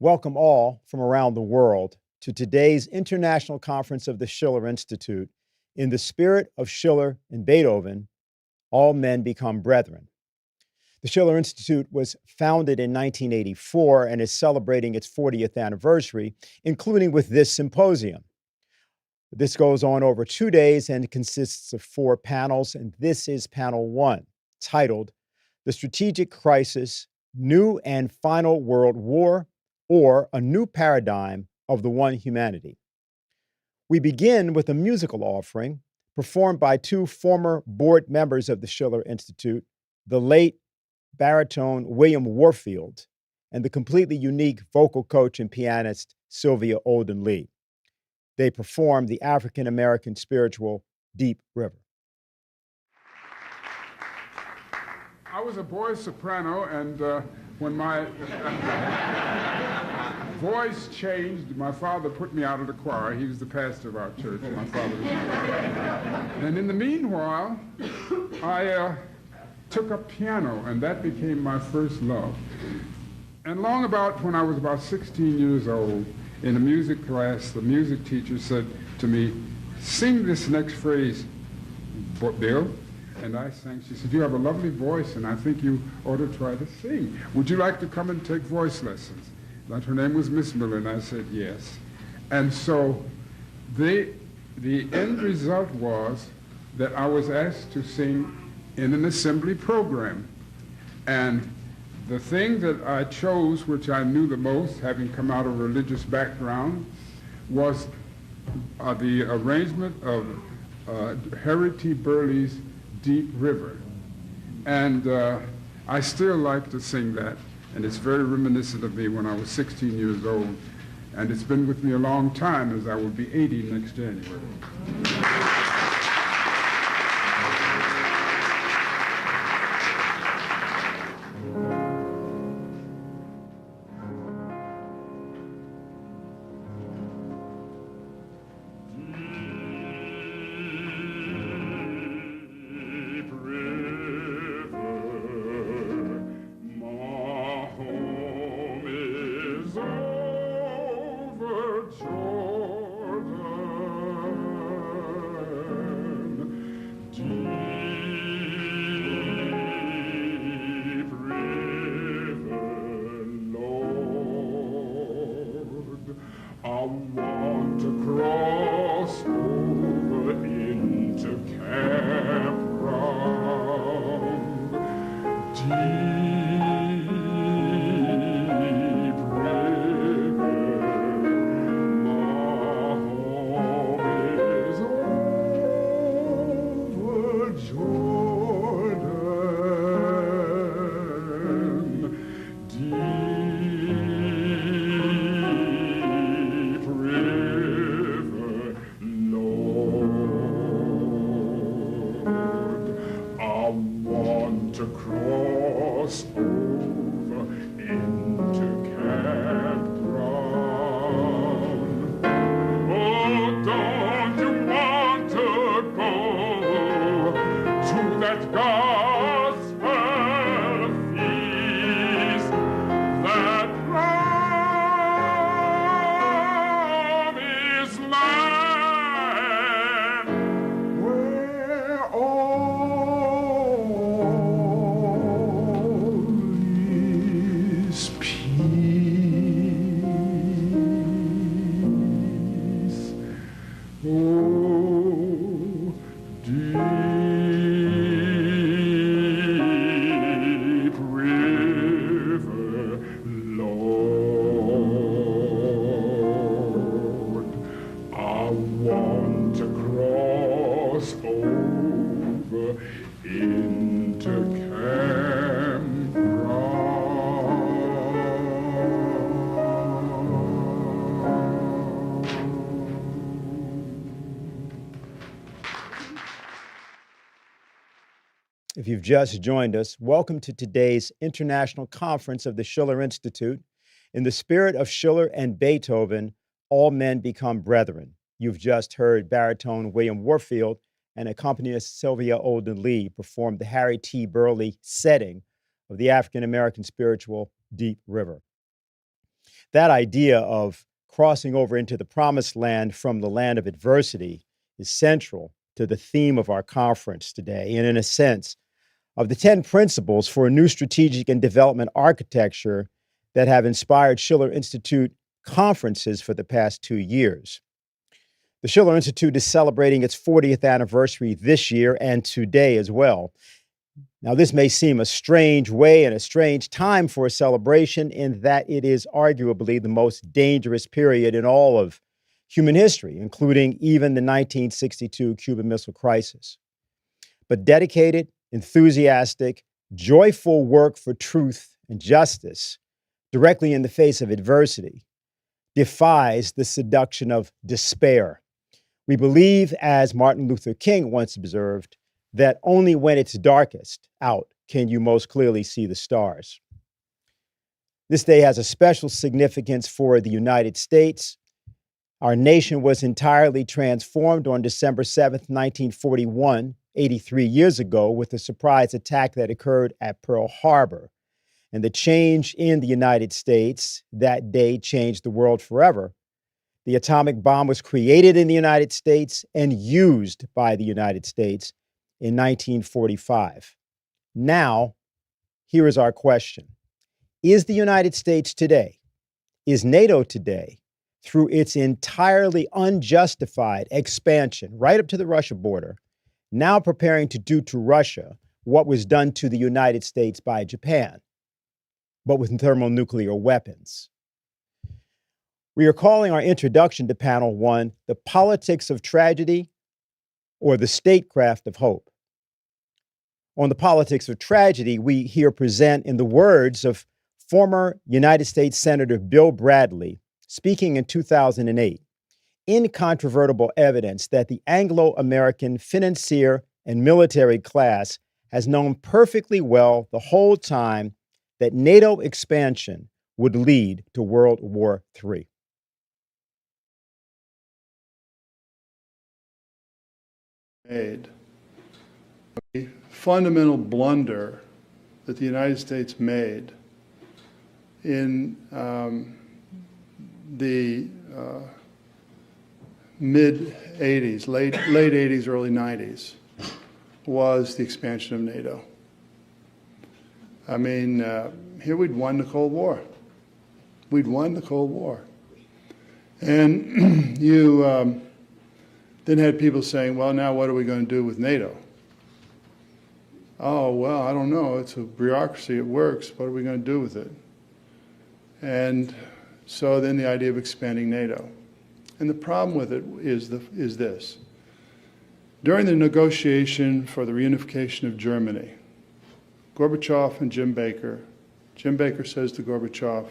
Welcome all from around the world to today's International Conference of the Schiller Institute. In the spirit of Schiller and Beethoven, all men become brethren. The Schiller Institute was founded in 1984 and is celebrating its 40th anniversary, including with this symposium. This goes on over 2 days and consists of 4 panels, and this is panel 1, titled The Strategic Crisis, New and Final World War, or a New Paradigm of the One Humanity. We begin with a musical offering performed by 2 former board members of the Schiller Institute, the late baritone William Warfield and the completely unique vocal coach and pianist Sylvia Olden Lee. They performed the African-American spiritual Deep River. I was a boy soprano, and when my voice changed, my father put me out of the choir. He was the pastor of our church. My father was. And in the meanwhile, I took up piano, and that became my first love. And long about when I was about 16 years old, in a music class, the music teacher said to me, "Sing this next phrase, Bill." And I sang. She said, "You have a lovely voice, and I think you ought to try to sing. Would you like to come and take voice lessons?" That her name was Miss Miller, and I said yes. And so the end result was that I was asked to sing in an assembly program. And the thing that I chose, which I knew the most, having come out of a religious background, was the arrangement of Harry T. Burleigh's Deep River. And I still like to sing that, and it's very reminiscent of me when I was 16 years old. And it's been with me a long time, as I will be 80 next January. If you've just joined us, welcome to today's International Conference of the Schiller Institute. In the spirit of Schiller and Beethoven, all men become brethren. You've just heard baritone William Warfield and accompanist Sylvia Olden Lee perform the Harry T. Burleigh setting of the African-American spiritual Deep River. That idea of crossing over into the promised land from the land of adversity is central to the theme of our conference today. And in a sense, of the 10 principles for a new strategic and development architecture that have inspired Schiller Institute conferences for the past 2 years. The Schiller Institute is celebrating its 40th anniversary this year and today as well. Now, this may seem a strange way and a strange time for a celebration in that it is arguably the most dangerous period in all of human history, including even the 1962 Cuban Missile Crisis. But dedicated, enthusiastic, joyful work for truth and justice, directly in the face of adversity, defies the seduction of despair. We believe, as Martin Luther King once observed, that only when it's darkest out can you most clearly see the stars. This day has a special significance for the United States. Our nation was entirely transformed on December 7th, 1941, 83 years ago, with a surprise attack that occurred at Pearl Harbor. And the change in the United States that day changed the world forever. The atomic bomb was created in the United States and used by the United States in 1945. Now, here is our question. Is the United States today, is NATO today, through its entirely unjustified expansion right up to the Russia border, now preparing to do to Russia what was done to the United States by Japan, but with thermonuclear weapons? We are calling our introduction to panel one, The Politics of Tragedy or the Statecraft of Hope. On the politics of tragedy, we here present, in the words of former United States Senator Bill Bradley, speaking in 2008, incontrovertible evidence that the Anglo-American financier and military class has known perfectly well the whole time that NATO expansion would lead to World War III. Made a fundamental blunder that the United States made in the mid-'80s, late '80s, early '90s, was the expansion of NATO. I mean, here we'd won the Cold War. We'd won the Cold War. And you then had people saying, well, now what are we going to do with NATO? Oh, well, I don't know. It's a bureaucracy. It works. What are we going to do with it? And so then the idea of expanding NATO. And the problem with it is this. During the negotiation for the reunification of Germany, Gorbachev and Jim Baker says to Gorbachev,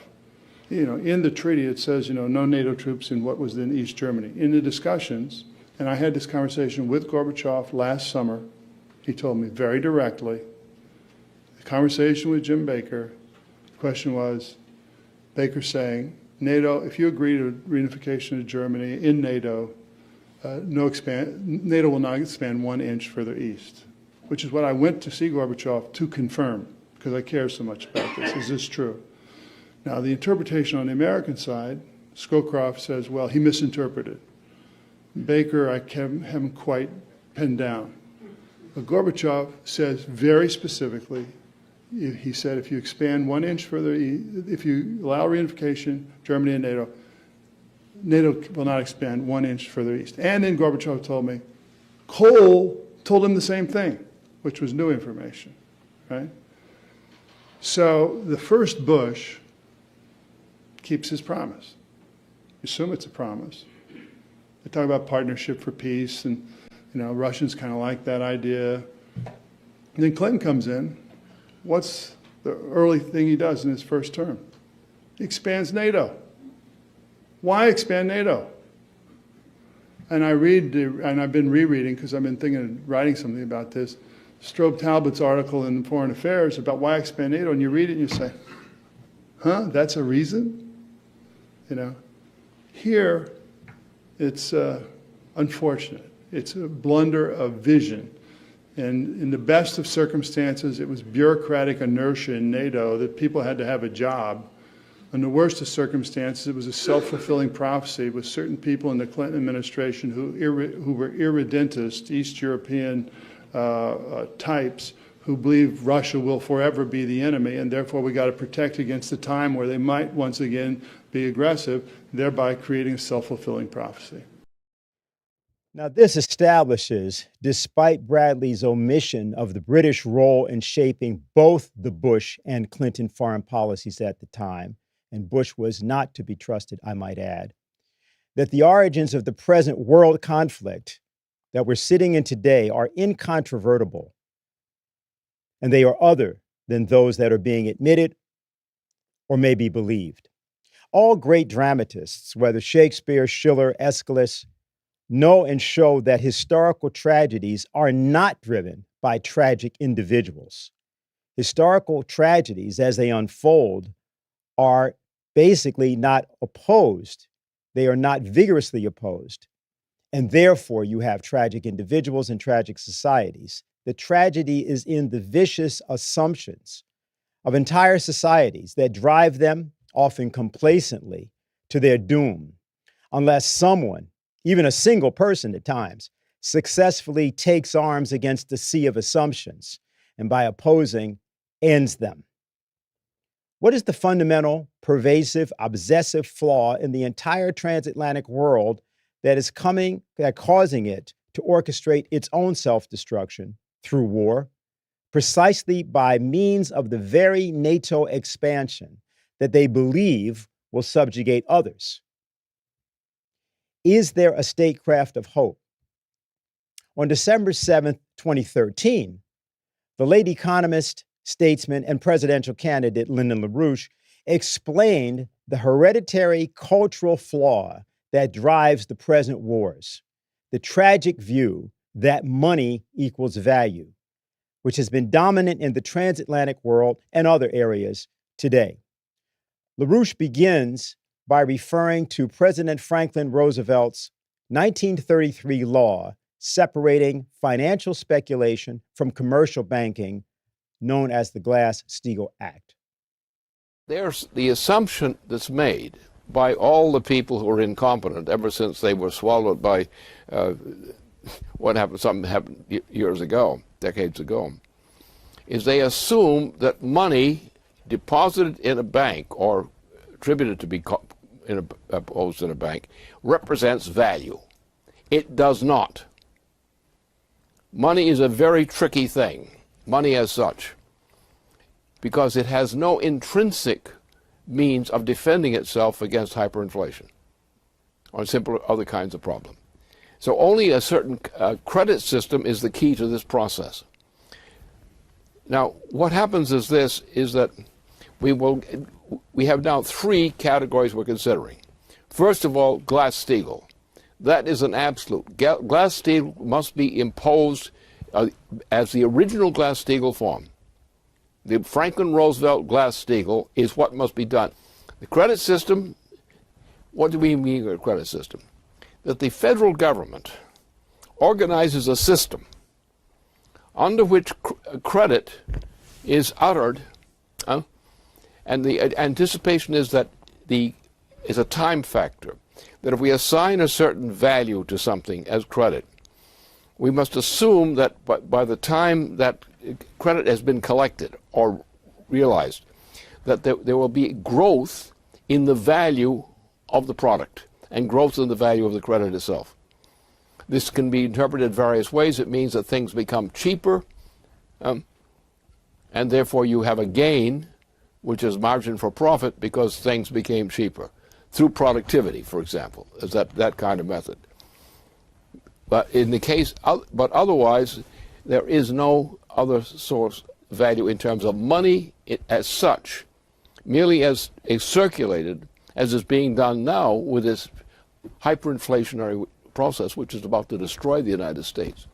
in the treaty it says, no NATO troops in what was then East Germany. In the discussions, and I had this conversation with Gorbachev last summer, he told me very directly, the conversation with Jim Baker, the question was, Baker saying, NATO, if you agree to reunification of Germany in NATO, NATO will not expand 1 inch further east, which is what I went to see Gorbachev to confirm, because I care so much about this. Is this true? Now, the interpretation on the American side, Scowcroft says, well, he misinterpreted. Baker, I haven't quite pinned down. But Gorbachev says very specifically, he said, if you expand 1 inch further, if you allow reunification, Germany and NATO, NATO will not expand 1 inch further east. And then Gorbachev told me, Kohl told him the same thing, which was new information, right? So the first Bush keeps his promise. You assume it's a promise. They talk about partnership for peace, and Russians kind of like that idea. And then Clinton comes in. What's the early thing he does in his first term? He expands NATO. Why expand NATO? And I read, and I've been rereading because I've been thinking of writing something about this, Strobe Talbot's article in Foreign Affairs about why expand NATO, and you read it and you say, huh, that's a reason? Here, it's unfortunate. It's a blunder of vision. And in the best of circumstances, it was bureaucratic inertia in NATO that people had to have a job In the worst of circumstances, it was a self-fulfilling prophecy with certain people in the Clinton administration who were irredentist, East European types, who believe Russia will forever be the enemy, and therefore we got to protect against the time where they might once again be aggressive, thereby creating a self-fulfilling prophecy. Now, this establishes, despite Bradley's omission of the British role in shaping both the Bush and Clinton foreign policies at the time, and Bush was not to be trusted, I might add, that the origins of the present world conflict that we're sitting in today are incontrovertible, and they are other than those that are being admitted or may be believed. All great dramatists, whether Shakespeare, Schiller, Aeschylus, know and show that historical tragedies are not driven by tragic individuals. Historical tragedies, as they unfold, are basically not opposed. They are not vigorously opposed. And therefore, you have tragic individuals and tragic societies. The tragedy is in the vicious assumptions of entire societies that drive them, often complacently, to their doom, unless someone, even a single person at times, successfully takes arms against the sea of assumptions and by opposing, ends them. What is the fundamental, pervasive, obsessive flaw in the entire transatlantic world that is causing it to orchestrate its own self-destruction through war, precisely by means of the very NATO expansion that they believe will subjugate others? Is there a statecraft of hope? On December 7th, 2013, the late economist, statesman, and presidential candidate Lyndon LaRouche explained the hereditary cultural flaw that drives the present wars, the tragic view that money equals value, which has been dominant in the transatlantic world and other areas today. LaRouche begins by referring to President Franklin Roosevelt's 1933 law separating financial speculation from commercial banking, known as the Glass-Steagall Act. There's the assumption that's made by all the people who are incompetent ever since they were swallowed by something happened years ago, decades ago, is they assume that money deposited in a bank or attributed to be imposed in a bank represents value. It does not. Money is a very tricky thing, money as such, because it has no intrinsic means of defending itself against hyperinflation or simple other kinds of problem. So only a certain credit system is the key to this process. Now, what happens is that we have now three categories we're considering. First of all, Glass-Steagall. That is an absolute. Glass-Steagall must be imposed as the original Glass-Steagall form. The Franklin Roosevelt Glass-Steagall is what must be done. The credit system, what do we mean by a credit system? That the federal government organizes a system under which credit is uttered, and the anticipation is that is a time factor, that if we assign a certain value to something as credit, we must assume that by the time that credit has been collected or realized, that there will be growth in the value of the product and growth in the value of the credit itself. This can be interpreted various ways. It means that things become cheaper, and therefore you have a gain, which is margin for profit, because things became cheaper through productivity, for example, is that kind of method. But in the case, but otherwise, there is no other source value in terms of money as such, merely as circulated, as is being done now with this hyperinflationary process, which is about to destroy the United States.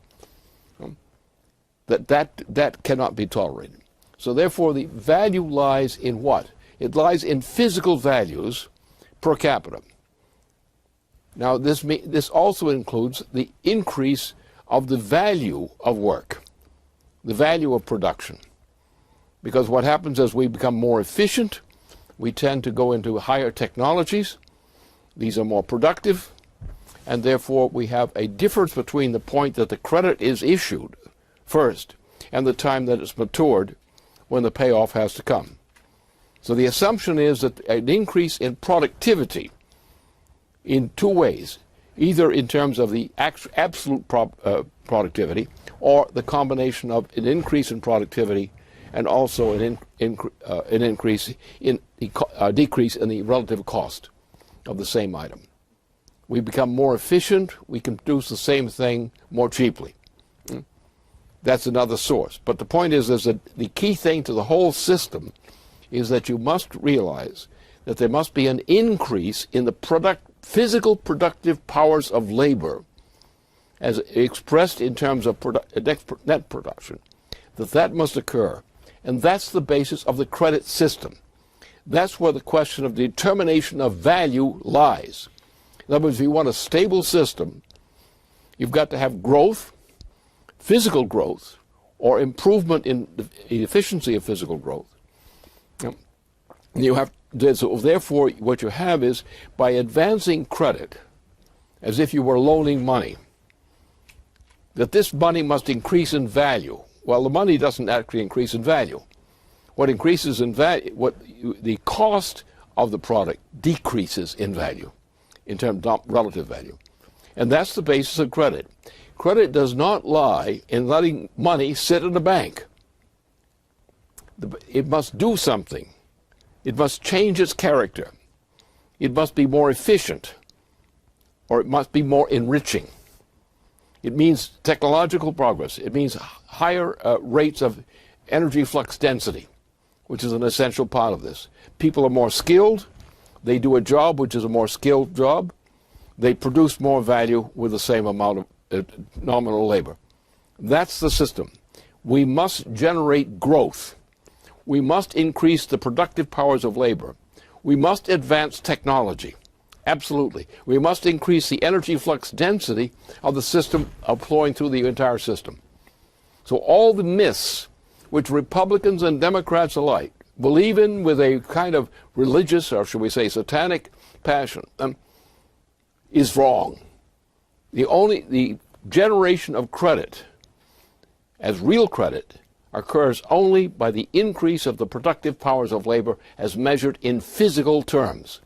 That cannot be tolerated. So therefore, the value lies in what? It lies in physical values per capita. Now, this also includes the increase of the value of work, the value of production. Because what happens as we become more efficient, we tend to go into higher technologies. These are more productive, and therefore we have a difference between the point that the credit is issued first and the time that it's matured when the payoff has to come. So the assumption is that an increase in productivity in two ways, either in terms of the absolute productivity or the combination of an increase in productivity and also an increase in decrease in the relative cost of the same item. We become more efficient, we can produce the same thing more cheaply. That's another source. But the point is that the key thing to the whole system is that you must realize that there must be an increase in the physical productive powers of labor as expressed in terms of net production, that must occur. And that's the basis of the credit system. That's where the question of determination of value lies. In other words, if you want a stable system, you've got to have growth, physical growth, or improvement in the efficiency of physical growth. So therefore, what you have is, by advancing credit, as if you were loaning money, that this money must increase in value. Well, the money doesn't actually increase in value. What increases in value, the cost of the product decreases in value, in terms of relative value. And that's the basis of credit. Credit does not lie in letting money sit in a bank. It must do something. It must change its character. It must be more efficient, or it must be more enriching. It means technological progress. It means higher rates of energy flux density, which is an essential part of this. People are more skilled. They do a job which is a more skilled job. They produce more value with the same amount of nominal labor. That's the system. We must generate growth. We must increase the productive powers of labor. We must advance technology. Absolutely. We must increase the energy flux density of the system flowing through the entire system. So all the myths which Republicans and Democrats alike believe in with a kind of religious, or should we say satanic passion, is wrong. The generation of credit as real credit occurs only by the increase of the productive powers of labor as measured in physical terms.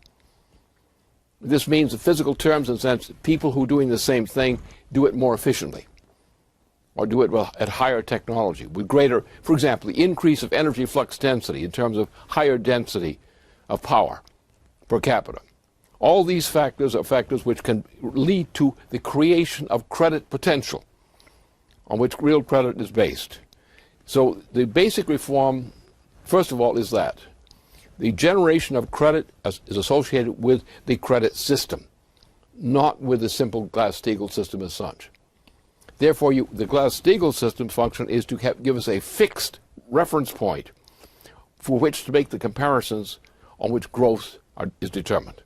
This means the physical terms in the sense that people who are doing the same thing do it more efficiently, or do it at higher technology, with greater, for example, the increase of energy flux density in terms of higher density of power per capita. All these factors are factors which can lead to the creation of credit potential, on which real credit is based. So the basic reform, first of all, is that the generation of credit is associated with the credit system, not with the simple Glass-Steagall system as such. Therefore, the Glass-Steagall system's function is to give us a fixed reference point for which to make the comparisons on which growth is determined.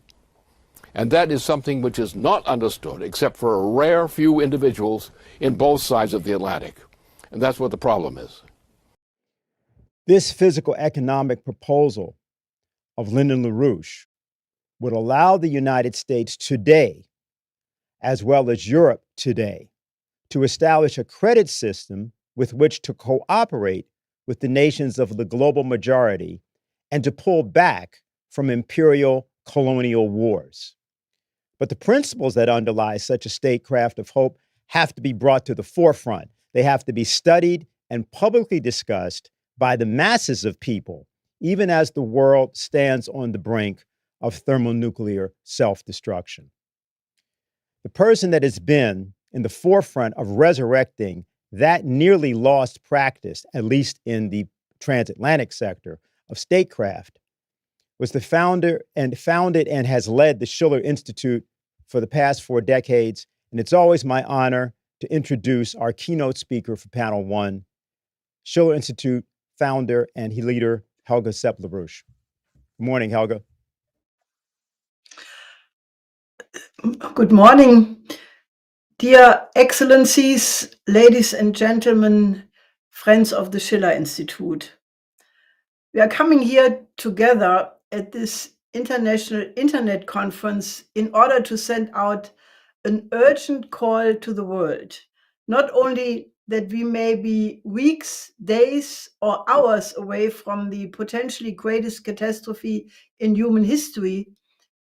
And that is something which is not understood except for a rare few individuals in both sides of the Atlantic. And that's what the problem is. This physical economic proposal of Lyndon LaRouche would allow the United States today, as well as Europe today, to establish a credit system with which to cooperate with the nations of the global majority and to pull back from imperial colonial wars. But the principles that underlie such a statecraft of hope have to be brought to the forefront. They have to be studied and publicly discussed by the masses of people, even as the world stands on the brink of thermonuclear self-destruction. The person that has been in the forefront of resurrecting that nearly lost practice, at least in the transatlantic sector of statecraft, was the founder and founded and has led the Schiller Institute for the past 4 decades. And it's always my honor to introduce our keynote speaker for panel 1, Schiller Institute founder and leader, Helga Zepp-LaRouche. Good morning, Helga. Good morning, dear excellencies, ladies and gentlemen, friends of the Schiller Institute. We are coming here together at this International Internet Conference in order to send out an urgent call to the world, not only that we may be weeks, days, or hours away from the potentially greatest catastrophe in human history,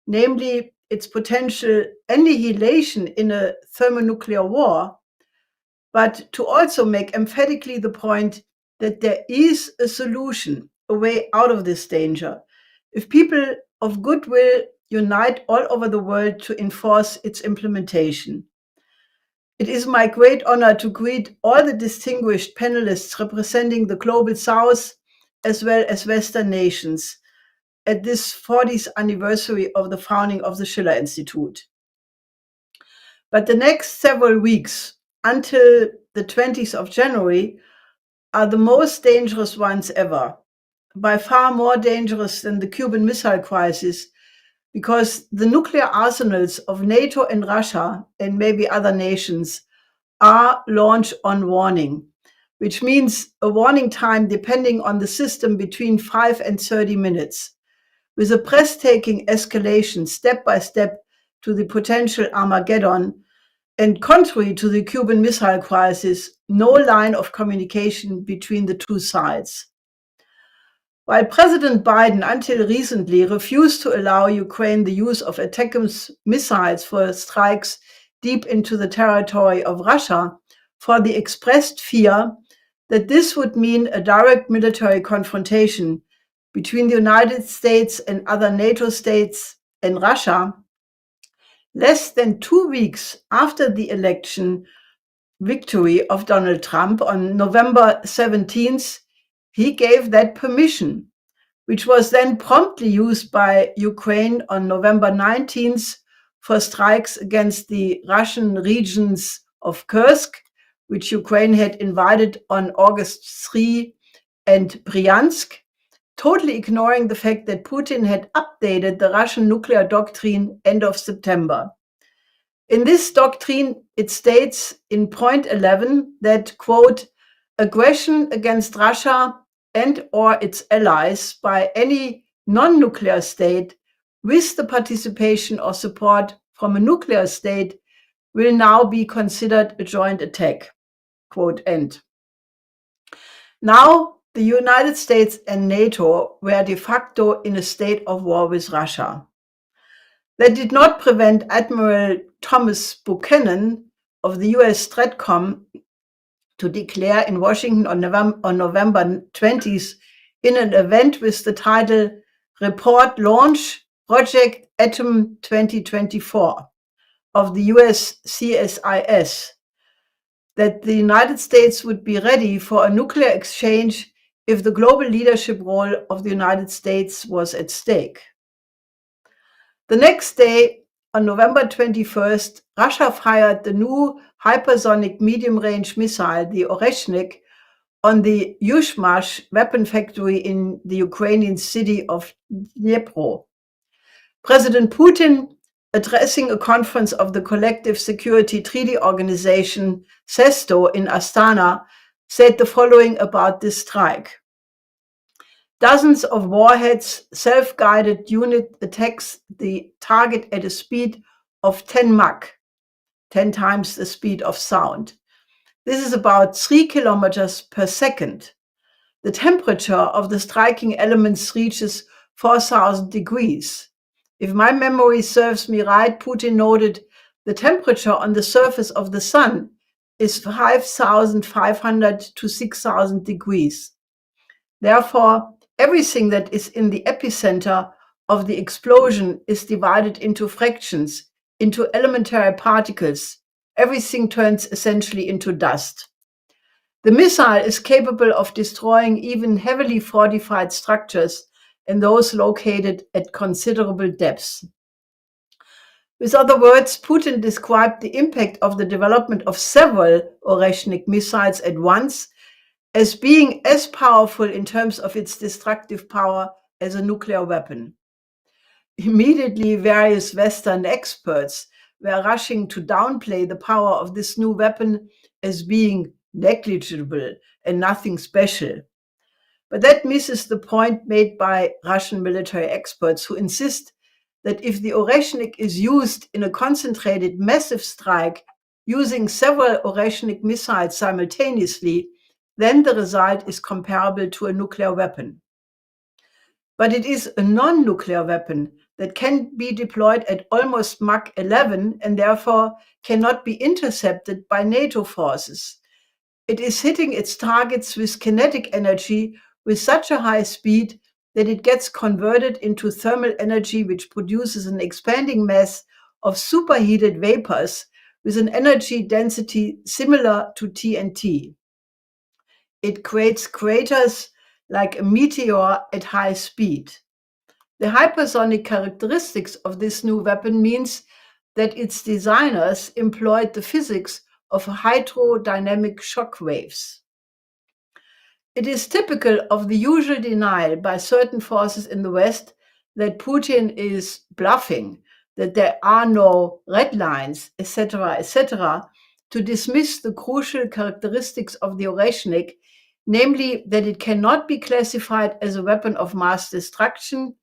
namely its potential annihilation in a thermonuclear war, but to also make emphatically the point that there is a solution, a way out of this danger, if people of goodwill unite all over the world to enforce its implementation. It is my great honor to greet all the distinguished panelists representing the Global South as well as Western nations at this 40th anniversary of the founding of the Schiller Institute. But the next several weeks, until the 20th of January, are the most dangerous ones ever, by far more dangerous than the Cuban Missile Crisis, because the nuclear arsenals of NATO and Russia, and maybe other nations, are launch on warning, which means a warning time depending on the system between 5 and 30 minutes, with a breathtaking escalation step by step to the potential Armageddon, and contrary to the Cuban Missile Crisis, no line of communication between the two sides. While President Biden until recently refused to allow Ukraine the use of ATACMS missiles for strikes deep into the territory of Russia, for the expressed fear that this would mean a direct military confrontation between the United States and other NATO states and Russia, less than 2 weeks after the election victory of Donald Trump on November 17th, he gave that permission, which was then promptly used by Ukraine on November 19th for strikes against the Russian regions of Kursk, which Ukraine had invaded on August 3, and Bryansk, totally ignoring the fact that Putin had updated the Russian nuclear doctrine end of September. In this doctrine, it states in point 11 that, quote, aggression against Russia and or its allies by any non-nuclear state with the participation or support from a nuclear state will now be considered a joint attack, quote end. Now, the United States and NATO were de facto in a state of war with Russia. That did not prevent Admiral Thomas Buchanan of the US Stratcom to declare in Washington on November 20th in an event with the title Report Launch Project Atom 2024 of the US CSIS that the United States would be ready for a nuclear exchange if the global leadership role of the United States was at stake. The next day, on November 21st, Russia fired the new hypersonic medium-range missile, the Oreshnik, on the Yuzhmash weapon factory in the Ukrainian city of Dnipro. President Putin, addressing a conference of the Collective Security Treaty Organization, CESTO, in Astana, said the following about this strike. Dozens of warheads, self-guided unit attacks the target at a speed of 10 Mach, 10 times the speed of sound. This is about 3 kilometers per second. The temperature of the striking elements reaches 4,000 degrees. If my memory serves me right, Putin noted the temperature on the surface of the sun is 5,500 to 6,000 degrees. Therefore, everything that is in the epicenter of the explosion is divided into fractions, into elementary particles. Everything turns essentially into dust. The missile is capable of destroying even heavily fortified structures and those located at considerable depths. With other words, Putin described the impact of the development of several Oreshnik missiles at once as being as powerful in terms of its destructive power as a nuclear weapon. Immediately, various Western experts were rushing to downplay the power of this new weapon as being negligible and nothing special. But that misses the point made by Russian military experts who insist that if the Oreshnik is used in a concentrated massive strike using several Oreshnik missiles simultaneously, then the result is comparable to a nuclear weapon. But it is a non-nuclear weapon that can be deployed at almost Mach 11 and therefore cannot be intercepted by NATO forces. It is hitting its targets with kinetic energy with such a high speed that it gets converted into thermal energy, which produces an expanding mass of superheated vapors with an energy density similar to TNT. It creates craters like a meteor at high speed. The hypersonic characteristics of this new weapon means that its designers employed the physics of hydrodynamic shock waves. It is typical of the usual denial by certain forces in the West that Putin is bluffing, that there are no red lines, etc., to dismiss the crucial characteristics of the Oreshnik, namely that it cannot be classified as a weapon of mass destruction.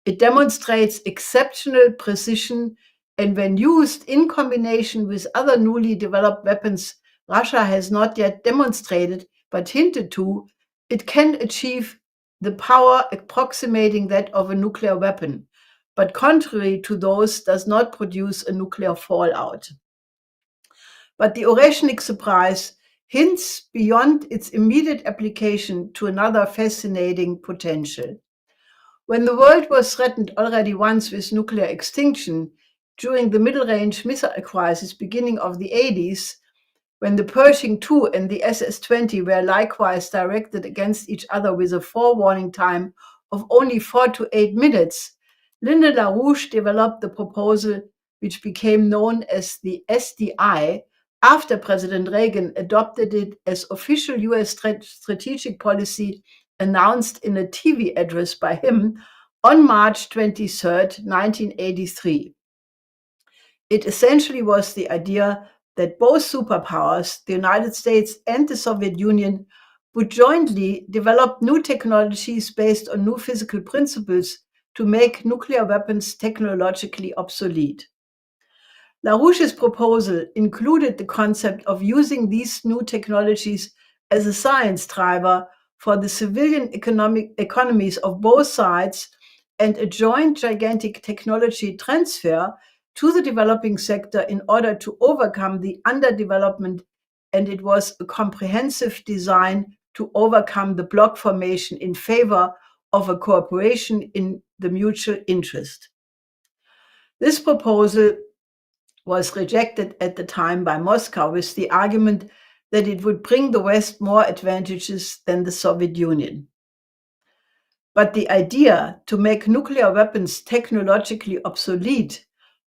It demonstrates exceptional precision, and when used in combination with other newly developed weapons Russia has not yet demonstrated but hinted to, it can achieve the power approximating that of a nuclear weapon, but contrary to those, does not produce a nuclear fallout. But the Oreshnik surprise hints beyond its immediate application to another fascinating potential. When the world was threatened already once with nuclear extinction during the middle-range missile crisis beginning of the 80s, when the Pershing II and the SS-20 were likewise directed against each other with a forewarning time of only 4 to 8 minutes, Lyndon LaRouche developed the proposal which became known as the SDI after President Reagan adopted it as official US strategic policy announced in a TV address by him on March 23, 1983. It essentially was the idea that both superpowers, the United States and the Soviet Union, would jointly develop new technologies based on new physical principles to make nuclear weapons technologically obsolete. LaRouche's proposal included the concept of using these new technologies as a science driver for the civilian economies of both sides and a joint gigantic technology transfer to the developing sector in order to overcome the underdevelopment, and it was a comprehensive design to overcome the bloc formation in favor of a cooperation in the mutual interest. This proposal was rejected at the time by Moscow with the argument that it would bring the West more advantages than the Soviet Union. But the idea to make nuclear weapons technologically obsolete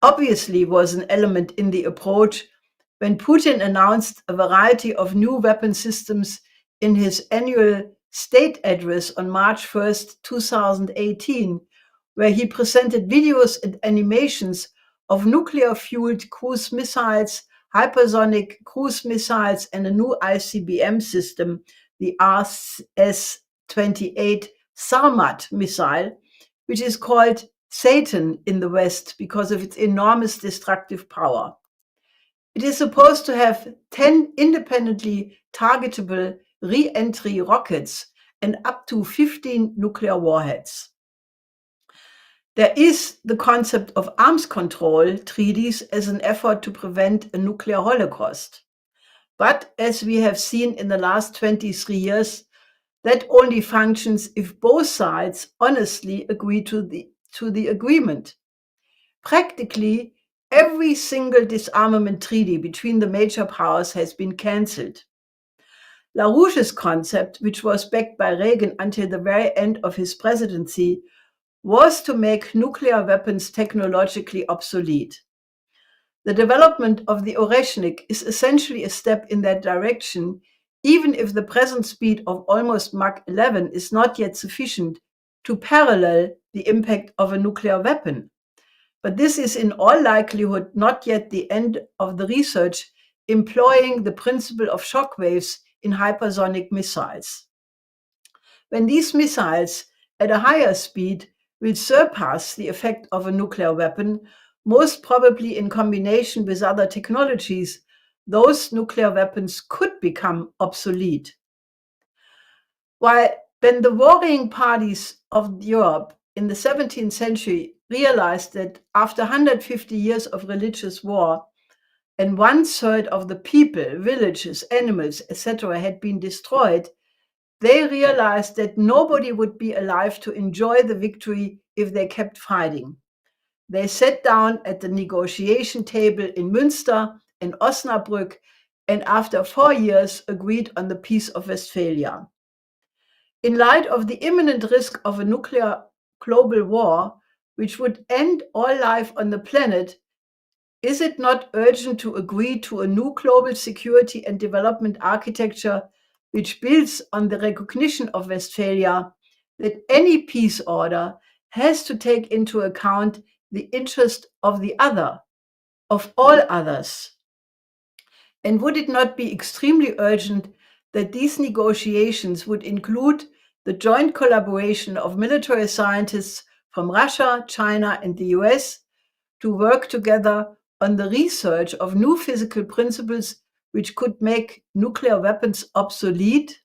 obviously was an element in the approach when Putin announced a variety of new weapon systems in his annual state address on March 1st, 2018, where he presented videos and animations of nuclear-fueled cruise missiles, hypersonic cruise missiles, and a new ICBM system, the RS-28 Sarmat missile, which is called Satan in the West because of its enormous destructive power. It is supposed to have 10 independently targetable re-entry rockets and up to 15 nuclear warheads. There is the concept of arms control treaties as an effort to prevent a nuclear holocaust. But as we have seen in the last 23 years, that only functions if both sides honestly agree to the agreement. Practically, every single disarmament treaty between the major powers has been cancelled. LaRouche's concept, which was backed by Reagan until the very end of his presidency, was to make nuclear weapons technologically obsolete. The development of the Oreshnik is essentially a step in that direction, even if the present speed of almost Mach 11 is not yet sufficient to parallel the impact of a nuclear weapon. But this is in all likelihood not yet the end of the research employing the principle of shock waves in hypersonic missiles. when these missiles at a higher speed will surpass the effect of a nuclear weapon, most probably in combination with other technologies, those nuclear weapons could become obsolete. When the warring parties of Europe in the 17th century realized that after 150 years of religious war, and 1/3 of the people, villages, animals, etc. had been destroyed, they realized that nobody would be alive to enjoy the victory if they kept fighting. They sat down at the negotiation table in Münster and Osnabrück, and after 4 years agreed on the Peace of Westphalia. In light of the imminent risk of a nuclear global war, which would end all life on the planet, is it not urgent to agree to a new global security and development architecture which builds on the recognition of Westphalia that any peace order has to take into account the interest of the other, of all others? And would it not be extremely urgent that these negotiations would include the joint collaboration of military scientists from Russia, China, and the US to work together on the research of new physical principles which could make nuclear weapons obsolete?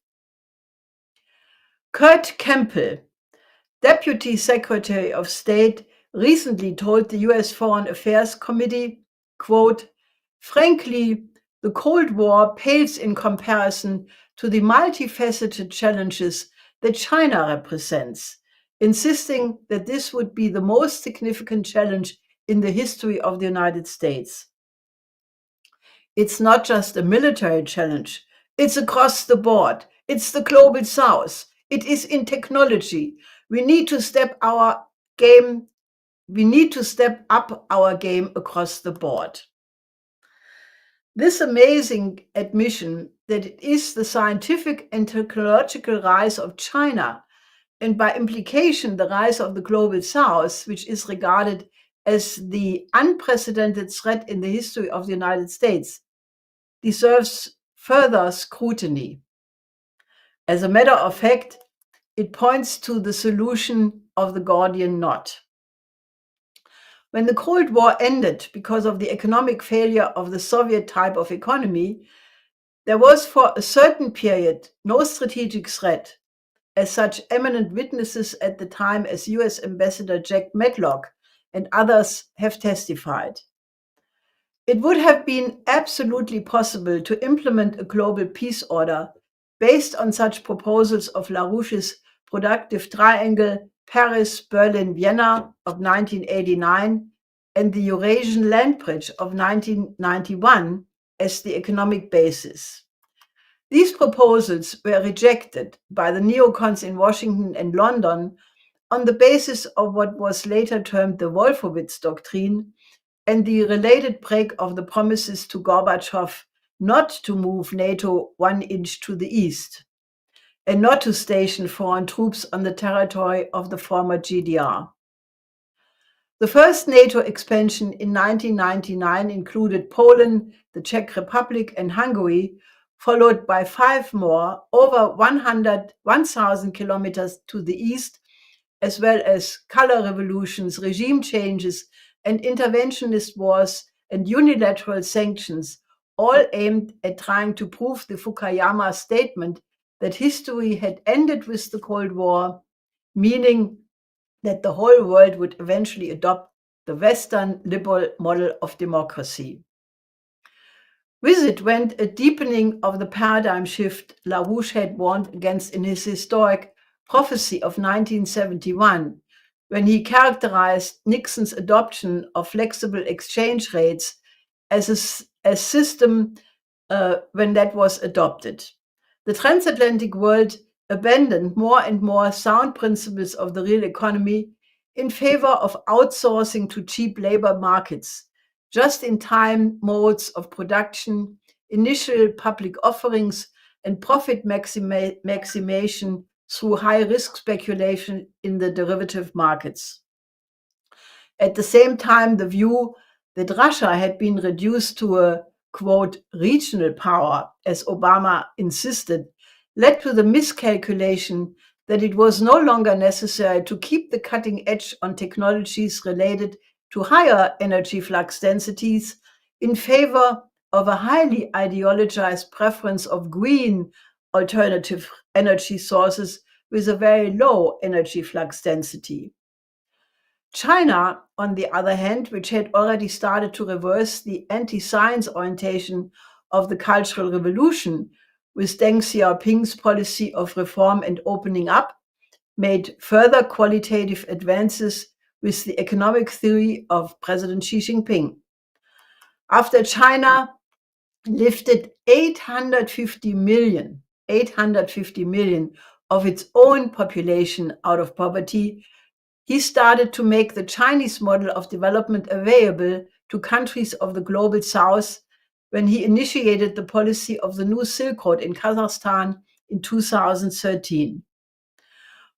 Kurt Campbell, Deputy Secretary of State, recently told the US Foreign Affairs Committee, quote, "Frankly, the Cold War pales in comparison to the multifaceted challenges that China represents, insisting that this would be the most significant challenge in the history of the United States. It's not just a military challenge, it's across the board, it's the global south, it is in technology. We need to step up our game across the board." This amazing admission that it is the scientific and technological rise of China, and by implication the rise of the global south, which is regarded as the unprecedented threat in the history of the United States, deserves further scrutiny. As a matter of fact, it points to the solution of the Gordian knot. When the Cold War ended because of the economic failure of the Soviet type of economy, there was for a certain period no strategic threat, as such eminent witnesses at the time as US Ambassador Jack Matlock and others have testified. It would have been absolutely possible to implement a global peace order based on such proposals of LaRouche's productive triangle Paris, Berlin, Vienna of 1989 and the Eurasian Land Bridge of 1991 as the economic basis. These proposals were rejected by the neocons in Washington and London on the basis of what was later termed the Wolfowitz Doctrine and the related break of the promises to Gorbachev not to move NATO 1 inch to the east and not to station foreign troops on the territory of the former GDR. The first NATO expansion in 1999 included Poland, the Czech Republic, and Hungary, followed by 5 more over 1,000 kilometers to the east, as well as color revolutions, regime changes, and interventionist wars and unilateral sanctions, all aimed at trying to prove the Fukuyama statement that history had ended with the Cold War, meaning that the whole world would eventually adopt the Western liberal model of democracy. With it went a deepening of the paradigm shift LaRouche had warned against in his historic prophecy of 1971, when he characterized Nixon's adoption of flexible exchange rates as a system when that was adopted. The transatlantic world abandoned more and more sound principles of the real economy in favor of outsourcing to cheap labor markets, just-in-time modes of production, initial public offerings, and profit maximization through high-risk speculation in the derivative markets. At the same time, the view that Russia had been reduced to a, quote, regional power, as Obama insisted, led to the miscalculation that it was no longer necessary to keep the cutting edge on technologies related to higher energy flux densities in favor of a highly ideologized preference of green alternative energy sources with a very low energy flux density. China, on the other hand, which had already started to reverse the anti-science orientation of the Cultural Revolution with Deng Xiaoping's policy of reform and opening up, made further qualitative advances with the economic theory of President Xi Jinping. After China lifted 850 million of its own population out of poverty, he started to make the Chinese model of development available to countries of the global south when he initiated the policy of the new Silk Road in Kazakhstan in 2013.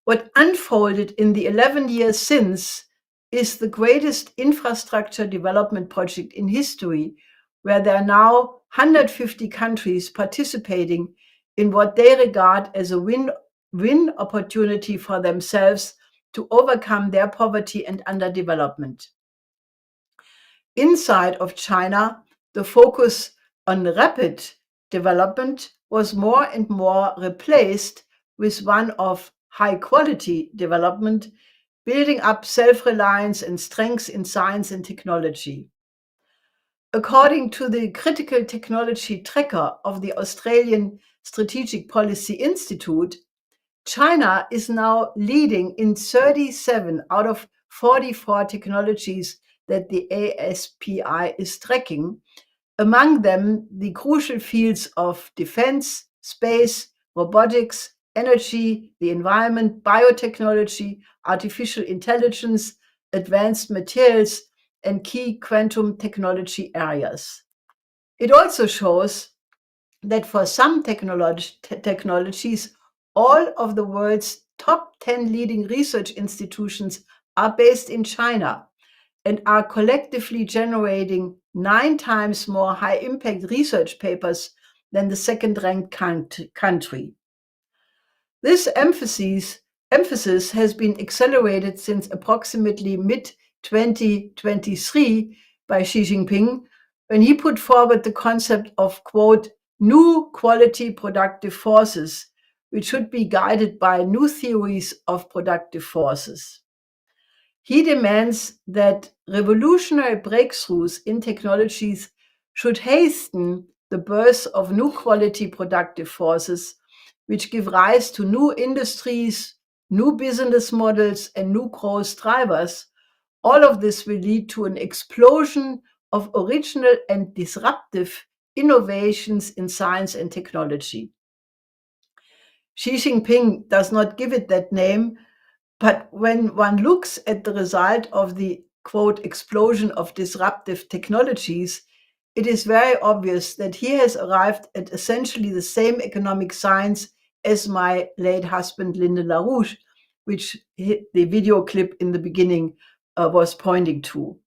What unfolded in the 11 years since is the greatest infrastructure development project in history, where there are now 150 countries participating in what they regard as a win-win opportunity for themselves to overcome their poverty and underdevelopment. Inside of China, the focus on rapid development was more and more replaced with one of high-quality development, building up self-reliance and strength in science and technology. According to the Critical Technology Tracker of the Australian Strategic Policy Institute, China is now leading in 37 out of 44 technologies that the ASPI is tracking, among them the crucial fields of defense, space, robotics, energy, the environment, biotechnology, artificial intelligence, advanced materials, and key quantum technology areas. It also shows that for some technologies, all of the world's top 10 leading research institutions are based in China and are collectively generating 9 times more high-impact research papers than the second-ranked country. This emphasis has been accelerated since approximately mid-2023 by Xi Jinping, when he put forward the concept of, quote, new quality productive forces, which should be guided by new theories of productive forces. He demands that revolutionary breakthroughs in technologies should hasten the birth of new quality productive forces, which give rise to new industries, new business models, and new growth drivers. All of this will lead to an explosion of original and disruptive innovations in science and technology. Xi Jinping does not give it that name, but when one looks at the result of the, quote, explosion of disruptive technologies, it is very obvious that he has arrived at essentially the same economic science as my late husband, Lyndon LaRouche, which the video clip in the beginning was pointing to.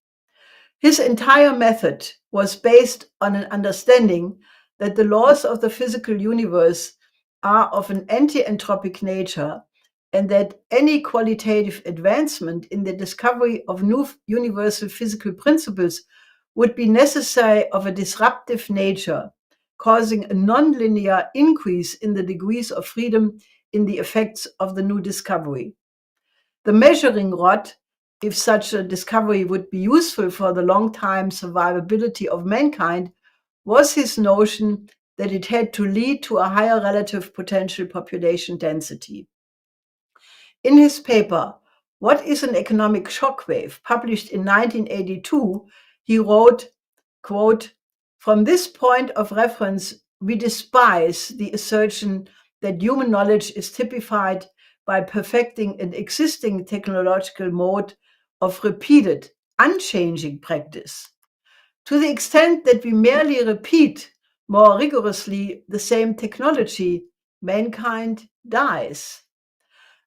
His entire method was based on an understanding that the laws of the physical universe are of an anti-entropic nature, and that any qualitative advancement in the discovery of new universal physical principles would be necessary of a disruptive nature, causing a nonlinear increase in the degrees of freedom in the effects of the new discovery. The measuring rod, if such a discovery would be useful for the long-time survivability of mankind, was his notion that it had to lead to a higher relative potential population density. In his paper, What is an Economic Shockwave, published in 1982, he wrote, quote, from this point of reference, we despise the assertion that human knowledge is typified by perfecting an existing technological mode of repeated, unchanging practice. To the extent that we merely repeat more rigorously the same technology, mankind dies.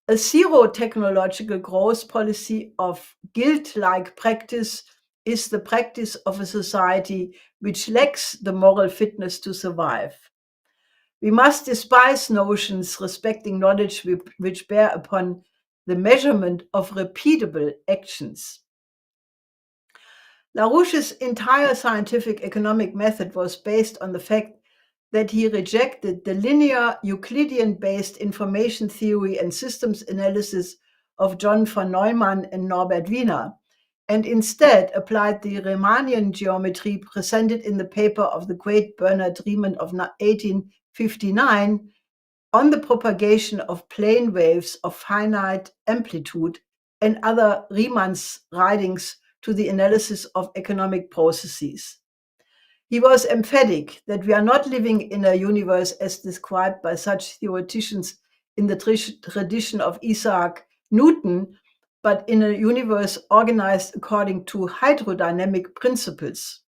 A zero technological growth policy of guilt-like practice is the practice of a society which lacks the moral fitness to survive. We must despise notions respecting knowledge which bear upon the measurement of repeatable actions. LaRouche's entire scientific economic method was based on the fact that he rejected the linear Euclidean-based information theory and systems analysis of John von Neumann and Norbert Wiener, and instead applied the Riemannian geometry presented in the paper of the great Bernard Riemann of 1859 on the propagation of plane waves of finite amplitude and other Riemann's writings to the analysis of economic processes. He was emphatic that we are not living in a universe as described by such theoreticians in the tradition of Isaac Newton, but in a universe organized according to hydrodynamic principles.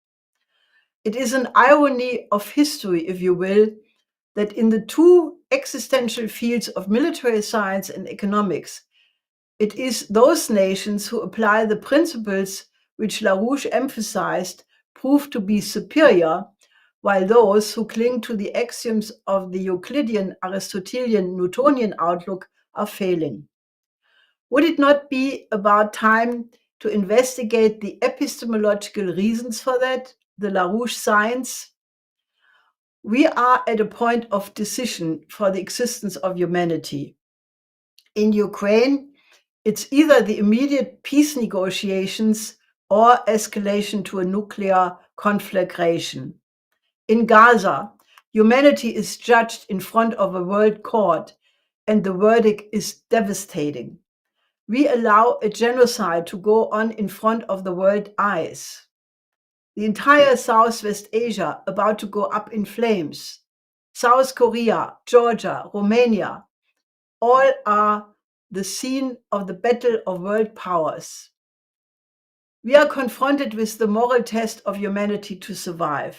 It is an irony of history, if you will, that in the two existential fields of military science and economics, it is those nations who apply the principles which LaRouche emphasized prove to be superior, while those who cling to the axioms of the Euclidean, Aristotelian, Newtonian outlook are failing. Would it not be about time to investigate the epistemological reasons for that, the LaRouche science? We are at a point of decision for the existence of humanity. In Ukraine, it's either the immediate peace negotiations or escalation to a nuclear conflagration. In Gaza, humanity is judged in front of a world court, and the verdict is devastating. We allow a genocide to go on in front of the world's eyes. The entire Southwest Asia about to go up in flames. South Korea, Georgia, Romania, all are the scene of the battle of world powers. We are confronted with the moral test of humanity to survive.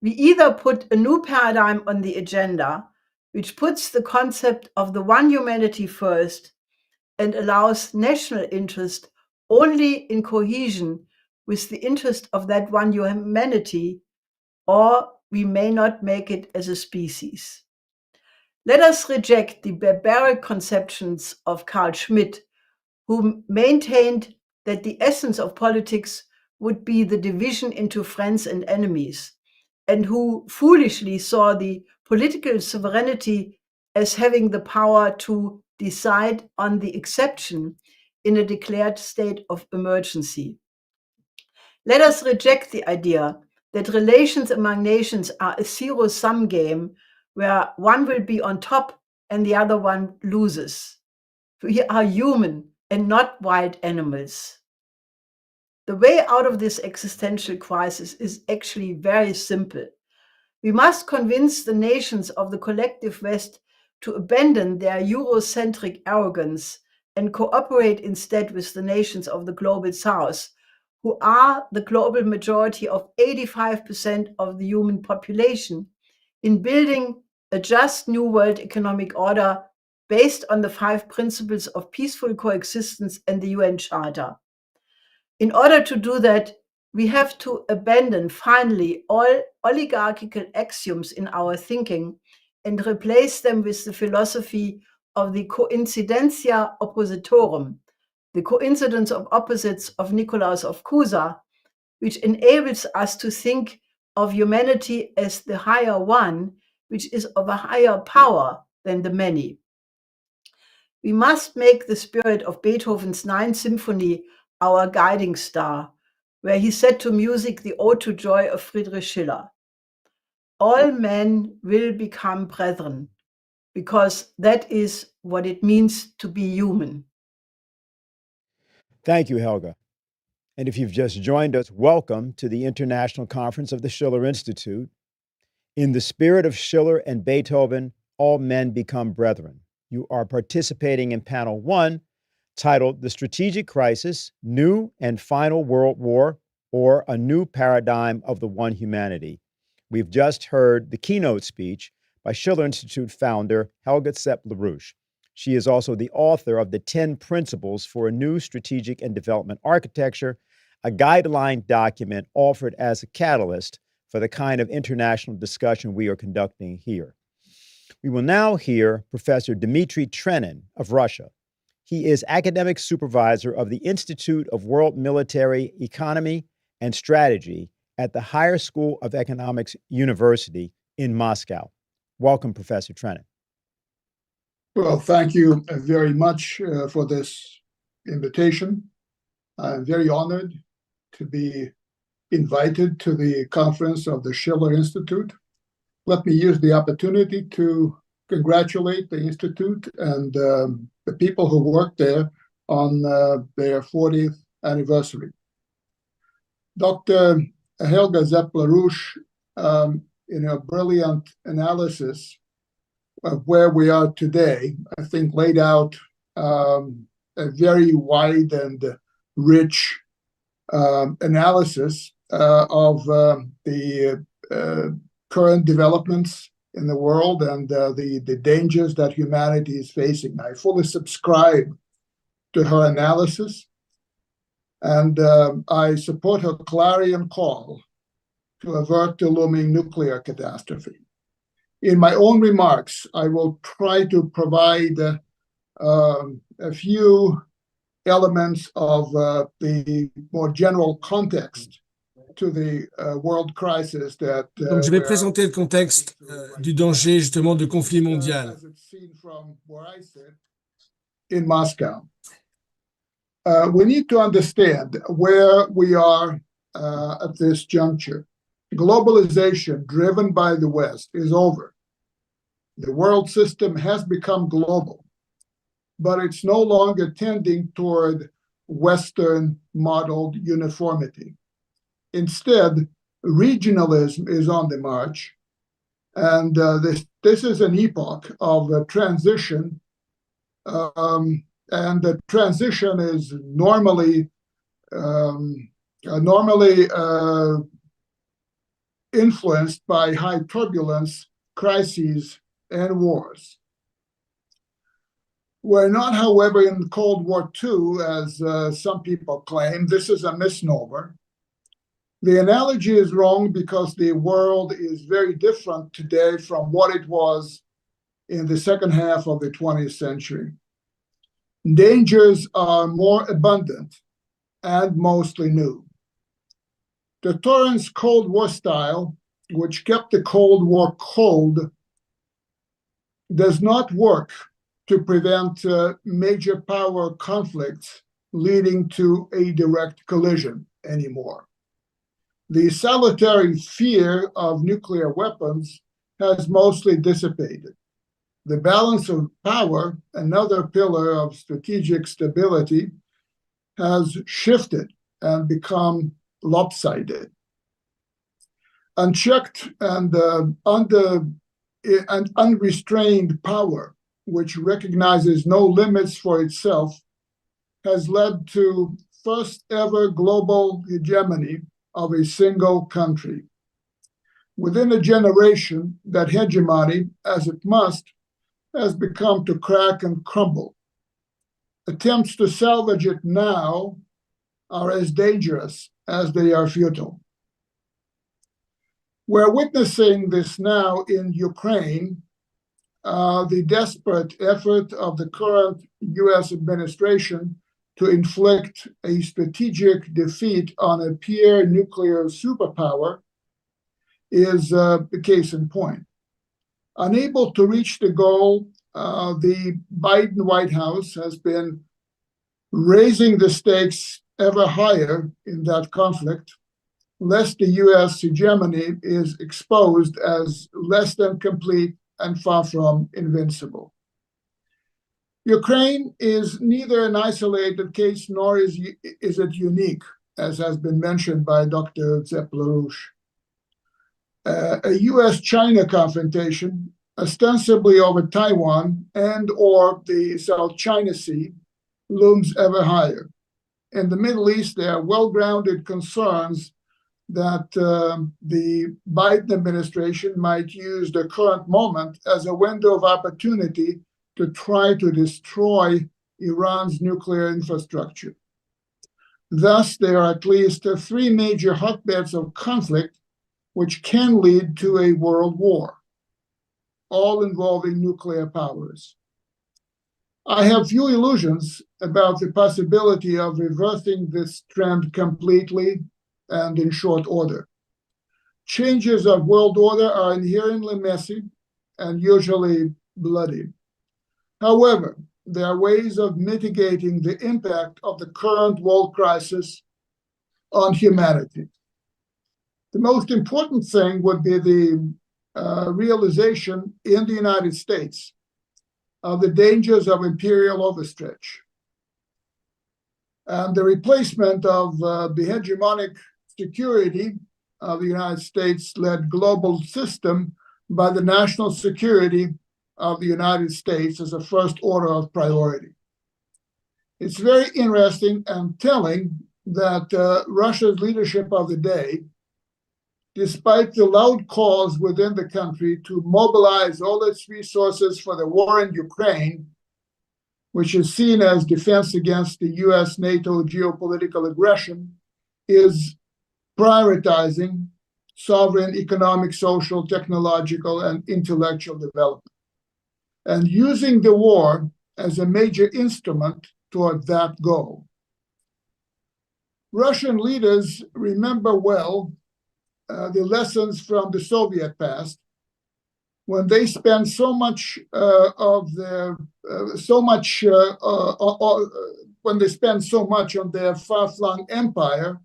We either put a new paradigm on the agenda, which puts the concept of the one humanity first and allows national interest only in cohesion with the interest of that one humanity, or we may not make it as a species. Let us reject the barbaric conceptions of Carl Schmitt, who maintained that the essence of politics would be the division into friends and enemies, and who foolishly saw the political sovereignty as having the power to decide on the exception in a declared state of emergency. Let us reject the idea that relations among nations are a zero-sum game where one will be on top and the other one loses. We are human and not wild animals. The way out of this existential crisis is actually very simple. We must convince the nations of the collective West to abandon their Eurocentric arrogance and cooperate instead with the nations of the global South, who are the global majority of 85% of the human population, in building a just new world economic order based on the 5 principles of peaceful coexistence and the UN Charter. In order to do that, we have to abandon finally all oligarchical axioms in our thinking and replace them with the philosophy of the coincidentia oppositorum, the coincidence of opposites of Nicolaus of Cusa, which enables us to think of humanity as the higher one, which is of a higher power than the many. We must make the spirit of Beethoven's 9th Symphony our guiding star, where he set to music the Ode to Joy of Friedrich Schiller. All men will become brethren, because that is what it means to be human. Thank you, Helga. And if you've just joined us, welcome to the International Conference of the Schiller Institute. In the spirit of Schiller and Beethoven, all men become brethren. You are participating in panel 1, titled The Strategic Crisis, New and Final World War, or A New Paradigm of the One Humanity. We've just heard the keynote speech by Schiller Institute founder Helga Zepp-LaRouche. She is also the author of the 10 Principles for a New Strategic and Development Architecture, a guideline document offered as a catalyst for the kind of international discussion we are conducting here. We will now hear Professor Dmitri Trenin of Russia. He is academic supervisor of the Institute of World Military Economy and Strategy at the Higher School of Economics University in Moscow. Welcome, Professor Trenin. Well, thank you very much for this invitation. I'm very honored to be invited to the conference of the Schiller Institute. Let me use the opportunity to congratulate the Institute and the people who work there on their 40th anniversary. Dr. Helga Zepp-LaRouche, in her brilliant analysis of where we are today, I think laid out a very wide and rich analysis of the current developments in the world and the dangers that humanity is facing. I fully subscribe to her analysis, and I support her clarion call to avert the looming nuclear catastrophe. In my own remarks, I will try to provide a few elements of the more general context to the world crisis that Donc, je vais présenter le contexte du danger, justement, de conflit mondial. as it's seen from where I sit in Moscow. We need to understand where we are at this juncture. Globalization driven by the West is over. The world system has become global, but it's no longer tending toward Western modeled uniformity. Instead, regionalism is on the march, and this is an epoch of transition, and the transition is normally influenced by high turbulence, crises, and wars. We're not, however, in Cold War II, as some people claim. This is a misnomer. The analogy is wrong because the world is very different today from what it was in the second half of the 20th century. Dangers are more abundant and mostly new. The Torrance Cold War style, which kept the Cold War cold, does not work to prevent major power conflicts leading to a direct collision anymore. The salutary fear of nuclear weapons has mostly dissipated. The balance of power, another pillar of strategic stability, has shifted and become lopsided. Unchecked and unrestrained power, which recognizes no limits for itself, has led to first ever global hegemony of a single country. Within a generation, that hegemony, as it must, has become to crack and crumble. Attempts to salvage it now are as dangerous as they are futile. We're witnessing this now in Ukraine, the desperate effort of the current US administration to inflict a strategic defeat on a peer nuclear superpower is the case in point. Unable to reach the goal, the Biden White House has been raising the stakes ever higher in that conflict, lest the US hegemony is exposed as less than complete and far from invincible. Ukraine is neither an isolated case nor is it unique, as has been mentioned by Dr. Zepp-LaRouche. A US-China confrontation, ostensibly over Taiwan and or the South China Sea, looms ever higher. In the Middle East, there are well-grounded concerns that the Biden administration might use the current moment as a window of opportunity to try to destroy Iran's nuclear infrastructure. Thus, there are at least three major hotbeds of conflict which can lead to a world war. all involving nuclear powers. I have few illusions about the possibility of reversing this trend completely and in short order. Changes of world order are inherently messy and usually bloody. However, there are ways of mitigating the impact of the current world crisis on humanity. The most important thing would be the realization in the United States of the dangers of imperial overstretch and the replacement of the hegemonic security of the United States-led global system by the national security of the United States as a first order of priority. It's very interesting and telling that Russia's leadership of the day, despite the loud calls within the country to mobilize all its resources for the war in Ukraine, which is seen as defense against the US-NATO geopolitical aggression, is prioritizing sovereign economic, social, technological, and intellectual development, and using the war as a major instrument toward that goal. Russian leaders remember well the lessons from the Soviet past, when they spent so much when they spent so much on their far-flung empire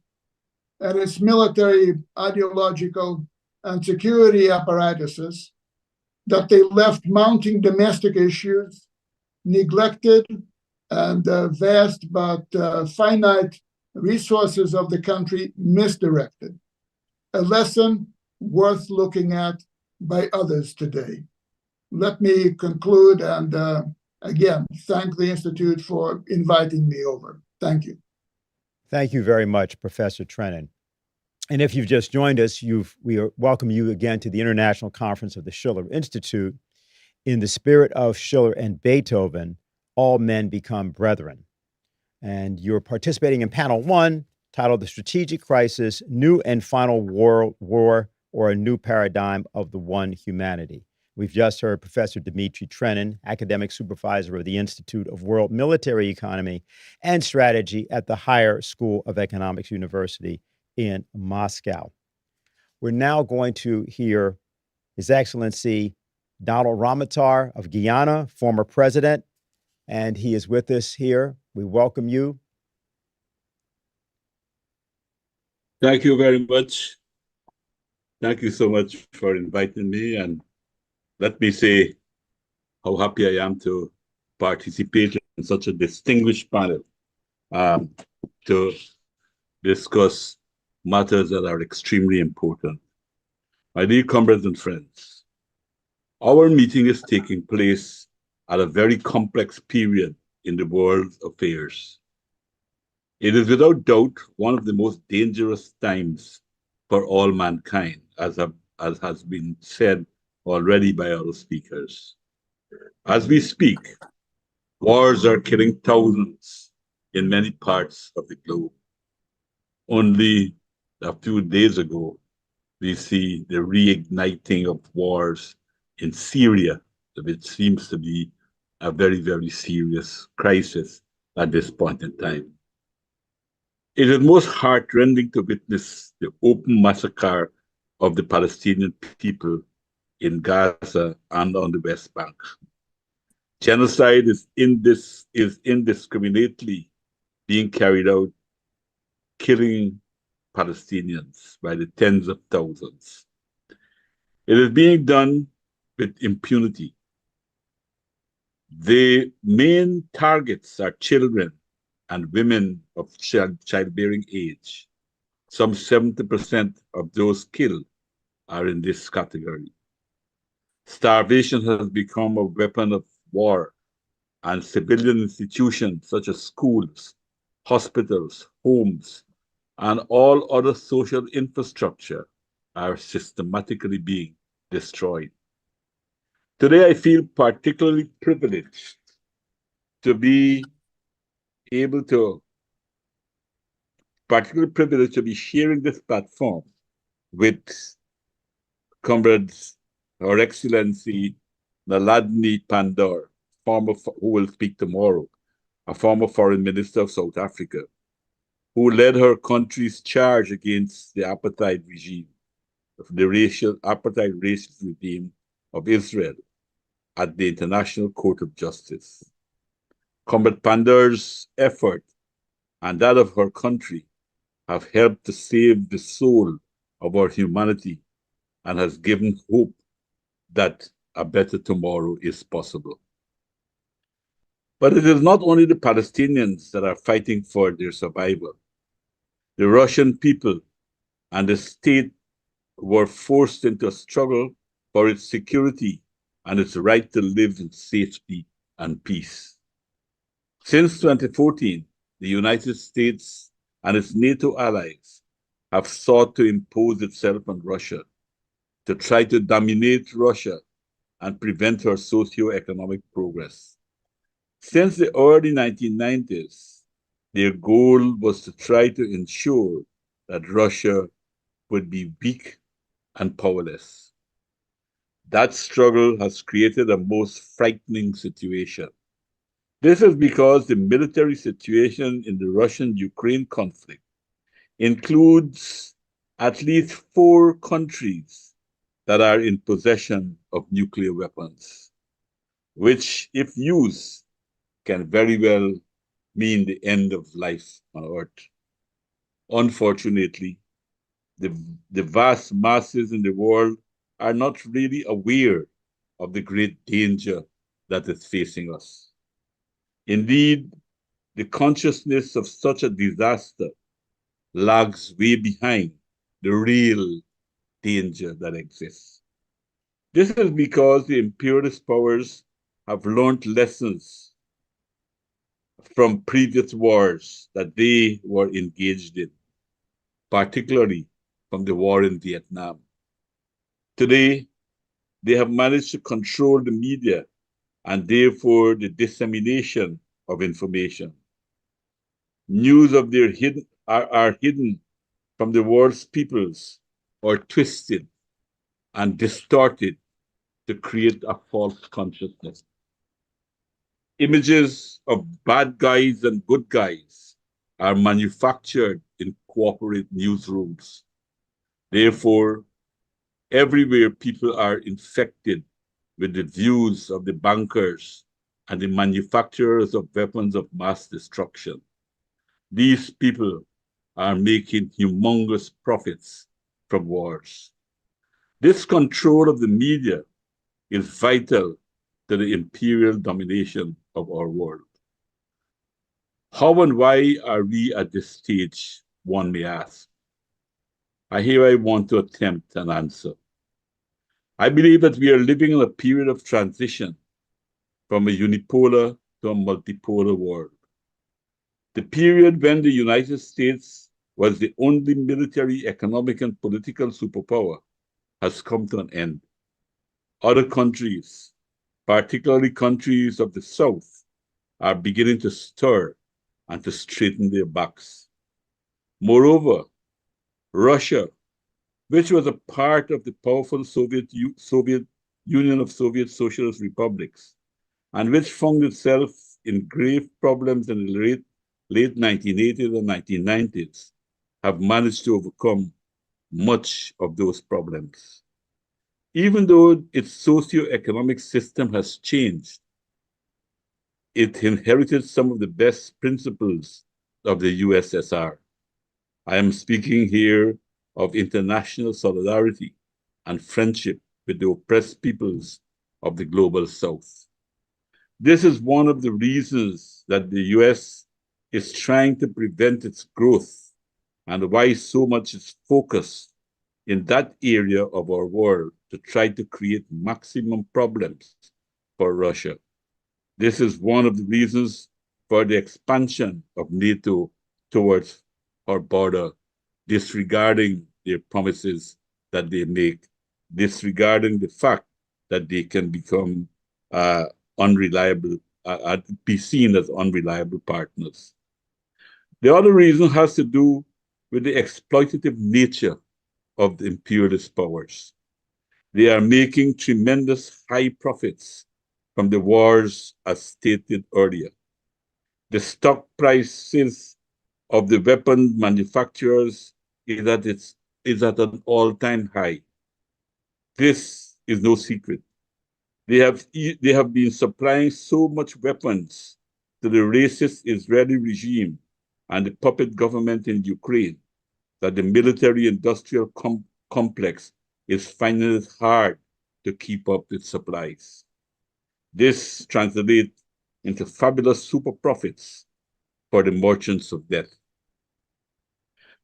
and its military, ideological, and security apparatuses, that they left mounting domestic issues neglected and vast but finite resources of the country misdirected. A lesson worth looking at by others today. Let me conclude and again, thank the Institute for inviting me over. Thank you. Thank you very much, Professor Trenin. And if you've just joined us, we welcome you again to the International Conference of the Schiller Institute. In the spirit of Schiller and Beethoven, all men become brethren. And you're participating in panel 1, titled The Strategic Crisis, New and Final War, or a New Paradigm of the One Humanity. We've just heard Professor Dmitri Trenin, academic supervisor of the Institute of World Military Economy and Strategy at the Higher School of Economics University in Moscow. We're now going to hear His Excellency Donald Ramotar of Guyana, former president, and he is with us here. We welcome you. Thank you very much. Thank you so much for inviting me, and let me say how happy I am to participate in such a distinguished panel to discuss matters that are extremely important. My dear comrades and friends, our meeting is taking place at a very complex period in the world's affairs. It is without doubt one of the most dangerous times for all mankind, as has been said already by other speakers. As we speak, wars are killing thousands in many parts of the globe. Only a few days ago, we see the reigniting of wars in Syria, which seems to be a very, very serious crisis at this point in time. It is most heartrending to witness the open massacre of the Palestinian people in Gaza and on the West Bank. Genocide is indiscriminately being carried out, killing Palestinians by the tens of thousands. It is being done with impunity. The main targets are children and women of childbearing age. Some 70% of those killed are in this category. Starvation has become a weapon of war, and civilian institutions such as schools, hospitals, homes, and all other social infrastructure are systematically being destroyed. Today, I feel particularly privileged to be sharing this platform with comrades, Her Excellency Naledi Pandor, who will speak tomorrow, a former foreign minister of South Africa, who led her country's charge against the apartheid regime, the apartheid racist regime of Israel at the International Court of Justice. Comrade Pandor's effort and that of her country have helped to save the soul of our humanity and has given hope that a better tomorrow is possible. But it is not only the Palestinians that are fighting for their survival. The Russian people and the state were forced into a struggle for its security and its right to live in safety and peace. Since 2014, the United States and its NATO allies have sought to impose itself on Russia, to try to dominate Russia and prevent her socio-economic progress. Since the early 1990s, their goal was to try to ensure that Russia would be weak and powerless. That struggle has created a most frightening situation. This is because the military situation in the Russian-Ukraine conflict includes at least 4 countries that are in possession of nuclear weapons, which, if used, can very well mean the end of life on Earth. Unfortunately, the vast masses in the world are not really aware of the great danger that is facing us. Indeed, the consciousness of such a disaster lags way behind the real danger that exists. This is because the imperialist powers have learned lessons from previous wars that they were engaged in, particularly from the war in Vietnam. Today, they have managed to control the media and therefore the dissemination of information. News of their are hidden from the world's peoples or twisted and distorted to create a false consciousness. Images of bad guys and good guys are manufactured in corporate newsrooms. Therefore, everywhere people are infected with the views of the bankers and the manufacturers of weapons of mass destruction. These people are making humongous profits from wars. This control of the media is vital to the imperial domination of our world. How and why are we at this stage, one may ask? I want to attempt an answer. I believe that we are living in a period of transition from a unipolar to a multipolar world. The period when the United States was the only military, economic, and political superpower has come to an end. Other countries, particularly countries of the South, are beginning to stir and to straighten their backs. Moreover, Russia, which was a part of the powerful Soviet Union of Soviet Socialist Republics, and which found itself in grave problems in the late 1980s and 1990s, have managed to overcome much of those problems. Even though its socio-economic system has changed, it inherited some of the best principles of the USSR. I am speaking here of international solidarity and friendship with the oppressed peoples of the global South. This is one of the reasons that the US is trying to prevent its growth and why so much is focused in that area of our world to try to create maximum problems for Russia. This is one of the reasons for the expansion of NATO towards our border, disregarding their promises that they make, disregarding the fact that they can become unreliable, be seen as unreliable partners. The other reason has to do with the exploitative nature of the imperialist powers. They are making tremendous high profits from the wars, as stated earlier. The stock prices of the weapon manufacturers is at an all-time high. This is no secret. They have been supplying so much weapons to the racist Israeli regime and the puppet government in Ukraine that the military-industrial complex is finding it hard to keep up with supplies. This translates into fabulous super profits for the merchants of death.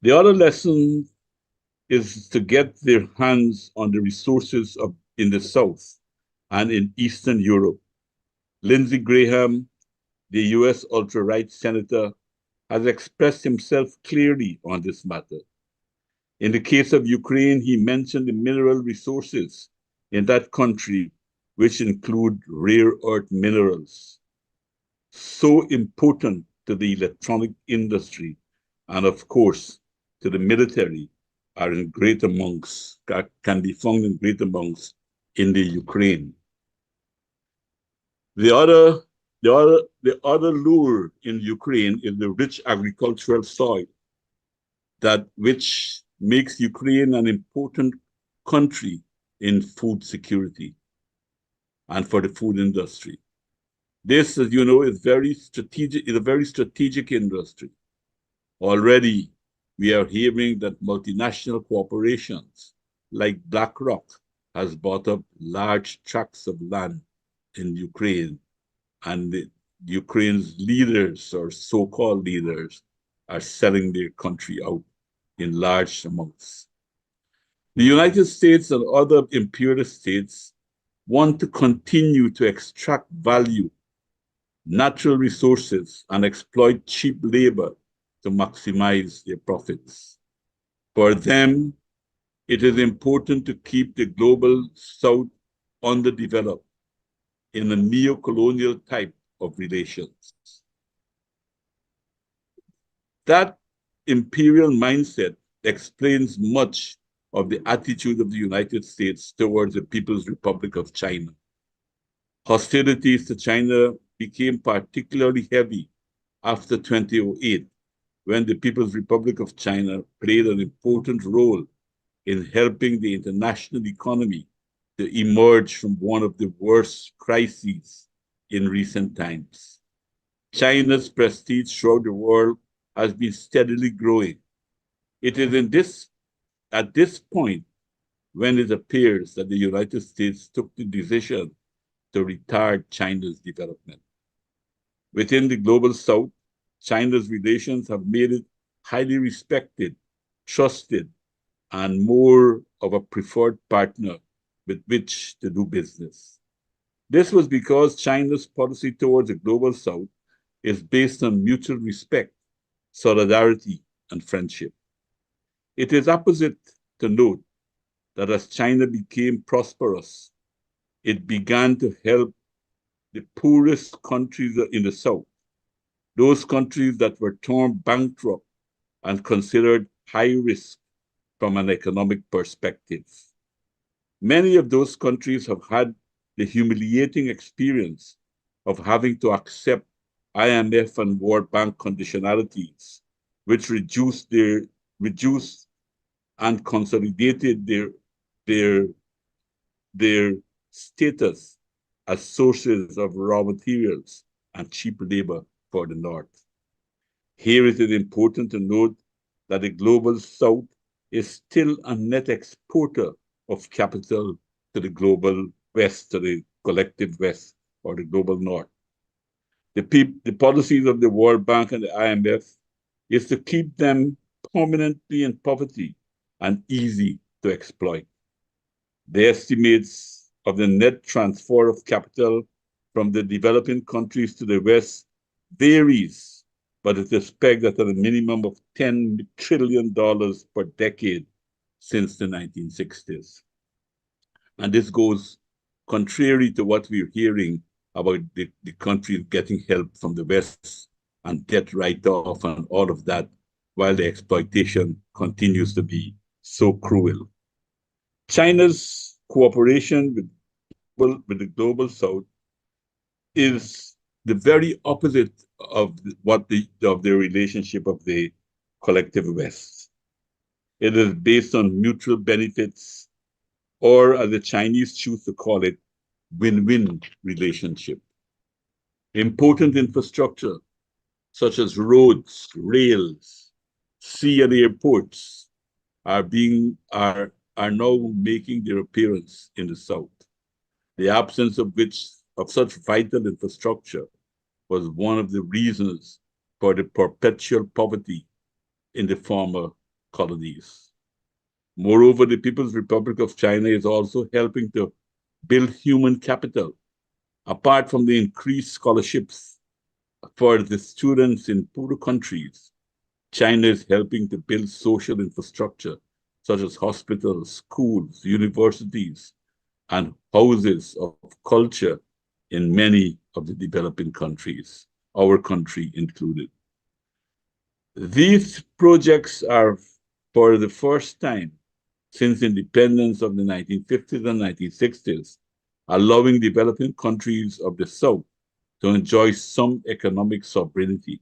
The other lesson is to get their hands on the resources in the South and in Eastern Europe. Lindsey Graham, the US ultra-right senator, has expressed himself clearly on this matter. In the case of Ukraine, he mentioned the mineral resources in that country, which include rare earth minerals, so important to the electronic industry and, of course, to the military, are in great amounts, can be found in great amounts in the Ukraine. The other lure in Ukraine is the rich agricultural soil, which makes Ukraine an important country in food security and for the food industry. This, as you know, is a very strategic industry. Already, we are hearing that multinational corporations like BlackRock has bought up large tracts of land in Ukraine, and Ukraine's leaders, or so-called leaders, are selling their country out in large amounts. The United States and other imperialist states want to continue to extract value, natural resources, and exploit cheap labor to maximize their profits. For them, it is important to keep the global South underdeveloped in a neo-colonial type of relations. That imperial mindset explains much of the attitude of the United States towards the People's Republic of China. Hostilities to China became particularly heavy after 2008, when the People's Republic of China played an important role in helping the international economy to emerge from one of the worst crises in recent times. China's prestige throughout the world has been steadily growing. It is at this point when it appears that the United States took the decision to retard China's development. Within the global South, China's relations have made it highly respected, trusted, and more of a preferred partner with which to do business. This was because China's policy towards the global South is based on mutual respect, solidarity, and friendship. It is opposite to note that as China became prosperous, it began to help the poorest countries in the South, those countries that were termed bankrupt and considered high risk from an economic perspective. Many of those countries have had the humiliating experience of having to accept IMF and World Bank conditionalities, which reduced and consolidated their status as sources of raw materials and cheap labor for the North. Here it is important to note that the global South is still a net exporter of capital to the global West, to the collective West, or the global North. The policies of the World Bank and the IMF is to keep them permanently in poverty and easy to exploit. The estimates of the net transfer of capital from the developing countries to the West varies, but it is pegged at a minimum of $10 trillion per decade since the 1960s. And this goes contrary to what we're hearing about the countries getting help from the West and debt write-off and all of that, while the exploitation continues to be so cruel. China's cooperation with the global South is the very opposite of their relationship of the collective West. It is based on mutual benefits, or as the Chinese choose to call it, win-win relationship. Important infrastructure, such as roads, rails, sea and airports, are now making their appearance in the South. The absence of such vital infrastructure was one of the reasons for the perpetual poverty in the former colonies. Moreover, the People's Republic of China is also helping to build human capital. Apart from the increased scholarships for the students in poorer countries, China is helping to build social infrastructure such as hospitals, schools, universities, and houses of culture in many of the developing countries, our country included. These projects are, for the first time since independence of the 1950s and 1960s, allowing developing countries of the South to enjoy some economic sovereignty.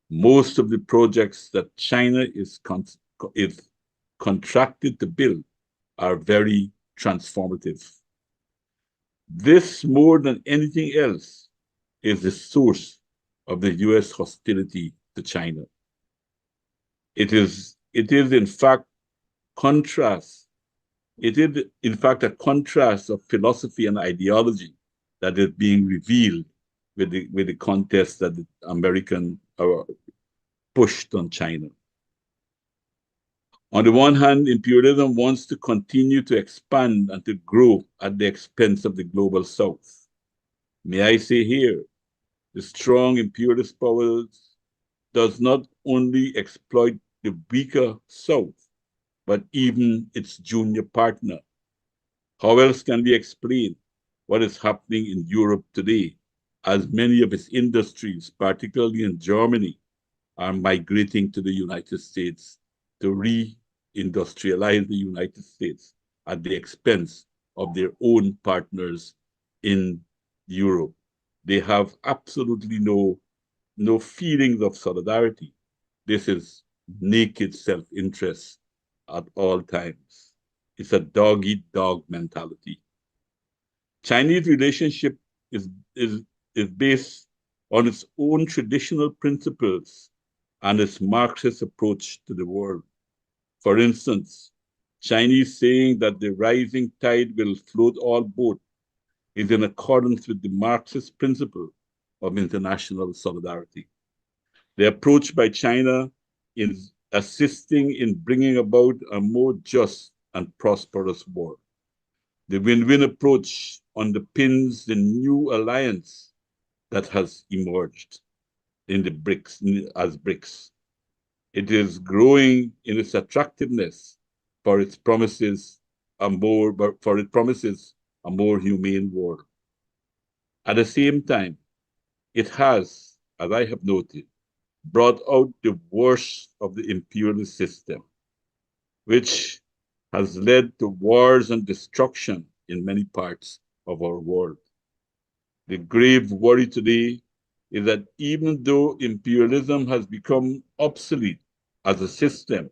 Most of the projects that China is contracted to build are very transformative. This, more than anything else, is the source of the US hostility to China. It is in fact a contrast of philosophy and ideology that is being revealed with the contest that the American pushed on China. On the one hand, imperialism wants to continue to expand and to grow at the expense of the global South. May I say here, the strong imperialist powers does not only exploit the weaker South, but even its junior partner. How else can we explain what is happening in Europe today, as many of its industries, particularly in Germany, are migrating to the United States to re-industrialize the United States at the expense of their own partners in Europe? They have absolutely no feelings of solidarity. This is naked self-interest at all times. It's a dog-eat-dog mentality. Chinese relationship is based on its own traditional principles and its Marxist approach to the world. For instance, Chinese saying that the rising tide will float all boats is in accordance with the Marxist principle of international solidarity. The approach by China is assisting in bringing about a more just and prosperous world. The win-win approach underpins the new alliance that has emerged in the BRICS. It is growing in its attractiveness for its promises a more humane world. At the same time, it has, as I have noted, brought out the worst of the imperialist system, which has led to wars and destruction in many parts of our world. The grave worry today is that even though imperialism has become obsolete as a system,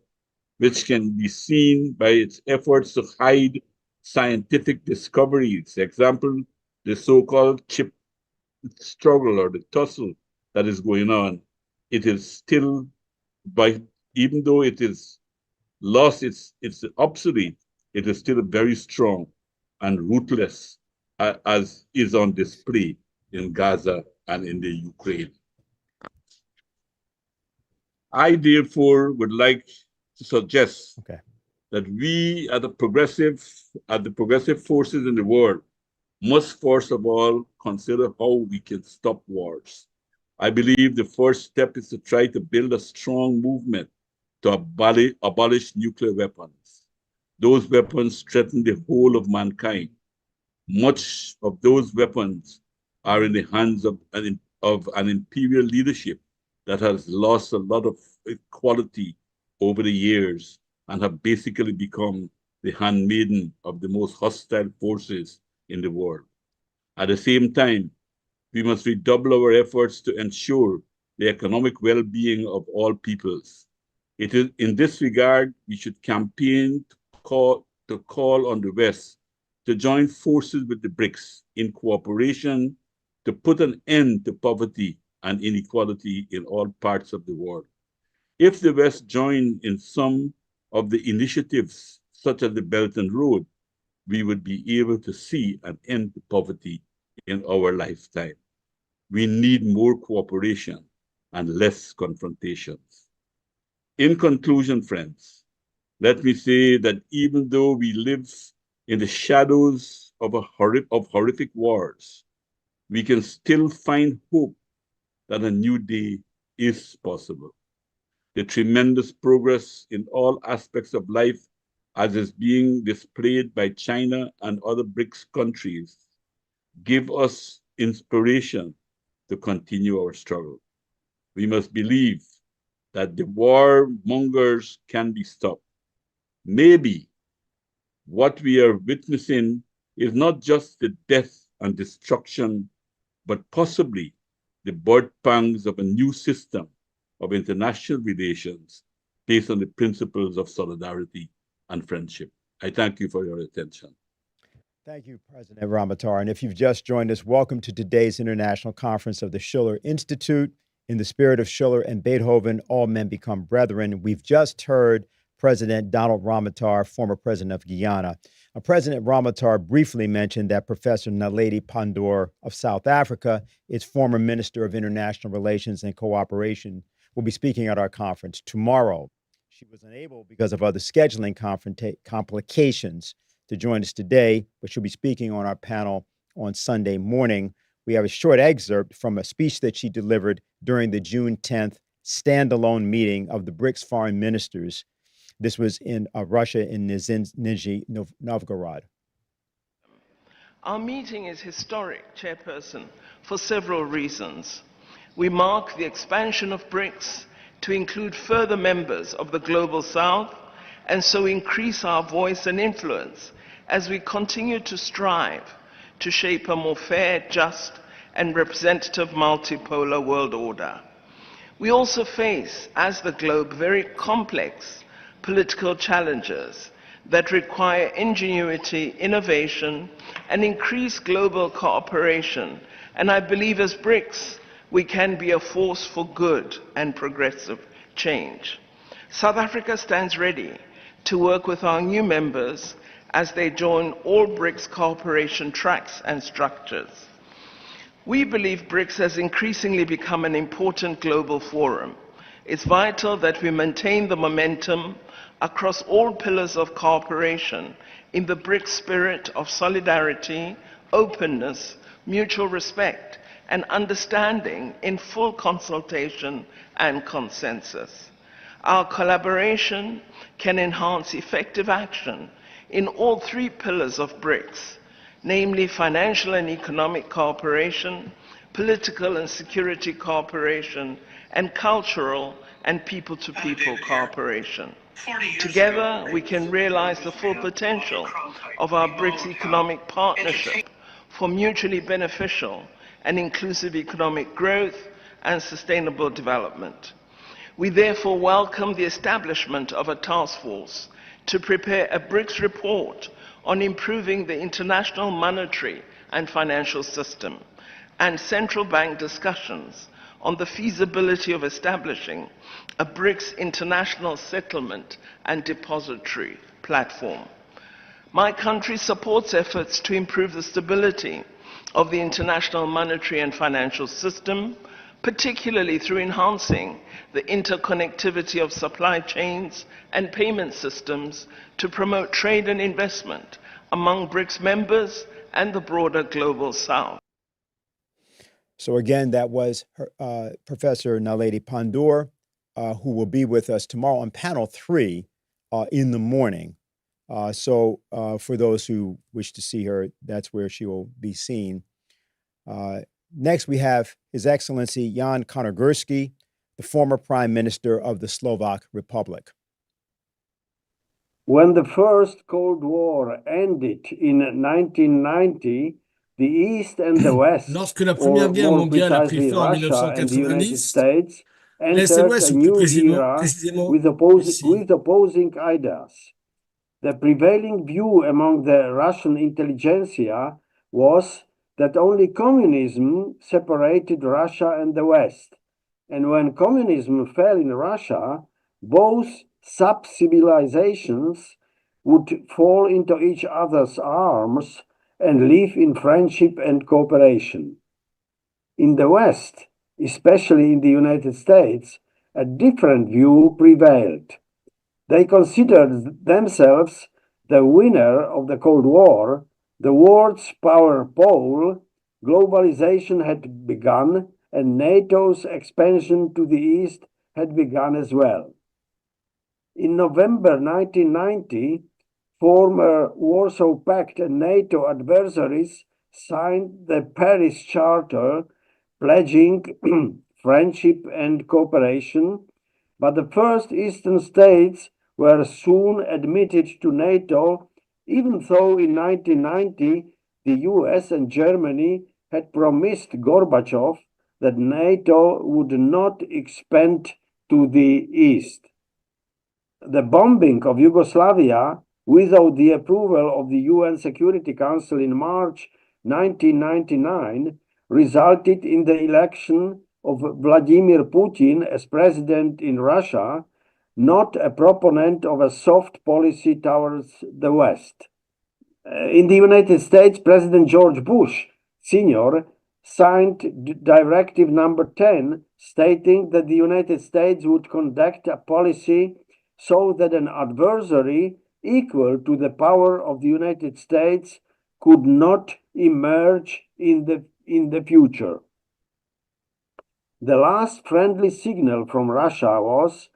which can be seen by its efforts to hide scientific discoveries, for example, the so-called chip struggle or the tussle that is going on, it is still, even though it is lost, it's obsolete, it is still very strong and ruthless, as is on display in Gaza and in the Ukraine. I therefore would like to suggest that we at the progressive forces in the world must first of all consider how we can stop wars. I believe the first step is to try to build a strong movement to abolish nuclear weapons. Those weapons threaten the whole of mankind. Much of those weapons are in the hands of an imperial leadership that has lost a lot of quality over the years and have basically become the handmaiden of the most hostile forces in the world. At the same time, we must redouble our efforts to ensure the economic well-being of all peoples. It is in this regard we should campaign to call on the West to join forces with the BRICS in cooperation to put an end to poverty and inequality in all parts of the world. If the West joined in some of the initiatives, such as the Belt and Road, we would be able to see an end to poverty in our lifetime. We need more cooperation and less confrontations. In conclusion, friends, let me say that even though we live in the shadows of horrific wars, we can still find hope that a new day is possible. The tremendous progress in all aspects of life, as is being displayed by China and other BRICS countries, give us inspiration to continue our struggle. We must believe that the warmongers can be stopped. Maybe what we are witnessing is not just the death and destruction, but possibly the birth pangs of a new system of international relations based on the principles of solidarity and friendship. I thank you for your attention. Thank you, President Ramotar. And if you've just joined us, welcome to today's International Conference of the Schiller Institute. In the spirit of Schiller and Beethoven, all men become brethren. We've just heard President Donald Ramotar, former president of Guyana. President Ramotar briefly mentioned that Professor Naledi Pandor of South Africa, its former Minister of International Relations and Cooperation, will be speaking at our conference tomorrow. She was unable, because of other scheduling complications, to join us today, but she'll be speaking on our panel on Sunday morning. We have a short excerpt from a speech that she delivered during the June 10th standalone meeting of the BRICS foreign ministers. This was in Russia, in Nizhny Novgorod. Our meeting is historic, Chairperson, for several reasons. We mark the expansion of BRICS to include further members of the Global South, and so increase our voice and influence as we continue to strive to shape a more fair, just, and representative multipolar world order. We also face, as the globe, very complex political challenges that require ingenuity, innovation, and increased global cooperation. And I believe as BRICS, we can be a force for good and progressive change. South Africa stands ready to work with our new members as they join all BRICS cooperation tracks and structures. We believe BRICS has increasingly become an important global forum. It's vital that we maintain the momentum across all pillars of cooperation in the BRICS spirit of solidarity, openness, mutual respect, and understanding in full consultation and consensus. Our collaboration can enhance effective action in all three pillars of BRICS, namely financial and economic cooperation, political and security cooperation, and cultural and people-to-people cooperation. Together, we can realize the full potential of our BRICS economic partnership for mutually beneficial and inclusive economic growth and sustainable development. We therefore welcome the establishment of a task force to prepare a BRICS report on improving the international monetary and financial system, and central bank discussions on the feasibility of establishing a BRICS international settlement and depository platform. My country supports efforts to improve the stability of the international monetary and financial system, particularly through enhancing the interconnectivity of supply chains and payment systems to promote trade and investment among BRICS members and the broader Global South. So again, that was Professor Naledi Pandor, who will be with us tomorrow on panel 3 in the morning. So for those who wish to see her, that's where she will be seen. Next, we have His Excellency Jan Carnogursky, the former Prime Minister of the Slovak Republic. When the First Cold War ended in 1990, the East and the West, Lorsque la or Première Guerre more mondiale a pris precisely fin en Russia and the United 1990, States, l'Est et entered l'Ouest, a ou plus new era précisément, with opposing ideas. The prevailing view among the Russian intelligentsia was that only communism separated Russia and the West. And when communism fell in Russia, both sub-civilizations would fall into each other's arms and live in friendship and cooperation. In the West, especially in the United States, a different view prevailed. They considered themselves the winner of the Cold War, the world's power pole, globalization had begun, and NATO's expansion to the east had begun as well. In November 1990, former Warsaw Pact and NATO adversaries signed the Paris Charter, pledging friendship and cooperation, but the first Eastern states were soon admitted to NATO, even though in 1990 the US and Germany had promised Gorbachev that NATO would not expand to the east. The bombing of Yugoslavia without the approval of the UN Security Council in March 1999 resulted in the election of Vladimir Putin as president in Russia, not a proponent of a soft policy towards the West. In the United States, President George Bush Sr. signed Directive Number 10, stating that the United States would conduct a policy so that an adversary equal to the power of the United States could not emerge in the future. The last friendly signal from Russia was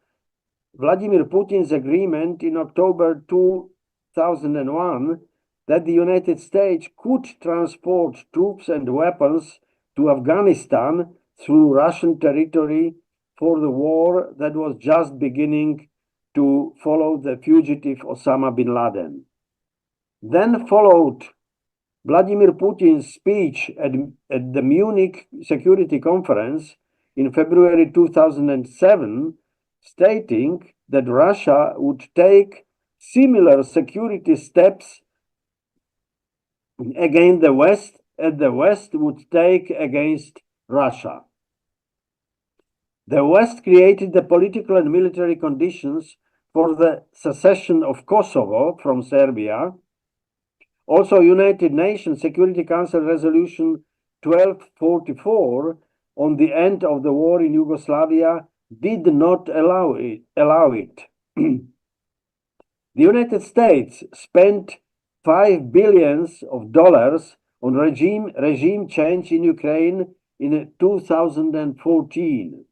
Vladimir Putin's agreement in October 2001 that the United States could transport troops and weapons to Afghanistan through Russian territory for the war that was just beginning to follow the fugitive Osama bin Laden. Then followed Vladimir Putin's speech at the Munich Security Conference in February 2007, stating that Russia would take similar security steps against the West as the West would take against Russia. The West created the political and military conditions for the secession of Kosovo from Serbia. Also, United Nations Security Council Resolution 1244 on the end of the war in Yugoslavia did not allow it. The United States spent $5 billion on regime change in Ukraine in 2014.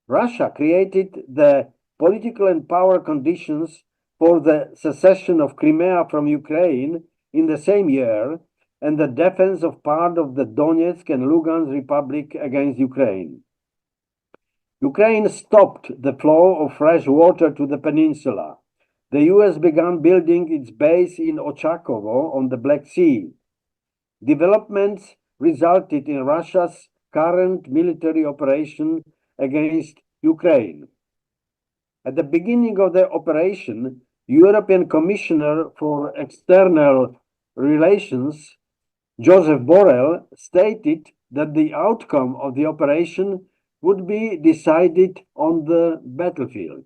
Russia created the political and power conditions for the secession of Crimea from Ukraine in the same year and the defense of part of the Donetsk and Lugansk Republic against Ukraine. Ukraine stopped the flow of fresh water to the peninsula. The US began building its base in Ochakovo on the Black Sea. Developments resulted in Russia's current military operation against Ukraine. At the beginning of the operation, European Commissioner for External Relations, Joseph Borrell, stated that the outcome of the operation would be decided on the battlefield.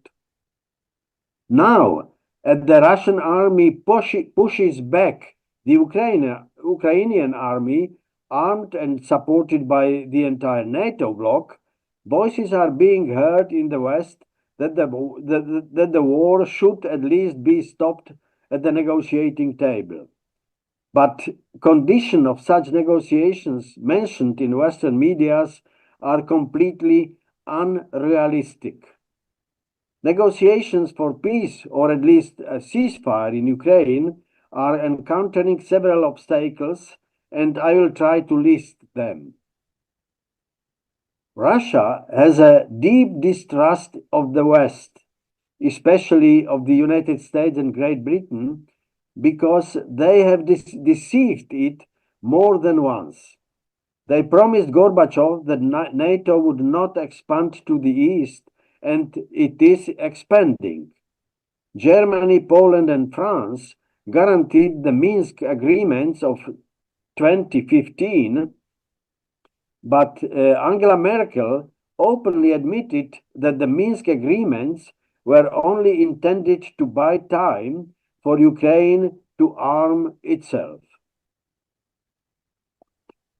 Now, as the Russian army pushes back the Ukrainian army, armed and supported by the entire NATO bloc, voices are being heard in the West that the war should at least be stopped at the negotiating table. But conditions of such negotiations mentioned in Western medias are completely unrealistic. Negotiations for peace, or at least a ceasefire in Ukraine, are encountering several obstacles, and I will try to list them. Russia has a deep distrust of the West. especially of the United States and Great Britain, because they have deceived it more than once. They promised Gorbachev that NATO would not expand to the east, and it is expanding. Germany, Poland, and France guaranteed the Minsk agreements of 2015, but Angela Merkel openly admitted that the Minsk agreements were only intended to buy time for Ukraine to arm itself.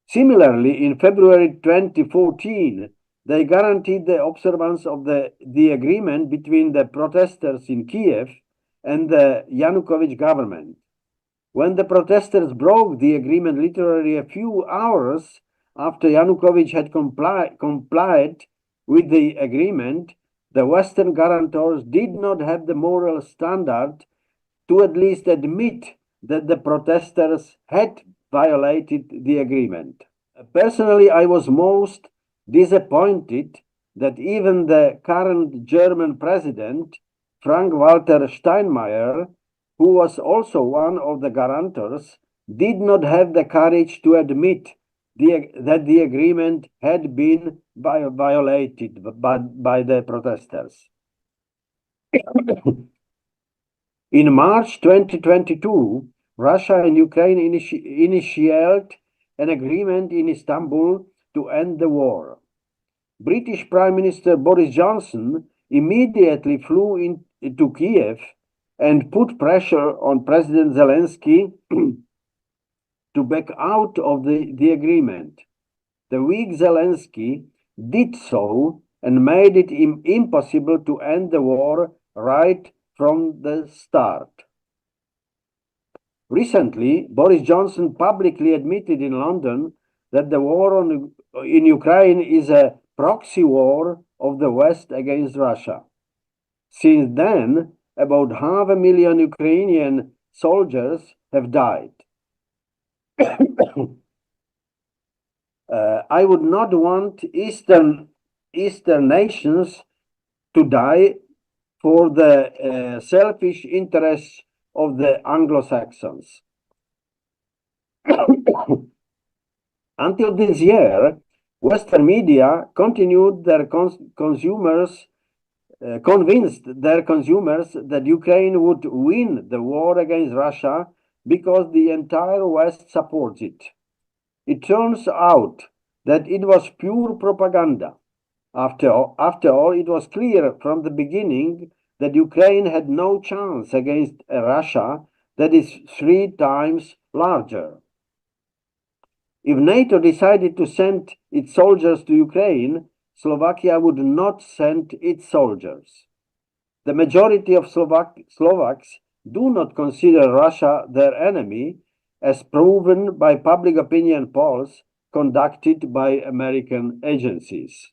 Similarly, in February 2014, they guaranteed the observance of the agreement between the protesters in Kiev and the Yanukovych government. When the protesters broke the agreement literally a few hours after Yanukovych had complied with the agreement, the Western guarantors did not have the moral standard to at least admit that the protesters had violated the agreement. Personally, I was most disappointed that even the current German president, Frank-Walter Steinmeier, who was also one of the guarantors, did not have the courage to admit that the agreement had been violated by the protesters. In March 2022, Russia and Ukraine initiated an agreement in Istanbul to end the war. British Prime Minister Boris Johnson immediately flew into Kiev and put pressure on President Zelensky to back out of the agreement. The weak Zelensky did so and made it impossible to end the war right from the start. Recently, Boris Johnson publicly admitted in London that the war in Ukraine is a proxy war of the West against Russia. Since then, about 500,000 Ukrainian soldiers have died. I would not want Eastern nations to die for the selfish interests of the Anglo-Saxons. Until this year, Western media continued their convinced their consumers that Ukraine would win the war against Russia because the entire West supports it. It turns out that it was pure propaganda. After all, it was clear from the beginning that Ukraine had no chance against a Russia that is 3 times larger. If NATO decided to send its soldiers to Ukraine, Slovakia would not send its soldiers. The majority of Slovaks do not consider Russia their enemy, as proven by public opinion polls conducted by American agencies.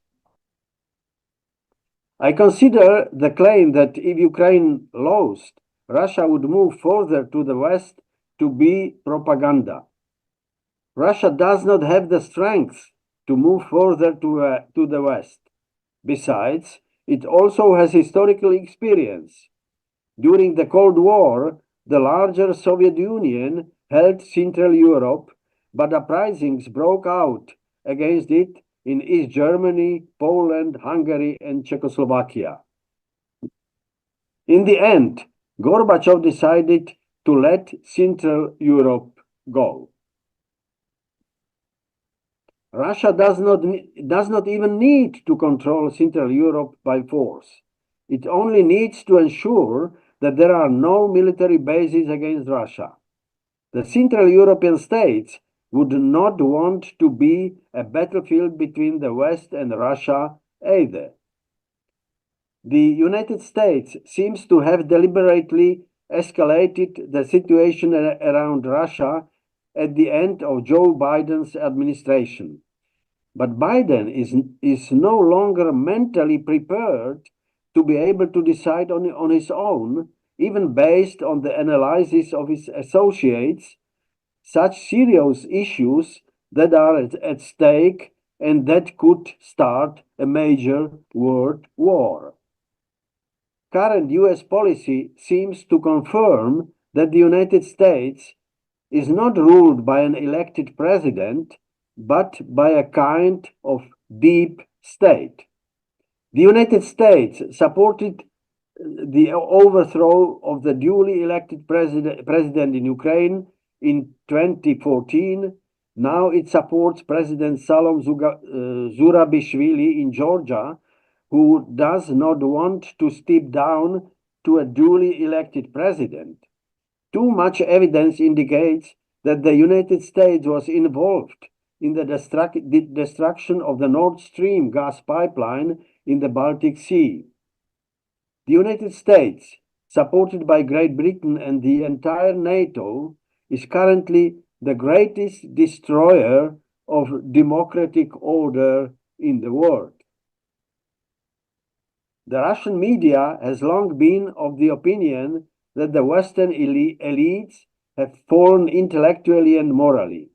I consider the claim that if Ukraine lost, Russia would move further to the West to be propaganda. Russia does not have the strength to move further to the West. Besides, it also has historical experience. During the Cold War, the larger Soviet Union held Central Europe, but uprisings broke out against it in East Germany, Poland, Hungary, and Czechoslovakia. In the end, Gorbachev decided to let Central Europe go. Russia does not even need to control Central Europe by force. It only needs to ensure that there are no military bases against Russia. The Central European states would not want to be a battlefield between the West and Russia either. The United States seems to have deliberately escalated the situation around Russia at the end of Joe Biden's administration. But Biden is no longer mentally prepared to be able to decide on his own, even based on the analysis of his associates, such serious issues that are at stake and that could start a major world war. current US policy seems to confirm that the United States is not ruled by an elected president, but by a kind of deep state. The United States supported the overthrow of the duly elected president in Ukraine in 2014. Now it supports President Salom Zurabishvili in Georgia, who does not want to step down to a duly elected president. Too much evidence indicates that the United States was involved in the destruction of the Nord Stream gas pipeline in the Baltic Sea. The United States, supported by Great Britain and the entire NATO, is currently the greatest destroyer of democratic order in the world. The Russian media has long been of the opinion that the Western elites have fallen intellectually and morally.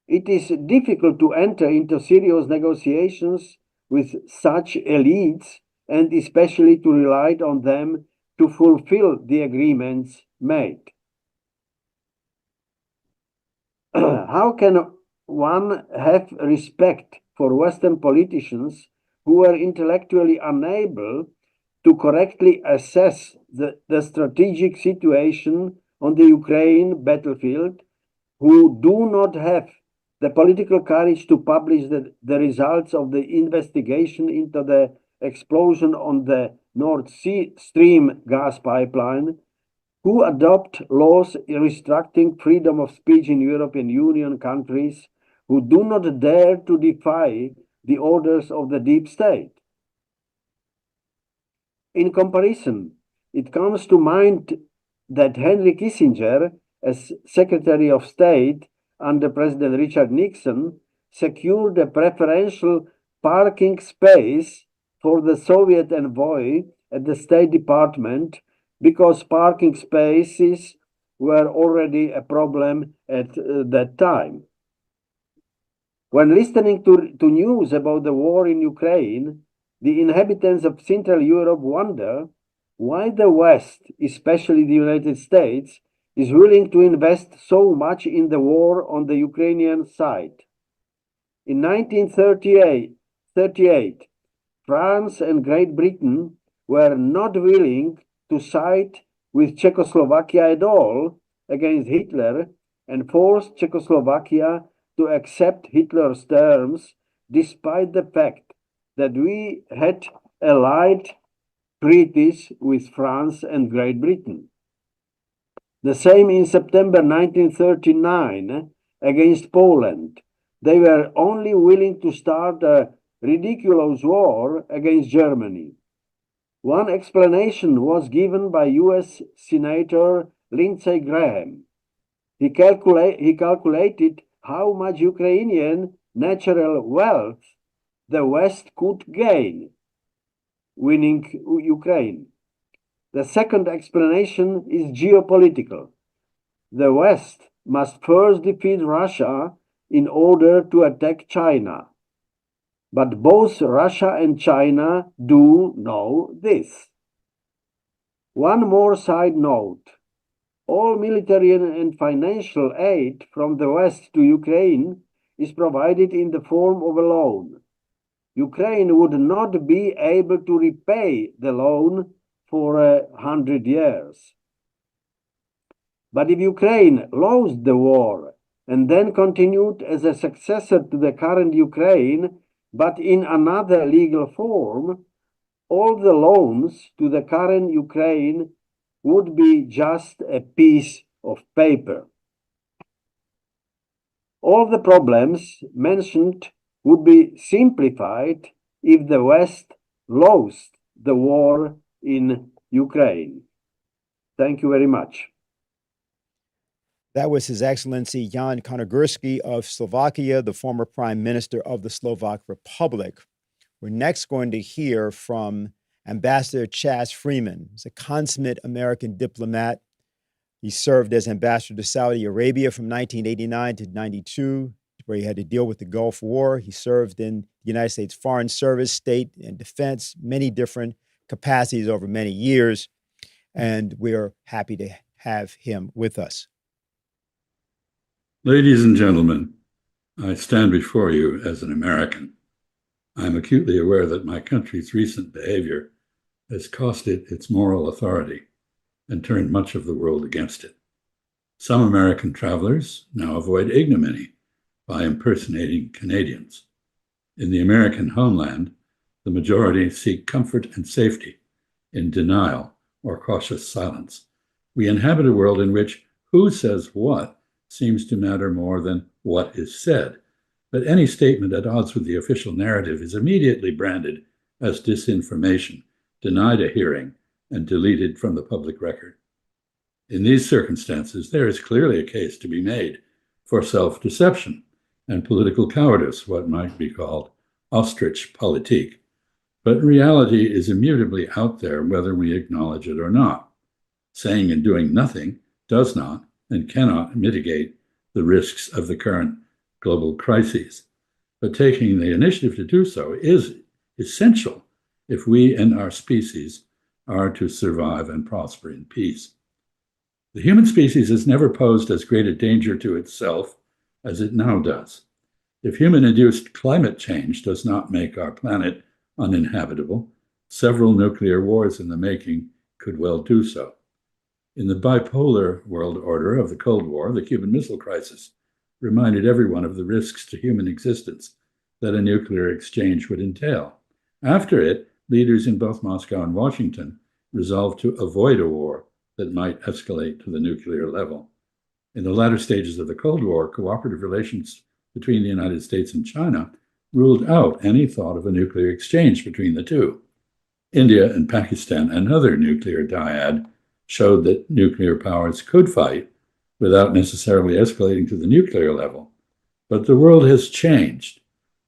It is difficult to enter into serious negotiations with such elites, and especially to rely on them to fulfill the agreements made. How can one have respect for Western politicians who are intellectually unable to correctly assess the strategic situation on the Ukraine battlefield, who do not have the political courage to publish the results of the investigation into the explosion on the Nord Stream gas pipeline, who adopt laws restricting freedom of speech in European Union countries, who do not dare to defy the orders of the deep state. In comparison, it comes to mind that Henry Kissinger, as Secretary of State under President Richard Nixon, secured a preferential parking space for the Soviet envoy at the State Department because parking spaces were already a problem at that time. When listening to news about the war in Ukraine, the inhabitants of Central Europe wonder why the West, especially the United States, is willing to invest so much in the war on the Ukrainian side. In 1938, France and Great Britain were not willing to side with Czechoslovakia at all against Hitler and forced Czechoslovakia to accept Hitler's terms, despite the fact that we had allied treaties with France and Great Britain. The same in September 1939 against Poland. They were only willing to start a ridiculous war against Germany. One explanation was given by US Senator Lindsey Graham. He calculated how much Ukrainian natural wealth the West could gain, winning Ukraine. The second explanation is geopolitical. The West must first defeat Russia in order to attack China. But both Russia and China do know this. One more side note. All military and financial aid from the West to Ukraine is provided in the form of a loan. Ukraine would not be able to repay the loan for 100 years. But if Ukraine lost the war and then continued as a successor to the current Ukraine, but in another legal form, all the loans to the current Ukraine would be just a piece of paper. All the problems mentioned would be simplified if the West lost the war in Ukraine. Thank you very much. That was His Excellency Jan Carnogursky of Slovakia, the former Prime Minister of the Slovak Republic. We're next going to hear from Ambassador Chas Freeman. He's a consummate American diplomat. He served as ambassador to Saudi Arabia from 1989 to 92, where he had to deal with the Gulf War. He served in the United States Foreign Service, State and Defense, many different capacities over many years, and we're happy to have him with us. Ladies and gentlemen, I stand before you as an American. I'm acutely aware that my country's recent behavior has cost it its moral authority and turned much of the world against it. Some American travelers now avoid ignominy by impersonating Canadians. In the American homeland, the majority seek comfort and safety in denial or cautious silence. We inhabit a world in which who says what seems to matter more than what is said. But any statement at odds with the official narrative is immediately branded as disinformation, denied a hearing, and deleted from the public record. In these circumstances, there is clearly a case to be made for self-deception and political cowardice, what might be called ostrich politique. But reality is immutably out there whether we acknowledge it or not. Saying and doing nothing does not and cannot mitigate the risks of the current global crises. But taking the initiative to do so is essential if we and our species are to survive and prosper in peace. The human species has never posed as great a danger to itself as it now does. If human-induced climate change does not make our planet uninhabitable, several nuclear wars in the making could well do so. In the bipolar world order of the Cold War, the Cuban Missile Crisis reminded everyone of the risks to human existence that a nuclear exchange would entail. After it, leaders in both Moscow and Washington resolved to avoid a war that might escalate to the nuclear level. In the latter stages of the Cold War, cooperative relations between the United States and China ruled out any thought of a nuclear exchange between the two. India and Pakistan, another nuclear dyad, showed that nuclear powers could fight without necessarily escalating to the nuclear level. But the world has changed,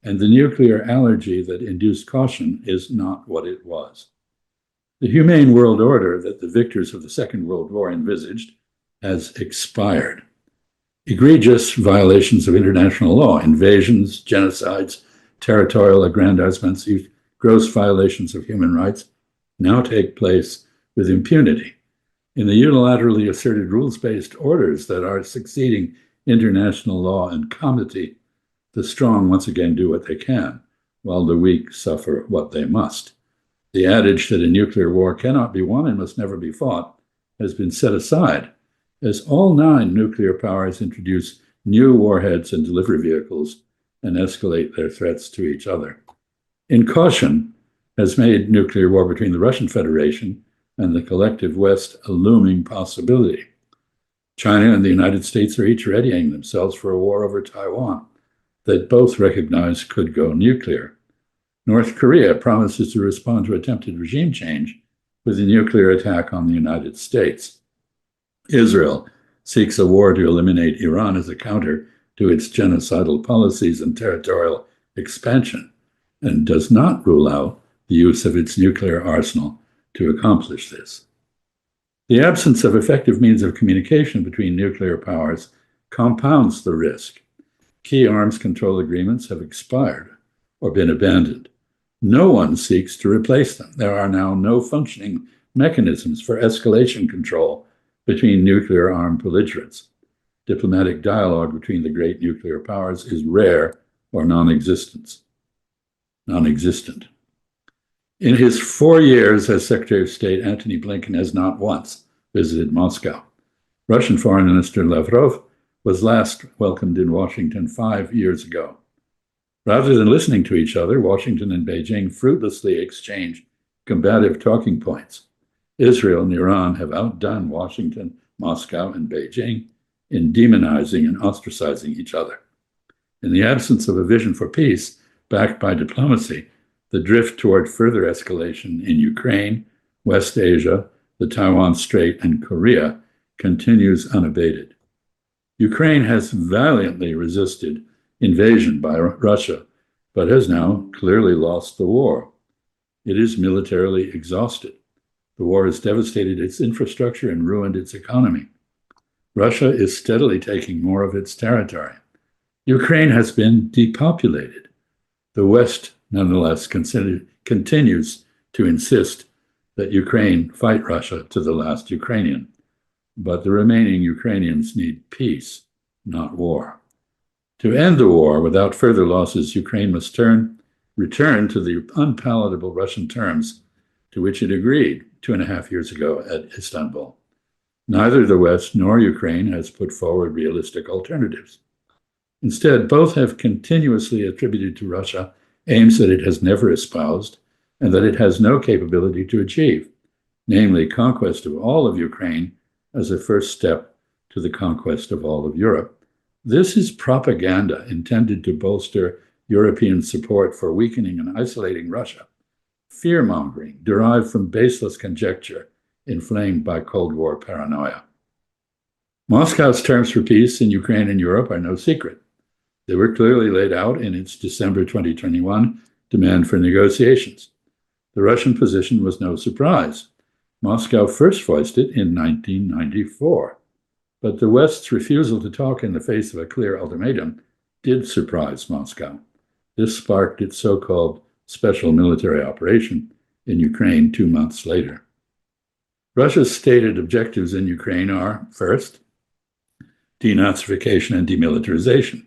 and the nuclear allergy that induced caution is not what it was. The humane world order that the victors of the Second World War envisaged has expired. Egregious violations of international law, invasions, genocides, territorial aggrandizements, gross violations of human rights now take place with impunity. In the unilaterally asserted rules-based orders that are succeeding international law and comity, the strong once again do what they can, while the weak suffer what they must. The adage that a nuclear war cannot be won and must never be fought has been set aside, as all 9 nuclear powers introduce new warheads and delivery vehicles and escalate their threats to each other. Incaution has made nuclear war between the Russian Federation and the collective West a looming possibility. China and the United States are each readying themselves for a war over Taiwan that both recognize could go nuclear. North Korea promises to respond to attempted regime change with a nuclear attack on the United States. Israel seeks a war to eliminate Iran as a counter to its genocidal policies and territorial expansion, and does not rule out the use of its nuclear arsenal to accomplish this. The absence of effective means of communication between nuclear powers compounds the risk. Key arms control agreements have expired or been abandoned. No one seeks to replace them. There are now no functioning mechanisms for escalation control between nuclear-armed belligerents. Diplomatic dialogue between the great nuclear powers is rare or non-existent. In his 4 years as Secretary of State, Antony Blinken has not once visited Moscow. Russian Foreign Minister Lavrov was last welcomed in Washington 5 years ago. Rather than listening to each other, Washington and Beijing fruitlessly exchange combative talking points. Israel and Iran have outdone Washington, Moscow, and Beijing in demonizing and ostracizing each other. In the absence of a vision for peace backed by diplomacy, the drift toward further escalation in Ukraine, West Asia, the Taiwan Strait, and Korea continues unabated. Ukraine has valiantly resisted invasion by Russia, but has now clearly lost the war. It is militarily exhausted. The war has devastated its infrastructure and ruined its economy. Russia is steadily taking more of its territory. Ukraine has been depopulated. The West, nonetheless, continues to insist that Ukraine fight Russia to the last Ukrainian, but the remaining Ukrainians need peace, not war. To end the war without further losses, Ukraine must return to the unpalatable Russian terms to which it agreed 2.5 years ago at Istanbul. Neither the West nor Ukraine has put forward realistic alternatives. Instead, both have continuously attributed to Russia aims that it has never espoused and that it has no capability to achieve, namely conquest of all of Ukraine as a first step to the conquest of all of Europe. This is propaganda intended to bolster European support for weakening and isolating Russia, fear-mongering derived from baseless conjecture inflamed by Cold War paranoia. Moscow's terms for peace in Ukraine and Europe are no secret. They were clearly laid out in its December 2021 demand for negotiations. The Russian position was no surprise. Moscow first voiced it in 1994. But the West's refusal to talk in the face of a clear ultimatum did surprise Moscow. This sparked its so-called special military operation in Ukraine 2 months later. Russia's stated objectives in Ukraine are, first, denazification and demilitarization,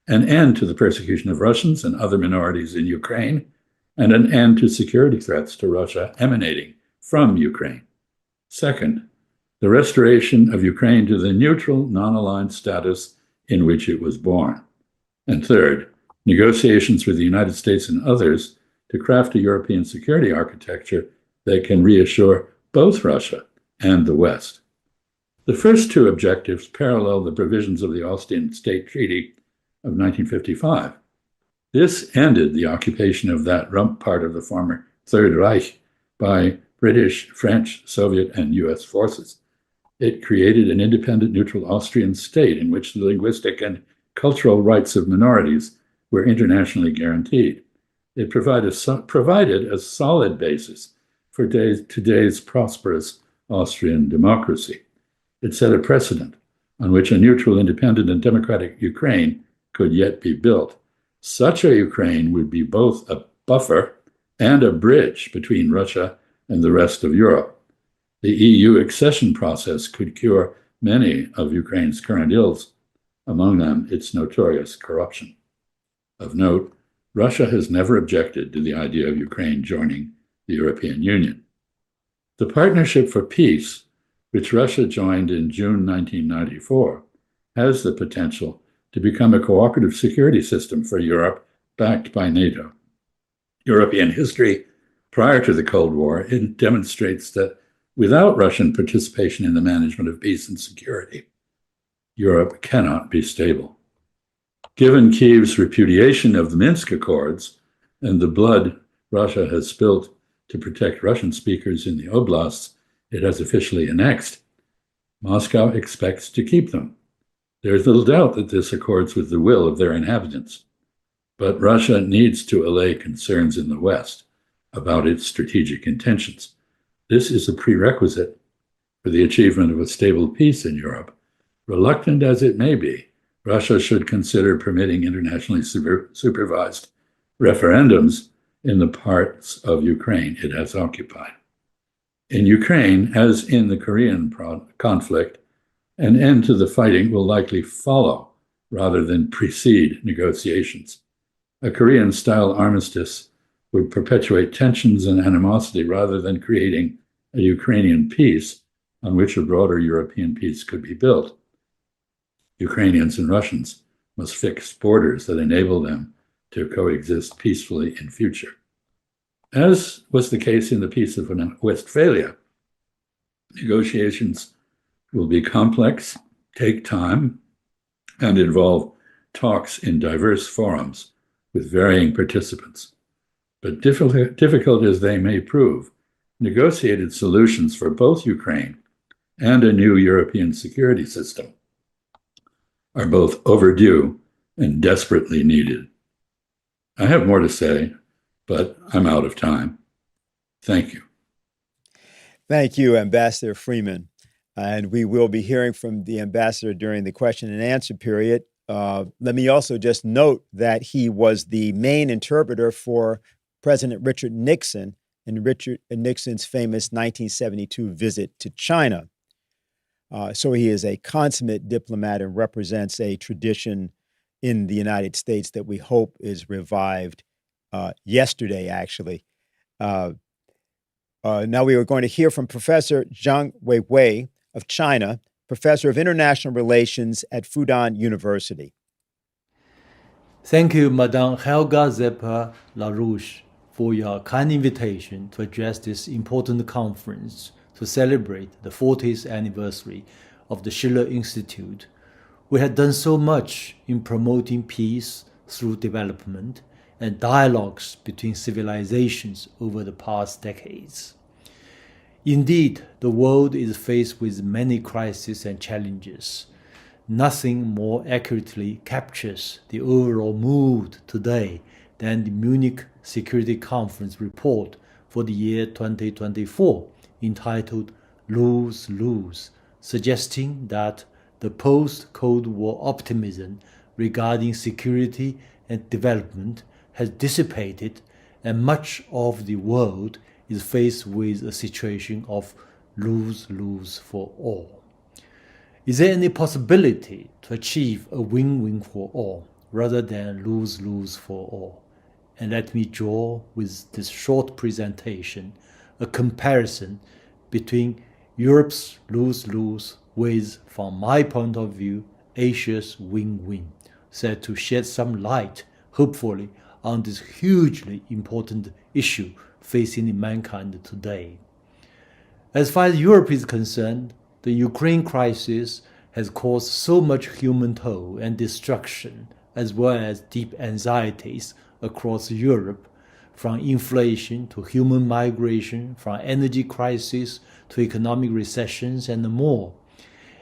an end to the persecution of Russians and other minorities in Ukraine, and an end to security threats to Russia emanating from Ukraine. Second, the restoration of Ukraine to the neutral, non-aligned status in which it was born. And third, negotiations with the United States and others to craft a European security architecture that can reassure both Russia and the West. The first two objectives parallel the provisions of the Austrian State Treaty of 1955. This ended the occupation of that rump part of the former Third Reich by British, French, Soviet, and US forces. It created an independent, neutral Austrian state in which the linguistic and cultural rights of minorities were internationally guaranteed. It provided a solid basis for today's prosperous Austrian democracy. It set a precedent on which a neutral, independent, and democratic Ukraine could yet be built. Such a Ukraine would be both a buffer and a bridge between Russia and the rest of Europe. The EU accession process could cure many of Ukraine's current ills, among them its notorious corruption. Of note, Russia has never objected to the idea of Ukraine joining the European Union. The Partnership for Peace, which Russia joined in June 1994, has the potential to become a cooperative security system for Europe backed by NATO. European history prior to the Cold War demonstrates that without Russian participation in the management of peace and security, Europe cannot be stable. Given Kyiv's repudiation of the Minsk Accords and the blood Russia has spilt to protect Russian speakers in the oblasts it has officially annexed, Moscow expects to keep them. There is little doubt that this accords with the will of their inhabitants. But Russia needs to allay concerns in the West about its strategic intentions. This is a prerequisite for the achievement of a stable peace in Europe. Reluctant as it may be, Russia should consider permitting internationally supervised referendums in the parts of Ukraine it has occupied. In Ukraine, as in the Korean conflict, an end to the fighting will likely follow rather than precede negotiations. A Korean-style armistice would perpetuate tensions and animosity rather than creating a Ukrainian peace on which a broader European peace could be built. Ukrainians and Russians must fix borders that enable them to coexist peacefully in future. As was the case in the Peace of Westphalia, negotiations will be complex, take time, and involve talks in diverse forums with varying participants. But difficult as they may prove, negotiated solutions for both Ukraine and a new European security system are both overdue and desperately needed. I have more to say, but I'm out of time. Thank you. Thank you, Ambassador Freeman. And we will be hearing from the ambassador during the question and answer period. Let me also just note that he was the main interpreter for President Richard Nixon and Richard Nixon's famous 1972 visit to China. So he is a consummate diplomat and represents a tradition in the United States that we hope is revived yesterday, actually. Now we are going to hear from Professor Zhang Weiwei of China, Professor of International Relations at Fudan University. Thank you, Madame Helga Zepp-LaRouche, for your kind invitation to address this important conference to celebrate the 40th anniversary of the Schiller Institute. We have done so much in promoting peace through development and dialogues between civilizations over the past decades. Indeed, the world is faced with many crises and challenges. Nothing more accurately captures the overall mood today than the Munich Security Conference report for the year 2024, entitled Lose-Lose, suggesting that the post-Cold War optimism regarding security and development has dissipated, and much of the world is faced with a situation of lose-lose for all. Is there any possibility to achieve a win-win for all rather than lose-lose for all? And let me draw with this short presentation a comparison between Europe's lose-lose with, from my point of view, Asia's win-win, so to shed some light, hopefully, on this hugely important issue facing mankind today. As far as Europe is concerned, the Ukraine crisis has caused so much human toll and destruction, as well as deep anxieties across Europe, from inflation to human migration, from energy crisis to economic recessions and more.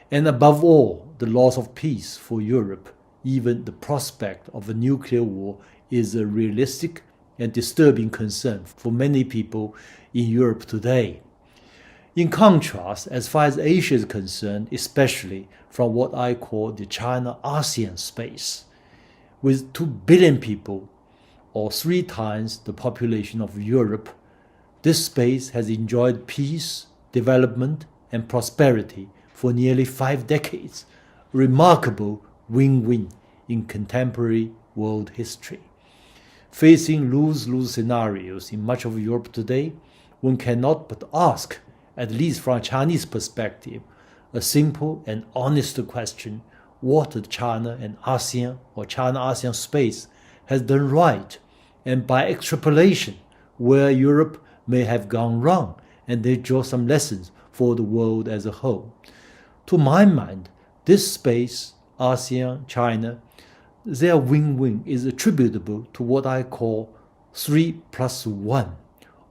And above all, the loss of peace for Europe. Even the prospect of a nuclear war is a realistic and disturbing concern for many people in Europe today. In contrast, as far as Asia is concerned, especially from what I call the China-ASEAN space, with 2 billion people, or 3 times the population of Europe, this space has enjoyed peace, development, and prosperity for nearly 5 decades, a remarkable win-win in contemporary world history. Facing lose-lose scenarios in much of Europe today, one cannot but ask, at least from a Chinese perspective, a simple and honest question: what the China and ASEAN or China-ASEAN space has done right, and by extrapolation, where Europe may have gone wrong, and they draw some lessons for the world as a whole. To my mind, this space, ASEAN, China, their win-win is attributable to what I call 3+1,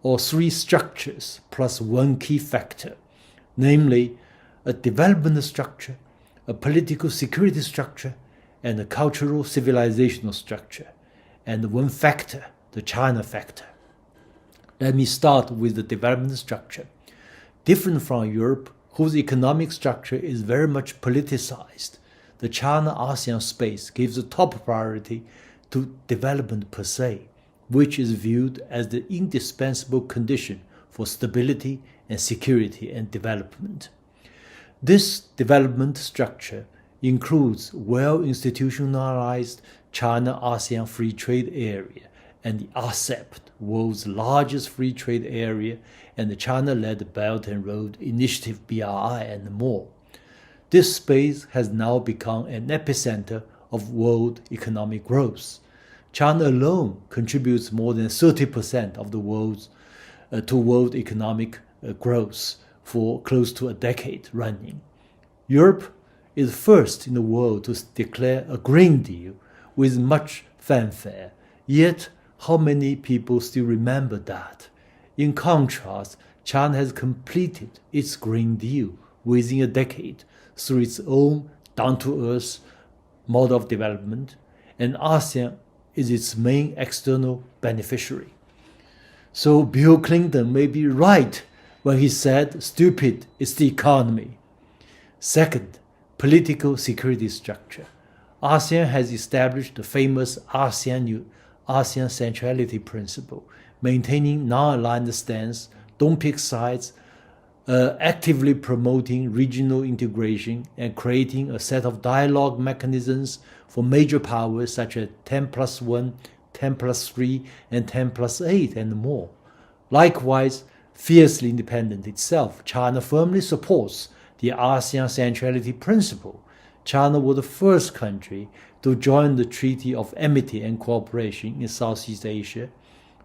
or 3 structures plus 1 key factor, namely a development structure, a political security structure, and a cultural civilizational structure, and 1 factor, the China factor. Let me start with the development structure. Different from Europe, whose economic structure is very much politicized, the China-ASEAN space gives a top priority to development per se, which is viewed as the indispensable condition for stability and security and development. This development structure includes well-institutionalized China-ASEAN Free Trade Area and the RCEP, the world's largest free trade area, and the China-led Belt and Road Initiative BRI, and more. This space has now become an epicenter of world economic growth. China alone contributes more than 30% of the world's to world economic growth for close to a decade running. Europe is first in the world to declare a Green Deal with much fanfare, yet how many people still remember that? In contrast, China has completed its Green Deal within a decade through its own down-to-earth model of development, and ASEAN is its main external beneficiary. So Bill Clinton may be right when he said stupid is the economy. Second, political security structure. ASEAN has established the famous ASEAN centrality principle, maintaining non-aligned stance, don't pick sides, actively promoting regional integration and creating a set of dialogue mechanisms for major powers such as 10+1, 10+3, and 10+8, and more. Likewise, fiercely independent itself, China firmly supports the ASEAN centrality principle. China was the first country to join the Treaty of Amity and Cooperation in Southeast Asia,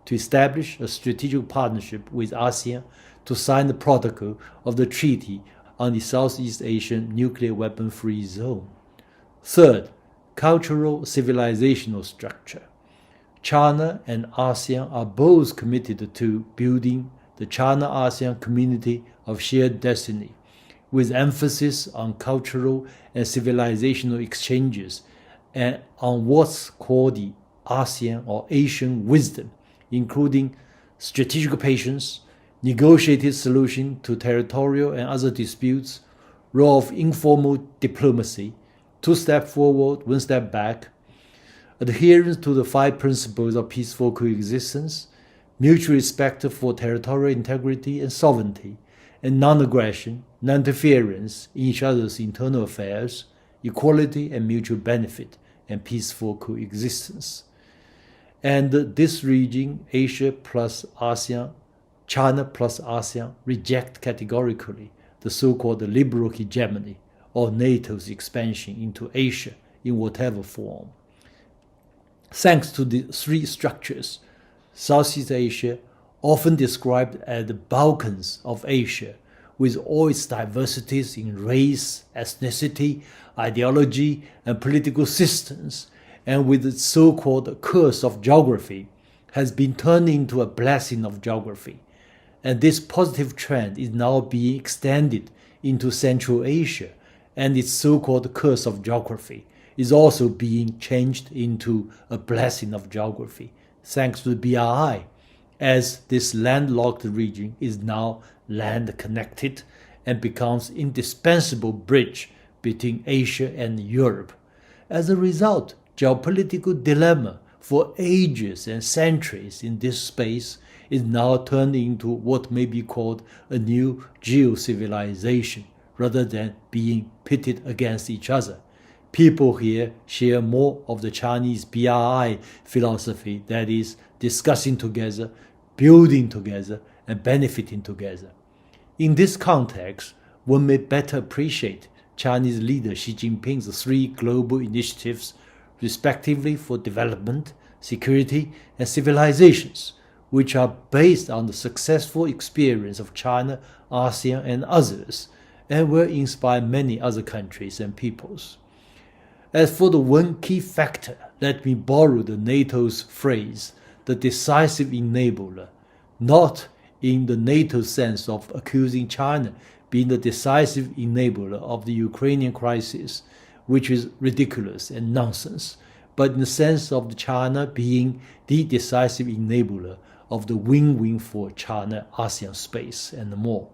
to establish a strategic partnership with ASEAN, to sign the protocol of the Treaty on the Southeast Asian Nuclear Weapon-Free Zone. Third, cultural civilizational structure. China and ASEAN are both committed to building the China-ASEAN community of shared destiny, with emphasis on cultural and civilizational exchanges and on what's called the ASEAN or Asian wisdom, including strategic patience, negotiated solution to territorial and other disputes, role of informal diplomacy, 2 steps forward, 1 step back, adherence to the 5 principles of peaceful coexistence, mutual respect for territorial integrity and sovereignty, and non-aggression, non-interference in each other's internal affairs, equality and mutual benefit, and peaceful coexistence. And this region, Asia plus ASEAN, China plus ASEAN, reject categorically the so-called liberal hegemony or NATO's expansion into Asia in whatever form. Thanks to the 3 structures, Southeast Asia, often described as the Balkans of Asia, with all its diversities in race, ethnicity, ideology, and political systems, and with its so-called curse of geography, has been turned into a blessing of geography. And this positive trend is now being extended into Central Asia, and its so-called curse of geography is also being changed into a blessing of geography, thanks to the BRI, as this landlocked region is now land-connected and becomes an indispensable bridge between Asia and Europe. As a result, geopolitical dilemma for ages and centuries in this space is now turned into what may be called a new geo-civilization, rather than being pitted against each other. People here share more of the Chinese BRI philosophy, that is, discussing together, building together, and benefiting together. In this context, one may better appreciate Chinese leader Xi Jinping's 3 global initiatives, respectively for development, security, and civilizations, which are based on the successful experience of China, ASEAN, and others, and will inspire many other countries and peoples. As for the one key factor, let me borrow the NATO's phrase, the decisive enabler, not in the NATO sense of accusing China being the decisive enabler of the Ukrainian crisis, which is ridiculous and nonsense, but in the sense of China being the decisive enabler of the win-win for China-ASEAN space and more.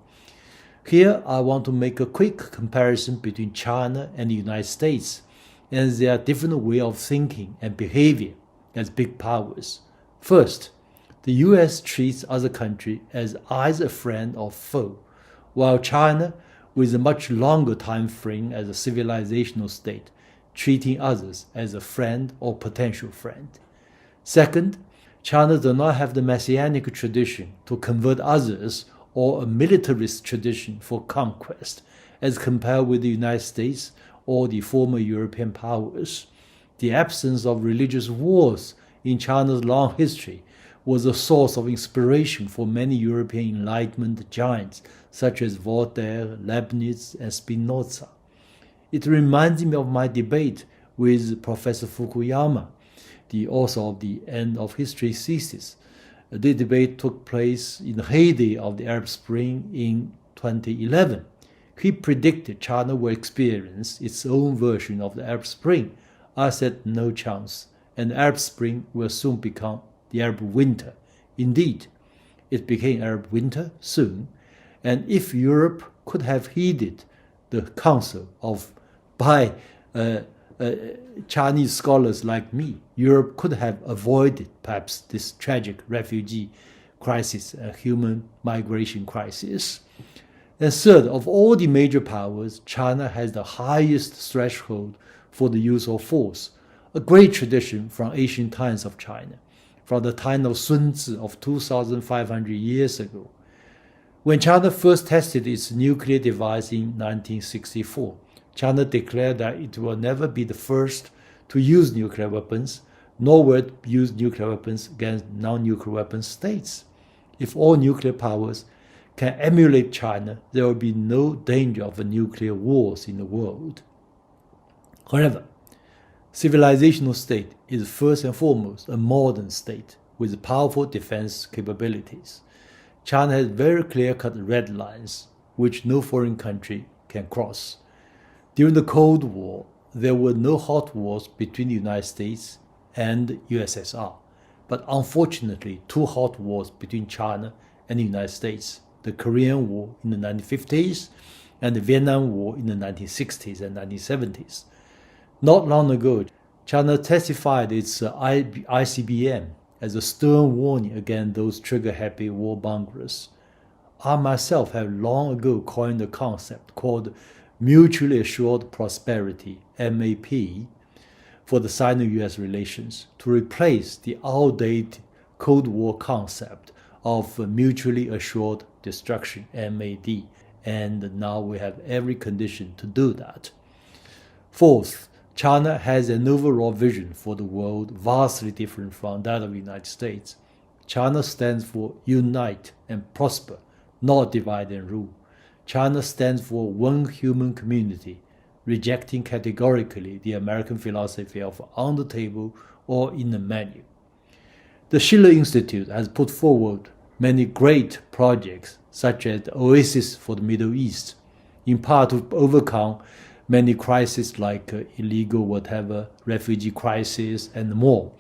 Here I want to make a quick comparison between China and the United States and their different way of thinking and behavior as big powers. First, the US treats other countries as either a friend or foe, while China, with a much longer time frame as a civilizational state, treating others as a friend or potential friend. Second, China does not have the messianic tradition to convert others or a militarist tradition for conquest, as compared with the United States or the former European powers. The absence of religious wars in China's long history was a source of inspiration for many European Enlightenment giants such as Voltaire, Leibniz, and Spinoza. It reminds me of my debate with Professor Fukuyama, the author of the End of History thesis. The debate took place in the heyday of the Arab Spring in 2011. He predicted China will experience its own version of the Arab Spring. I said no chance, and the Arab Spring will soon become the Arab Winter. Indeed, it became Arab Winter soon, and if Europe could have heeded the counsel of by Chinese scholars like me, Europe could have avoided perhaps this tragic refugee crisis, a human migration crisis. And third, of all the major powers, China has the highest threshold for the use of force, a great tradition from ancient times of China, from the time of Sun Tzu of 2,500 years ago. When China first tested its nuclear device in 1964, China declared that it will never be the first to use nuclear weapons, nor will it use nuclear weapons against non-nuclear weapon states. If all nuclear powers can emulate China, there will be no danger of nuclear wars in the world. However, civilizational state is first and foremost a modern state with powerful defense capabilities. China has very clear-cut red lines, which no foreign country can cross. During the Cold War, there were no hot wars between the United States and USSR, but unfortunately, two hot wars between China and the United States, the Korean War in the 1950s and the Vietnam War in the 1960s and 1970s. Not long ago, China testified its ICBM as a stern warning against those trigger-happy warmongers. I myself have long ago coined a concept called Mutually Assured Prosperity, MAP, for the Sino-US relations to replace the outdated Cold War concept of mutually assured destruction, MAD, and now we have every condition to do that. Fourth, China has an overall vision for the world vastly different from that of the United States. China stands for unite and prosper, not divide and rule. China stands for one human community, rejecting categorically the American philosophy of on the table or in the menu. The Schiller Institute has put forward many great projects, such as the Oasis for the Middle East, in part to overcome many crises like illegal whatever, refugee crisis, and more.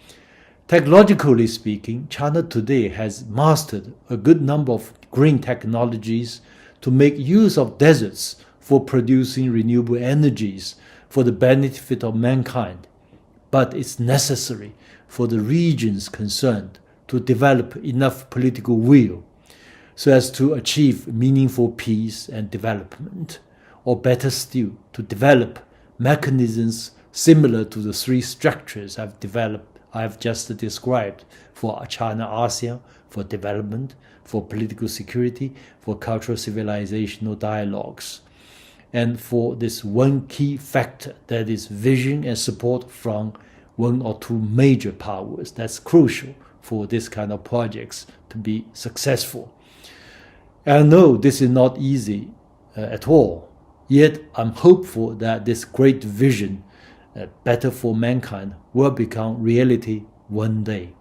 Technologically speaking, China today has mastered a good number of green technologies to make use of deserts for producing renewable energies for the benefit of mankind. But it's necessary for the regions concerned to develop enough political will so as to achieve meaningful peace and development, or better still, to develop mechanisms similar to the three structures I've just described for China-ASEAN, for development, for political security, for cultural civilizational dialogues, and for this one key factor, that is vision and support from one or two major powers. That's crucial for this kind of projects to be successful. And I know this is not easy at all, yet I'm hopeful that this great vision, better for mankind, will become reality one day.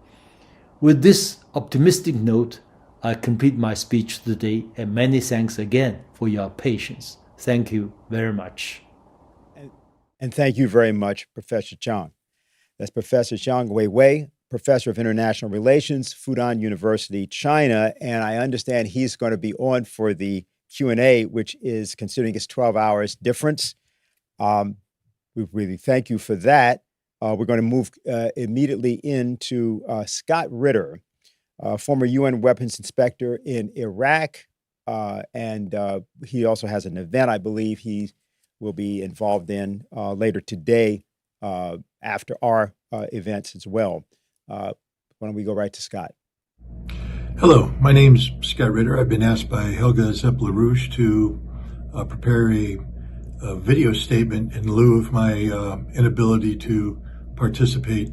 With this optimistic note, I complete my speech today, and many thanks again for your patience. Thank you very much. And thank you very much, Professor Chang. That's Professor Zhang Weiwei, Professor of International Relations, Fudan University, China, and I understand he's going to be on for the Q&A, which is, considering it's 12 hours difference. We really thank you for that. We're going to move immediately into Scott Ritter, former UN weapons inspector in Iraq, and he also has an event I believe he will be involved in later today after our events as well. Why don't we go right to Scott? Hello, my name's Scott Ritter. I've been asked by Helga Zepp-LaRouche to prepare a video statement in lieu of my inability to participate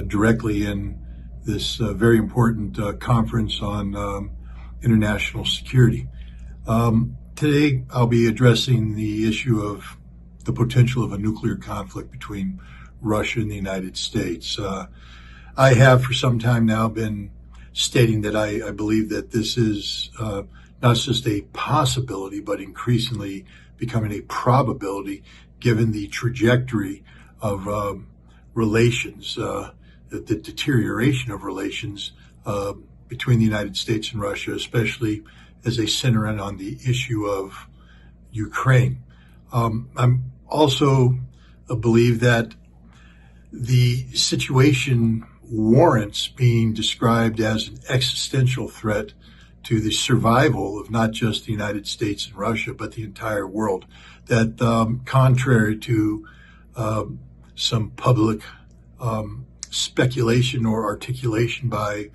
directly in this very important conference on international security. Today, I'll be addressing the issue of the potential of a nuclear conflict between Russia and the United States. I have for some time now been stating that I believe that this is not just a possibility, but increasingly becoming a probability given the trajectory of relations, the deterioration of relations between the United States and Russia, especially as they center in on the issue of Ukraine. I'm also believe that the situation warrants being described as an existential threat to the survival of not just the United States and Russia, but the entire world. That contrary to some public speculation or articulation by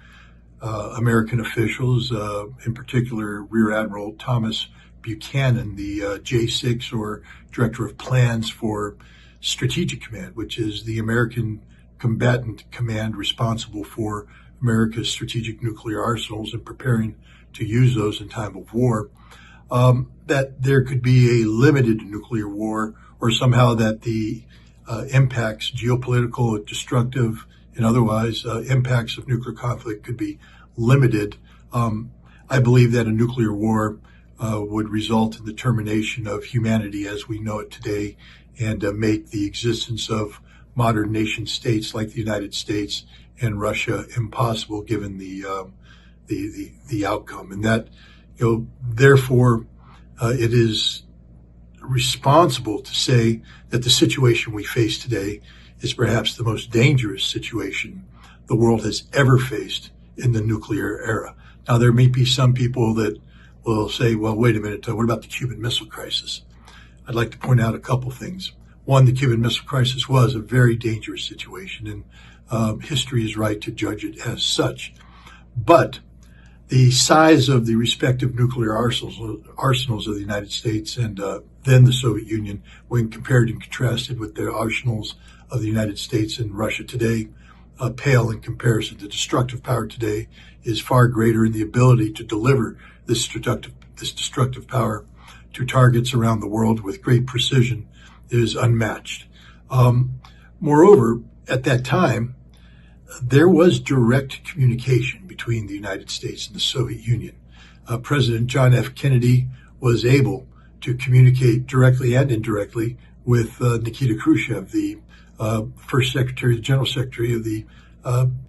American officials, in particular Rear Admiral Thomas Buchanan, the J6 or Director of Plans for Strategic Command, which is the American combatant command responsible for America's strategic nuclear arsenals and preparing to use those in time of war, that there could be a limited nuclear war, or somehow that the impacts, geopolitical, destructive, and otherwise impacts of nuclear conflict could be limited. I believe that a nuclear war would result in the termination of humanity as we know it today, and make the existence of modern nation states like the United States and Russia impossible, given the outcome. And that, therefore, it is responsible to say that the situation we face today is perhaps the most dangerous situation the world has ever faced in the nuclear era. Now, there may be some people that will say, well, wait a minute, what about the Cuban Missile Crisis? I'd like to point out a couple things. One, the Cuban Missile Crisis was a very dangerous situation, and history is right to judge it as such. But the size of the respective nuclear arsenals of the United States and then the Soviet Union, when compared and contrasted with the arsenals of the United States and Russia today, pale in comparison. The destructive power today is far greater, in the ability to deliver this destructive power to targets around the world with great precision is unmatched. Moreover, at that time, there was direct communication between the United States and the Soviet Union. President John F. Kennedy was able to communicate directly and indirectly with Nikita Khrushchev, the first secretary, the general secretary of the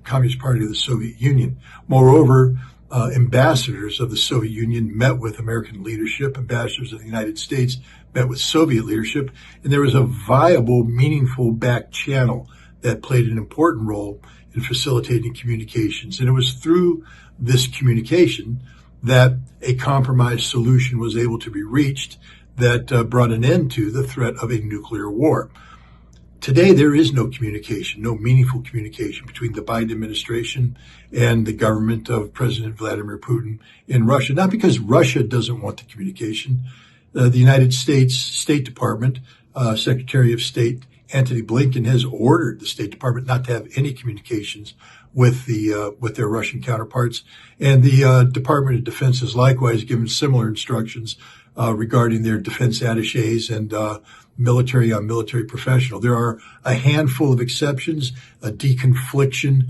Communist Party of the Soviet Union. Moreover, ambassadors of the Soviet Union met with American leadership, ambassadors of the United States met with Soviet leadership, and there was a viable, meaningful back channel that played an important role in facilitating communications. And it was through this communication that a compromise solution was able to be reached that brought an end to the threat of a nuclear war. Today, there is no communication, no meaningful communication between the Biden administration and the government of President Vladimir Putin in Russia. Not because Russia doesn't want the communication. The United States State Department, Secretary of State Antony Blinken has ordered the State Department not to have any communications with their Russian counterparts, and the Department of Defense has likewise given similar instructions regarding their defense attachés and military on military professional. There are a handful of exceptions, deconfliction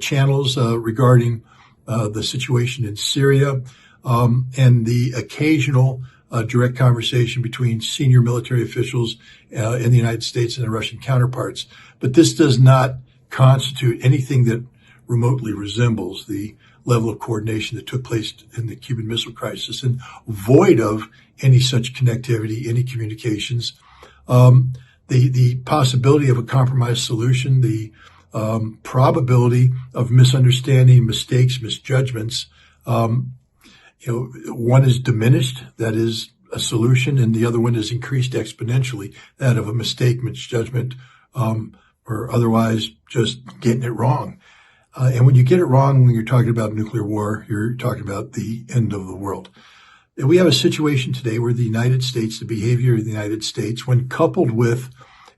channels regarding the situation in Syria, and the occasional direct conversation between senior military officials in the United States and their Russian counterparts. But this does not constitute anything that remotely resembles the level of coordination that took place in the Cuban Missile Crisis, and void of any such connectivity, any communications. The possibility of a compromise solution, the probability of misunderstanding, mistakes, misjudgments, one is diminished, that is a solution, and the other one is increased exponentially, that of a mistake, misjudgment, or otherwise just getting it wrong. And when you get it wrong, when you're talking about nuclear war, you're talking about the end of the world. And we have a situation today where the United States, the behavior of the United States, when coupled with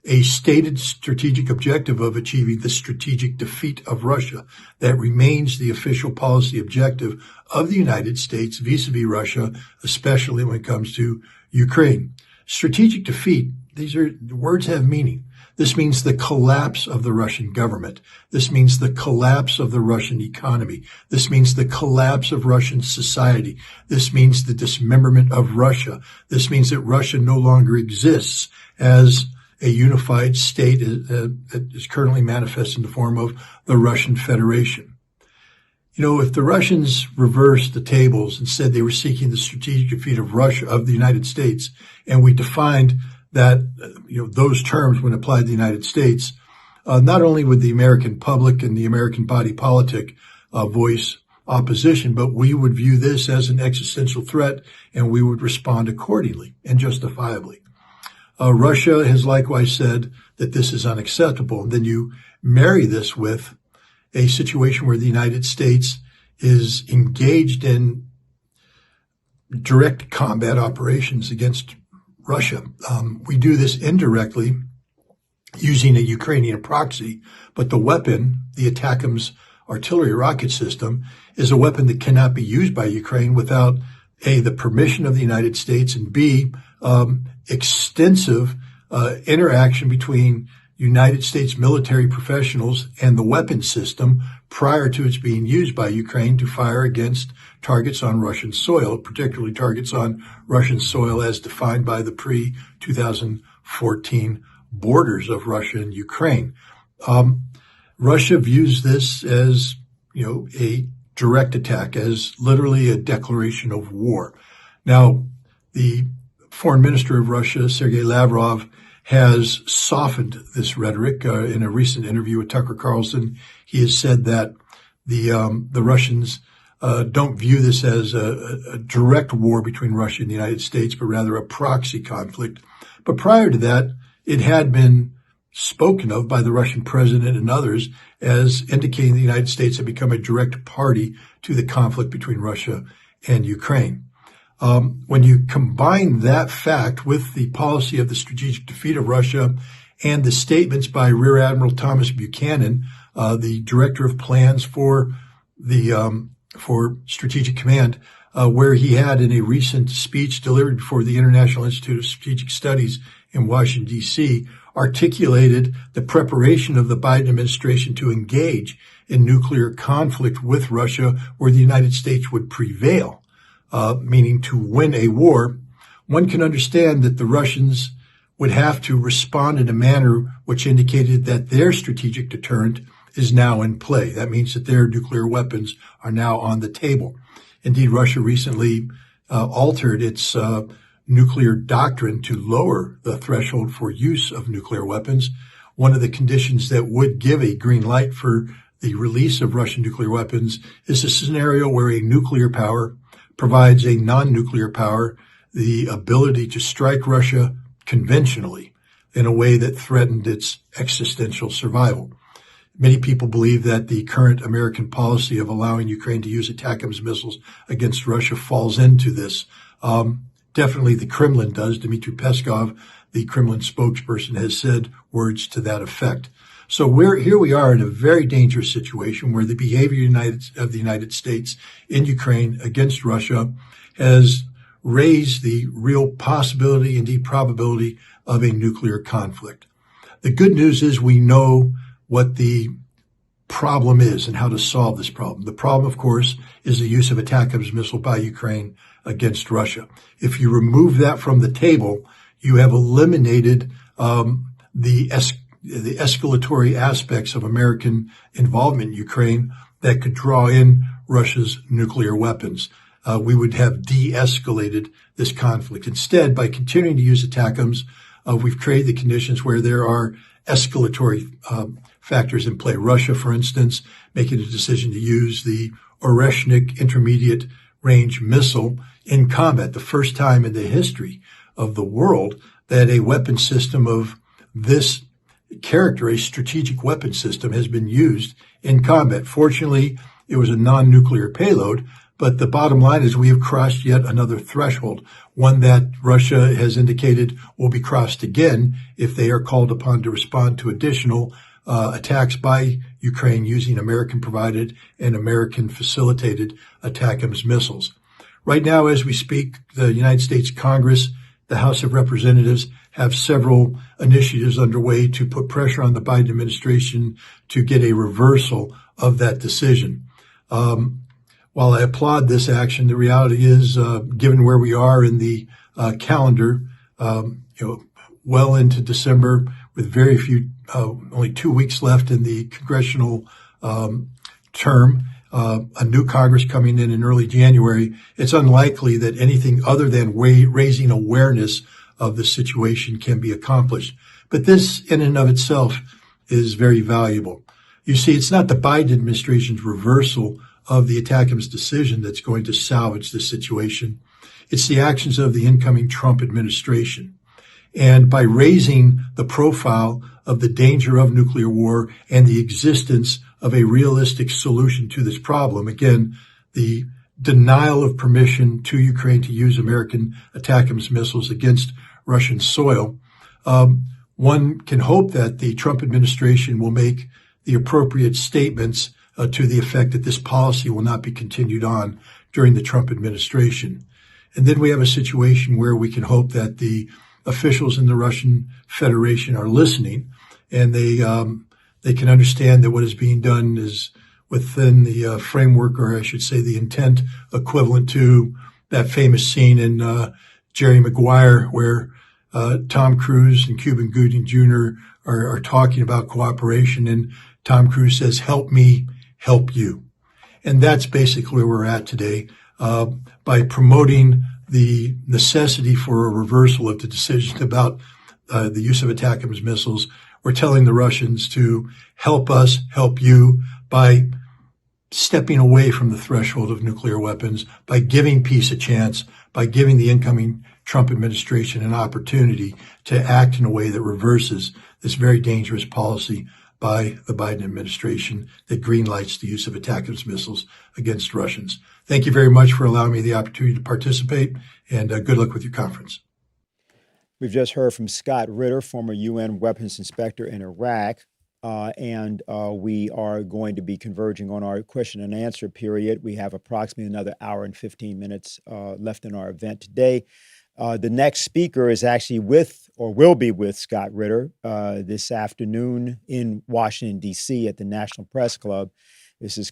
a stated strategic objective of achieving the strategic defeat of Russia, that remains the official policy objective of the United States vis-a-vis Russia, especially when it comes to Ukraine. Strategic defeat, the words have meaning. This means the collapse of the Russian government. This means the collapse of the Russian economy. This means the collapse of Russian society. This means the dismemberment of Russia. This means that Russia no longer exists as a unified state that is currently manifest in the form of the Russian Federation. If the Russians reversed the tables and said they were seeking the strategic defeat of Russia, of the United States, and we defined that those terms, when applied to the United States, not only would the American public and the American body politic voice opposition, but we would view this as an existential threat, and we would respond accordingly and justifiably. Russia has likewise said that this is unacceptable. And then you marry this with a situation where the United States is engaged in direct combat operations against Russia. We do this indirectly using a Ukrainian proxy, but the weapon, the ATACMS artillery rocket system, is a weapon that cannot be used by Ukraine without A, the permission of the United States, and B, extensive interaction between United States military professionals and the weapon system prior to its being used by Ukraine to fire against targets on Russian soil, particularly targets on Russian soil as defined by the pre-2014 borders of Russia and Ukraine. Russia views this as, a direct attack, as literally a declaration of war. Now, the foreign minister of Russia, Sergei Lavrov, has softened this rhetoric. In a recent interview with Tucker Carlson, he has said that the Russians don't view this as a direct war between Russia and the United States, but rather a proxy conflict. But prior to that, it had been spoken of by the Russian president and others as indicating the United States had become a direct party to the conflict between Russia and Ukraine. When you combine that fact with the policy of the strategic defeat of Russia and the statements by Rear Admiral Thomas Buchanan, the director of plans for Strategic Command, where he had in a recent speech delivered before the International Institute of Strategic Studies in Washington, D.C., articulated the preparation of the Biden administration to engage in nuclear conflict with Russia where the United States would prevail, meaning to win a war. One can understand that the Russians would have to respond in a manner which indicated that their strategic deterrent is now in play. That means that their nuclear weapons are now on the table. Indeed, Russia recently altered its nuclear doctrine to lower the threshold for use of nuclear weapons. One of the conditions that would give a green light for the release of Russian nuclear weapons is a scenario where a nuclear power provides a non-nuclear power the ability to strike Russia conventionally in a way that threatened its existential survival. Many people believe that the current American policy of allowing Ukraine to use ATACMS missiles against Russia falls into this. Definitely the Kremlin does. Dmitry Peskov, the Kremlin spokesperson, has said words to that effect. So here we are in a very dangerous situation where the behavior of the United States in Ukraine against Russia has raised the real possibility, indeed probability, of a nuclear conflict. The good news is we know what the problem is and how to solve this problem. The problem, of course, is the use of ATACMS missile by Ukraine against Russia. If you remove that from the table, you have eliminated the escalatory aspects of American involvement in Ukraine that could draw in Russia's nuclear weapons. We would have de-escalated this conflict. Instead, by continuing to use ATACMS, we've created the conditions where there are escalatory factors in play. Russia, for instance, making a decision to use the Oreshnik intermediate range missile in combat, the first time in the history of the world that a weapon system of this character, a strategic weapon system, has been used in combat. Fortunately, it was a non-nuclear payload, but the bottom line is we have crossed yet another threshold, one that Russia has indicated will be crossed again if they are called upon to respond to additional attacks by Ukraine using American-provided and American-facilitated ATACMS missiles. Right now, as we speak, the United States Congress, the House of Representatives, have several initiatives underway to put pressure on the Biden administration to get a reversal of that decision. While I applaud this action, the reality is, given where we are in the calendar, well into December, with very few, only 2 weeks left in the congressional term, a new Congress coming in early January, it's unlikely that anything other than raising awareness of the situation can be accomplished. But this in and of itself is very valuable. You see, it's not the Biden administration's reversal of the ATACMS decision that's going to salvage this situation. It's the actions of the incoming Trump administration. And by raising the profile of the danger of nuclear war and the existence of a realistic solution to this problem, again, the denial of permission to Ukraine to use American ATACMS missiles against Russian soil, one can hope that the Trump administration will make the appropriate statements to the effect that this policy will not be continued on during the Trump administration. And then we have a situation where we can hope that the officials in the Russian Federation are listening, and they can understand that what is being done is within the framework, or I should say the intent equivalent to that famous scene in Jerry Maguire where Tom Cruise and Cuba Gooding Jr. are talking about cooperation, and Tom Cruise says, "Help me, help you." And that's basically where we're at today. By promoting the necessity for a reversal of the decision about the use of ATACMS missiles, we're telling the Russians to help us, help you, by stepping away from the threshold of nuclear weapons, by giving peace a chance, by giving the incoming Trump administration an opportunity to act in a way that reverses this very dangerous policy by the Biden administration that greenlights the use of ATACMS missiles against Russians. Thank you very much for allowing me the opportunity to participate, and good luck with your conference. We've just heard from Scott Ritter, former UN weapons inspector in Iraq, and we are going to be converging on our question and answer period. We have approximately another hour and 15 minutes left in our event today. The next speaker is actually with, or will be with, Scott Ritter this afternoon in Washington, D.C. at the National Press Club. This is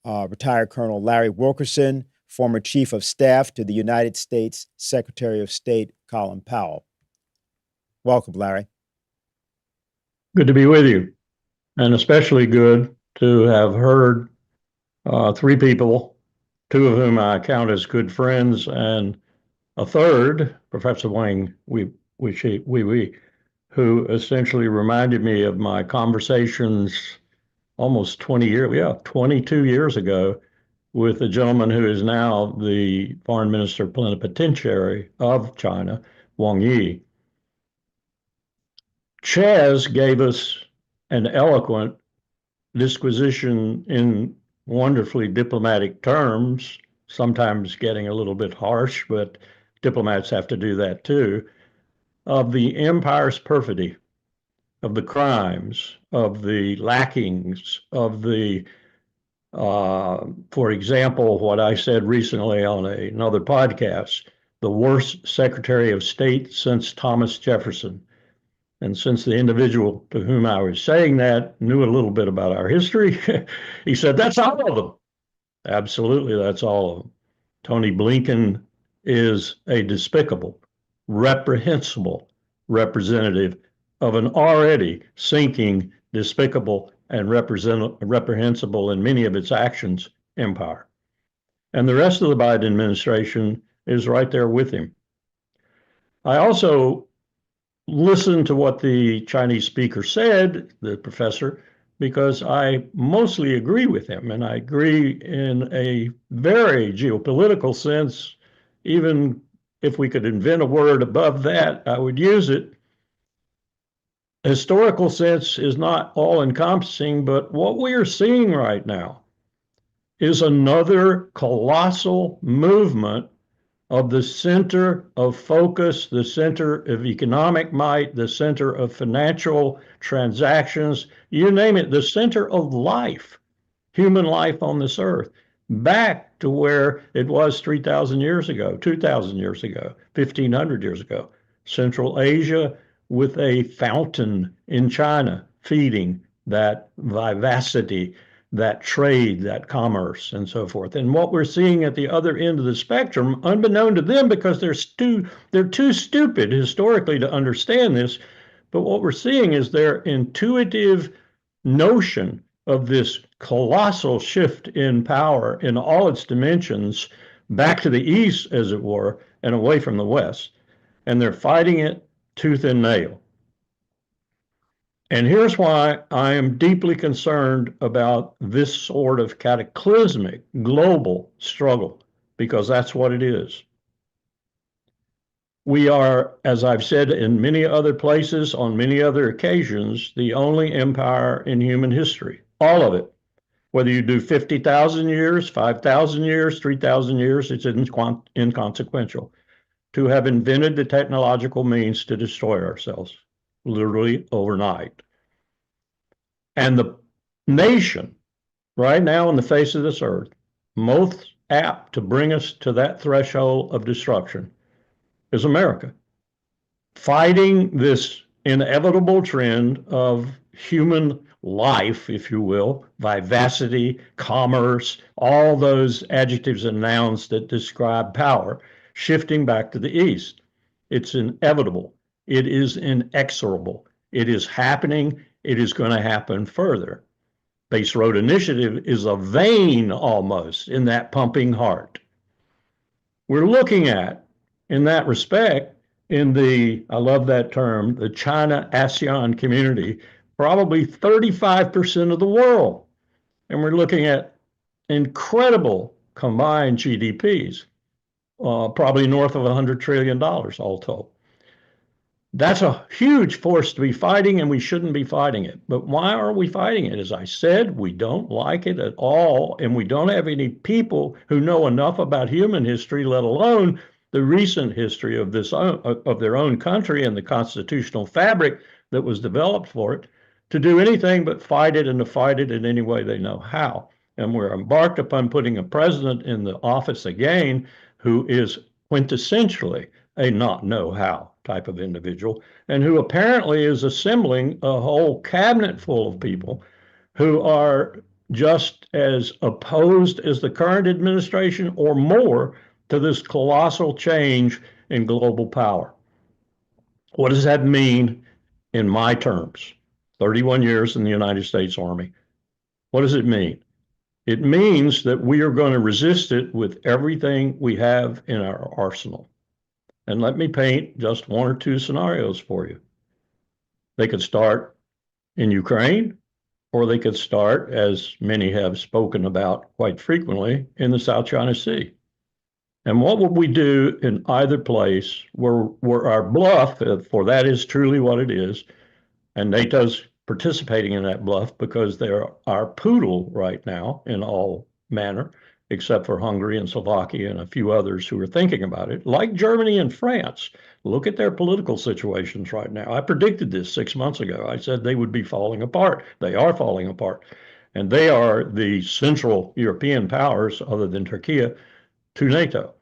retired Colonel Larry Wilkerson, former Chief of Staff to the United States Secretary of State Colin Powell. Welcome, Larry. Good to be with you, and especially good to have heard three people, two of whom I count as good friends, and a third, Professor Wang Wen, who essentially reminded me of my conversations almost 22 years ago with a gentleman who is now the Foreign Minister Plenipotentiary of China, Wang Yi. Chaz gave us an eloquent disquisition in wonderfully diplomatic terms, sometimes getting a little bit harsh, but diplomats have to do that too, of the empire's perfidy, of the crimes, of the lackings, of the, for example, what I said recently on another podcast, the worst Secretary of State since Thomas Jefferson. And since the individual to whom I was saying that knew a little bit about our history, he said, that's all of them. Absolutely, that's all of them. Tony Blinken is a despicable, reprehensible representative of an already sinking, despicable, and reprehensible in many of its actions empire. And the rest of the Biden administration is right there with him. I also listened to what the Chinese speaker said, the professor, because I mostly agree with him, and I agree in a very geopolitical sense. Even if we could invent a word above that, I would use it. Historical sense is not all-encompassing, but what we are seeing right now is another colossal movement of the center of focus, the center of economic might, the center of financial transactions, you name it, the center of life, human life on this earth, back to where it was 3,000 years ago, 2,000 years ago, 1,500 years ago. Central Asia with a fountain in China feeding that vivacity, that trade, that commerce, and so forth. And what we're seeing at the other end of the spectrum, unbeknown to them because they're too stupid historically to understand this, but what we're seeing is their intuitive notion of this colossal shift in power in all its dimensions back to the east, as it were, and away from the west. and they're fighting it tooth and nail. And here's why I am deeply concerned about this sort of cataclysmic global struggle, because that's what it is. We are, as I've said in many other places, on many other occasions, the only empire in human history, all of it. Whether you do 50,000 years, 5,000 years, 3,000 years, it's inconsequential, to have invented the technological means to destroy ourselves, literally overnight. And the nation right now on the face of this earth, most apt to bring us to that threshold of destruction is America, fighting this inevitable trend of human life, if you will, vivacity, commerce, all those adjectives and nouns that describe power, shifting back to the east. It's inevitable. It is inexorable. It is happening. It is going to happen further. Base Road Initiative is a vein almost in that pumping heart. We're looking at, in that respect, in the, I love that term, the China-ASEAN community, probably 35% of the world. And we're looking at incredible combined GDPs, probably north of $100 trillion all told. That's a huge force to be fighting, and we shouldn't be fighting it. But why are we fighting it? As I said, we don't like it at all, and we don't have any people who know enough about human history, let alone the recent history of their own country and the constitutional fabric that was developed for it, to do anything but fight it and to fight it in any way they know how. And we're embarked upon putting a president in the office again who is quintessentially a not know how type of individual, and who apparently is assembling a whole cabinet full of people who are just as opposed as the current administration or more to this colossal change in global power. What does that mean in my terms? 31 years in the United States Army. What does it mean? It means that we are going to resist it with everything we have in our arsenal. And let me paint just one or two scenarios for you. They could start in Ukraine, or they could start, as many have spoken about quite frequently, in the South China Sea. And what would we do in either place where our bluff, for that is truly what it is, and NATO's participating in that bluff because they're our poodle right now in all manner, except for Hungary and Slovakia and a few others who are thinking about it, like Germany and France. Look at their political situations right now. I predicted this 6 months ago. I said they would be falling apart. They are falling apart. And they are the central European powers, other than Turkey, to NATO.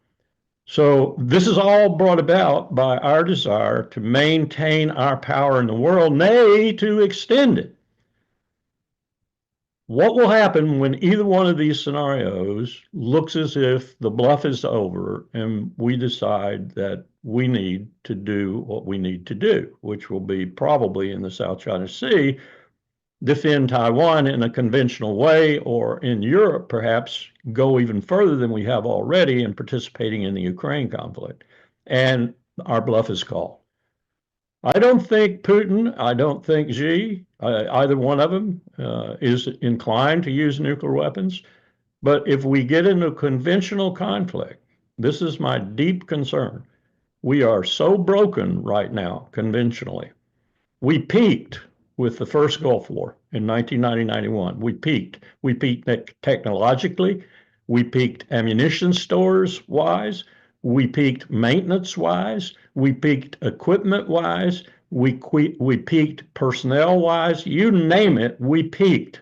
So this is all brought about by our desire to maintain our power in the world, nay, to extend it. What will happen when either one of these scenarios looks as if the bluff is over and we decide that we need to do what we need to do, which will be probably in the South China Sea, defend Taiwan in a conventional way, or in Europe, perhaps go even further than we have already in participating in the Ukraine conflict. And our bluff is called. I don't think Putin, I don't think Xi, either one of them is inclined to use nuclear weapons. But if we get into conventional conflict, this is my deep concern. We are so broken right now, conventionally. We peaked with the first Gulf War in 1990-91. We peaked. We peaked technologically. We peaked ammunition stores-wise. We peaked maintenance-wise. We peaked equipment-wise. We peaked personnel-wise. You name it, we peaked.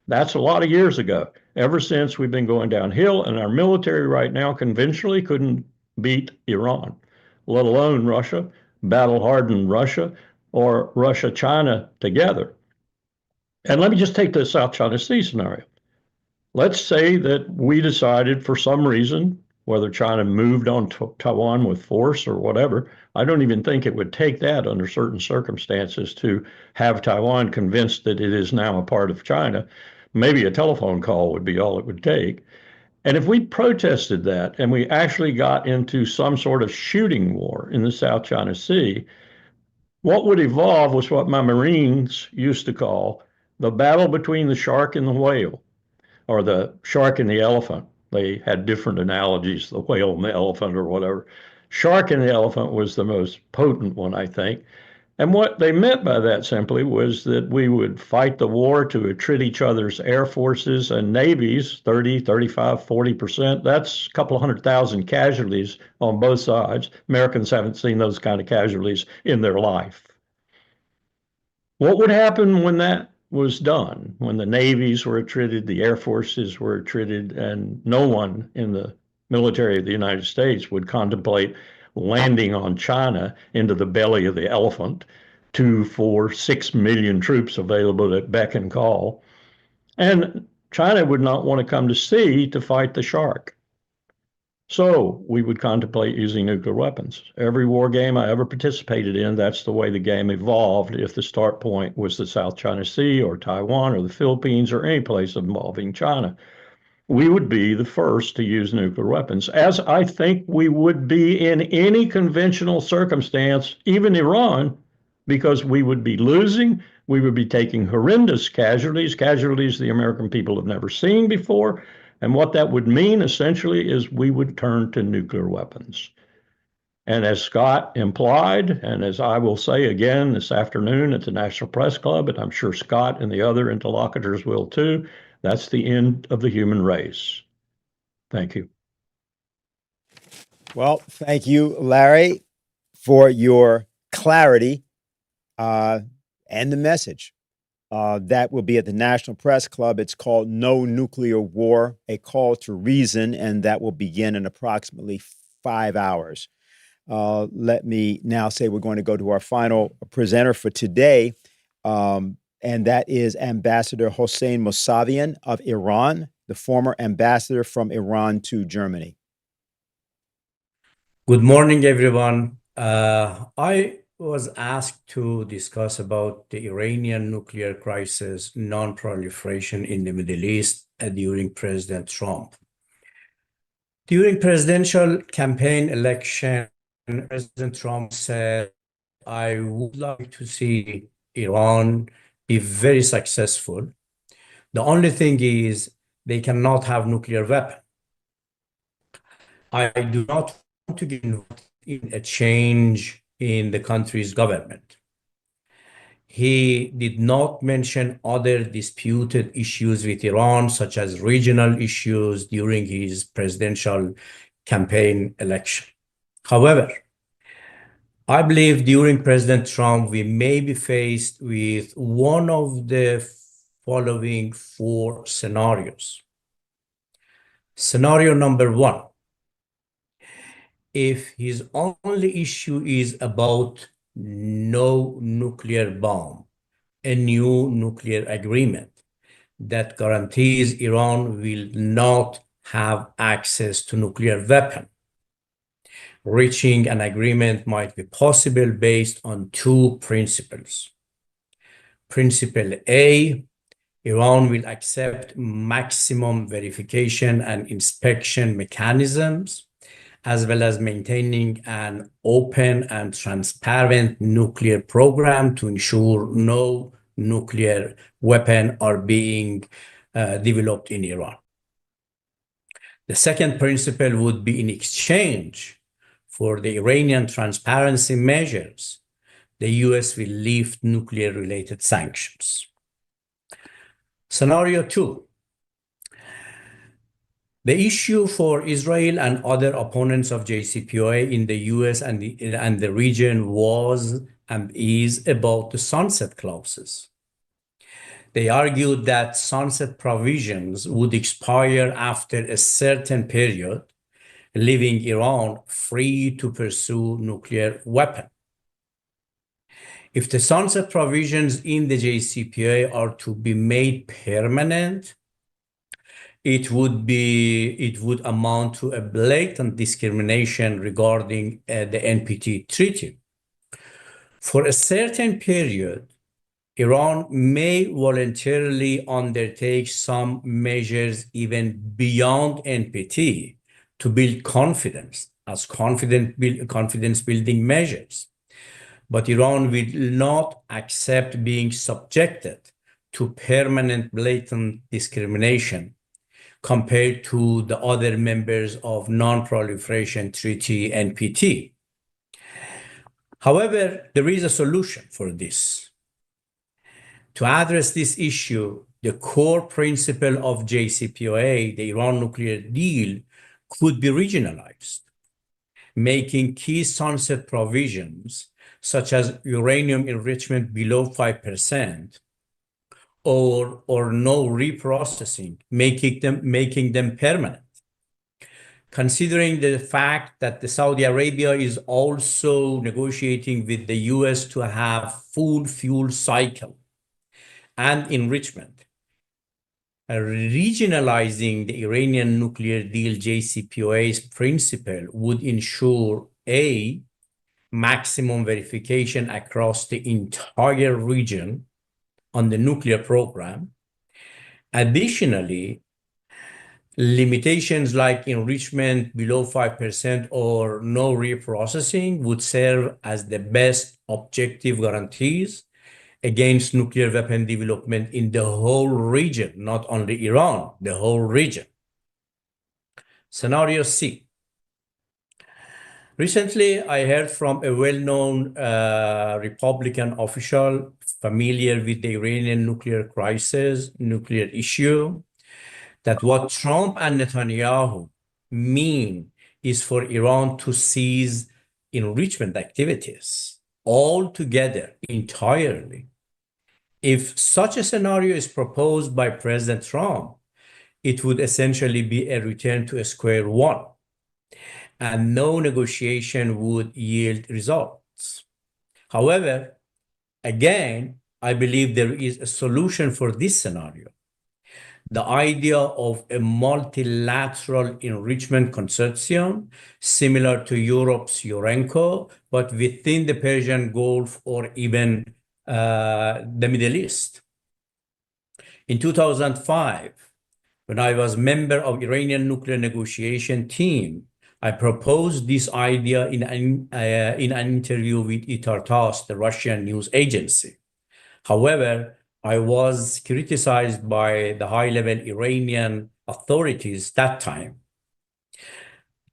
That's a lot of years ago. Ever since, we've been going downhill, and our military right now conventionally couldn't beat Iran, let alone Russia, battle-hardened Russia, or Russia-China together. And let me just take the South China Sea scenario. Let's say that we decided for some reason, whether China moved on Taiwan with force or whatever, I don't even think it would take that under certain circumstances to have Taiwan convinced that it is now a part of China. Maybe a telephone call would be all it would take. And if we protested that and we actually got into some sort of shooting war in the South China Sea, what would evolve was what my Marines used to call the battle between the shark and the whale, or the shark and the elephant. They had different analogies, the whale and the elephant or whatever. Shark and the elephant was the most potent one, I think. And what they meant by that simply was that we would fight the war to attrit each other's air forces and navies, 30, 35, 40%. That's a couple of 100,000 casualties on both sides. Americans haven't seen those kind of casualties in their life. What would happen when that was done, when the navies were attrited, the air forces were attrited, and no one in the military of the United States would contemplate landing on China into the belly of the elephant, 2, 4, 6 million troops available at beck and call. And China would not want to come to sea to fight the shark. So we would contemplate using nuclear weapons. Every war game I ever participated in, that's the way the game evolved if the start point was the South China Sea or Taiwan or the Philippines or any place involving China. We would be the first to use nuclear weapons, as I think we would be in any conventional circumstance, even Iran, because we would be losing, we would be taking horrendous casualties the American people have never seen before. And what that would mean essentially is we would turn to nuclear weapons. And as Scott implied, and as I will say again this afternoon at the National Press Club, and I'm sure Scott and the other interlocutors will too, that's the end of the human race. Thank you. Well, thank you, Larry, for your clarity and the message. That will be at the National Press Club. It's called No Nuclear War, A Call to Reason, and that will begin in approximately 5 hours. Let me now say we're going to go to our final presenter for today, and that is Ambassador Hussein Mousavian of Iran, the former ambassador from Iran to Germany. Good morning, everyone. I was asked to discuss about the Iranian nuclear crisis, non-proliferation in the Middle East during President Trump. During presidential campaign election, President Trump said, I would like to see Iran be very successful. The only thing is they cannot have nuclear weapon. I do not want to get involved in a change in the country's government. He did not mention other disputed issues with Iran, such as regional issues during his presidential campaign election. However, I believe during President Trump, we may be faced with one of the following 4 scenarios. Scenario number 1, if his only issue is about no nuclear bomb, a new nuclear agreement that guarantees Iran will not have access to nuclear weapon. Reaching an agreement might be possible based on 2 principles. Principle A, Iran will accept maximum verification and inspection mechanisms, as well as maintaining an open and transparent nuclear program to ensure no nuclear weapons are being developed in Iran. The second principle would be in exchange for the Iranian transparency measures, the US will lift nuclear-related sanctions. Scenario 2. The issue for Israel and other opponents of JCPOA in the US and the region was and is about the sunset clauses. They argued that sunset provisions would expire after a certain period, leaving Iran free to pursue nuclear weapons. If the sunset provisions in the JCPOA are to be made permanent, it would amount to a blatant discrimination regarding the NPT treaty. For a certain period, Iran may voluntarily undertake some measures even beyond NPT to build confidence as confidence-building measures. But Iran will not accept being subjected to permanent blatant discrimination compared to the other members of Non-Proliferation Treaty, NPT. However, there is a solution for this. To address this issue, the core principle of JCPOA, the Iran nuclear deal, could be regionalized, making key sunset provisions such as uranium enrichment below 5% or no reprocessing, making them permanent. Considering the fact that Saudi Arabia is also negotiating with the US to have full fuel cycle and enrichment, regionalizing the Iranian nuclear deal JCPOA's principle would ensure A, maximum verification across the entire region on the nuclear program. Additionally, limitations like enrichment below 5% or no reprocessing would serve as the best objective guarantees against nuclear weapon development in the whole region, not only Iran, the whole region. Scenario C. Recently, I heard from a well-known Republican official familiar with the Iranian nuclear crisis, nuclear issue, that what Trump and Netanyahu mean is for Iran to cease enrichment activities altogether, entirely. If such a scenario is proposed by President Trump, it would essentially be a return to square one, and no negotiation would yield results. However, again, I believe there is a solution for this scenario. The idea of a multilateral enrichment consortium, similar to Europe's Urenco, but within the Persian Gulf or even the Middle East. In 2005, when I was member of Iranian nuclear negotiation team, I proposed this idea in an interview with Itartas, the Russian news agency. However, I was criticized by the high-level Iranian authorities that time.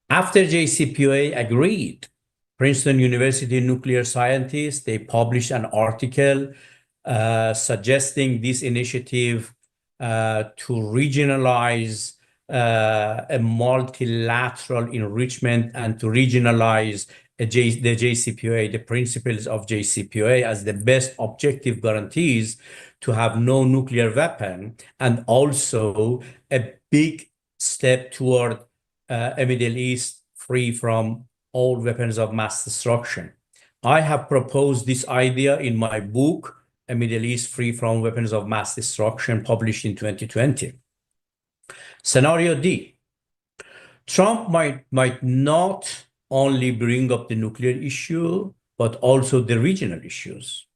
After JCPOA agreed, Princeton University nuclear scientists, they published an article suggesting this initiative to regionalize a multilateral enrichment and to regionalize the JCPOA, the principles of JCPOA as the best objective guarantees to have no nuclear weapon, and also a big step toward a Middle East free from all weapons of mass destruction. I have proposed this idea in my book, A Middle East Free from Weapons of Mass Destruction, published in 2020. Scenario D. Trump might not only bring up the nuclear issue, but also the regional issues.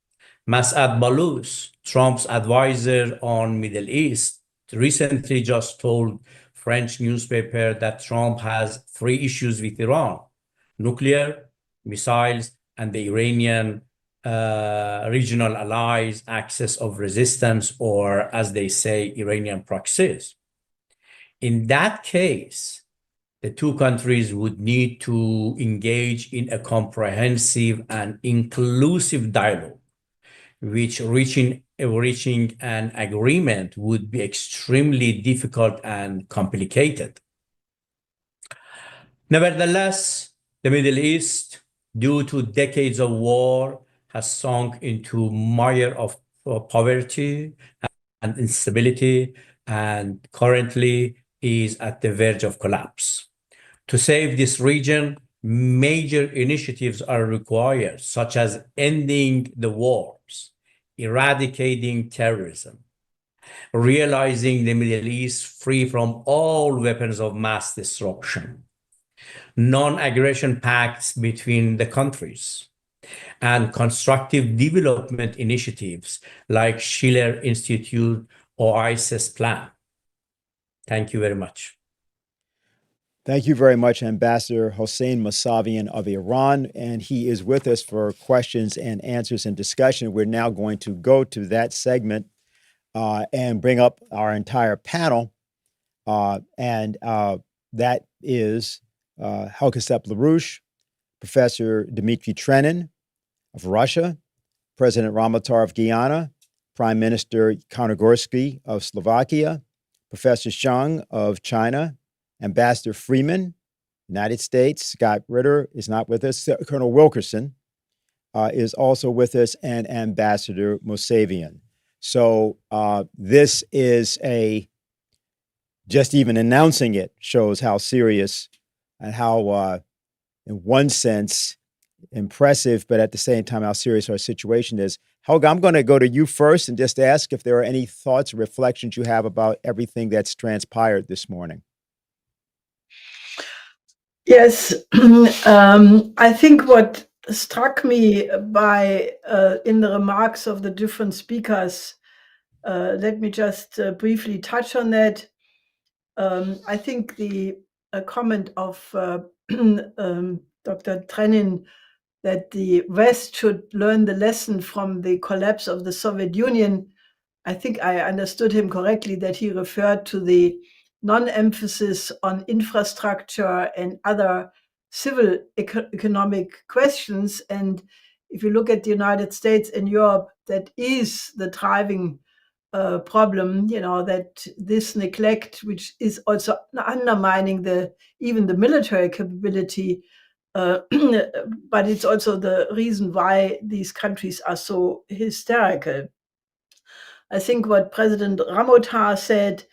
Masoud Baloch, Trump's advisor on Middle East, recently just told French newspaper that Trump has 3 issues with Iran: nuclear, missiles, and the Iranian regional allies' axis of resistance, or as they say, Iranian proxies. In that case, the two countries would need to engage in a comprehensive and inclusive dialogue, which reaching an agreement would be extremely difficult and complicated. Nevertheless, the Middle East, due to decades of war, has sunk into mire of poverty and instability, and currently is at the verge of collapse. To save this region, major initiatives are required, such as ending the wars, eradicating terrorism, realizing the Middle East free from all weapons of mass destruction, non-aggression pacts between the countries, and constructive development initiatives like Schiller Institute or ICES Plan. Thank you very much. Thank you very much, Ambassador Hussein Mousavian of Iran. And he is with us for questions and answers and discussion. We're now going to go to that segment and bring up our entire panel. That is Helga Zepp-LaRouche, Professor Dmitri Trenin of Russia, President Ramotar of Guyana, Prime Minister Carnogursky of Slovakia, Professor Zhang of China, Ambassador Freeman, United States. Scott Ritter is not with us. Colonel Wilkerson is also with us, and Ambassador Mousavian. So this is just even announcing it shows how serious and how, in one sense, impressive, but at the same time, how serious our situation is. Helga, I'm going to go to you first and just ask if there are any thoughts or reflections you have about everything that's transpired this morning. Yes, I think what struck me by in the remarks of the different speakers, let me just briefly touch on that. I think the comment of Dr. Trenin that the West should learn the lesson from the collapse of the Soviet Union, I think I understood him correctly, that he referred to the non-emphasis on infrastructure and other civil economic questions. And if you look at the United States and Europe, that is the driving problem, that this neglect, which is also undermining even the military capability, but it's also the reason why these countries are so hysterical. I think what President Ramotar said,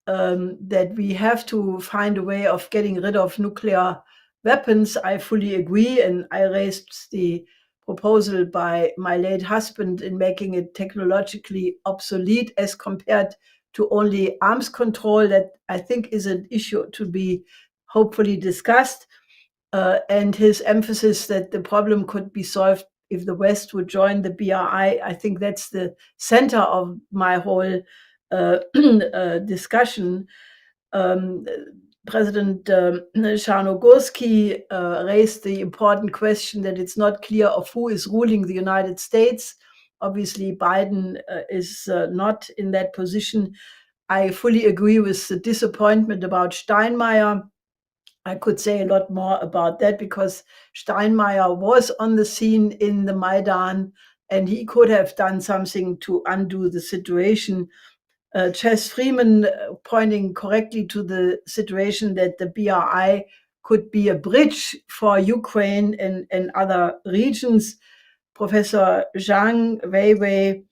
that we have to find a way of getting rid of nuclear weapons, I fully agree, and I raised the proposal by my late husband in making it technologically obsolete as compared to only arms control. That I think is an issue to be hopefully discussed, and his emphasis that the problem could be solved if the West would join the BRI. I think that's the center of my whole discussion. President Čarnogurský raised the important question that it's not clear of who is ruling the United States. Obviously, Biden is not in that position. I fully agree with the disappointment about Steinmeier. I could say a lot more about that because Steinmeier was on the scene in the Maidan and he could have done something to undo the situation. Chess Freeman pointing correctly to the situation that the BRI could be a bridge for Ukraine and other regions. Professor Zhang Weiwei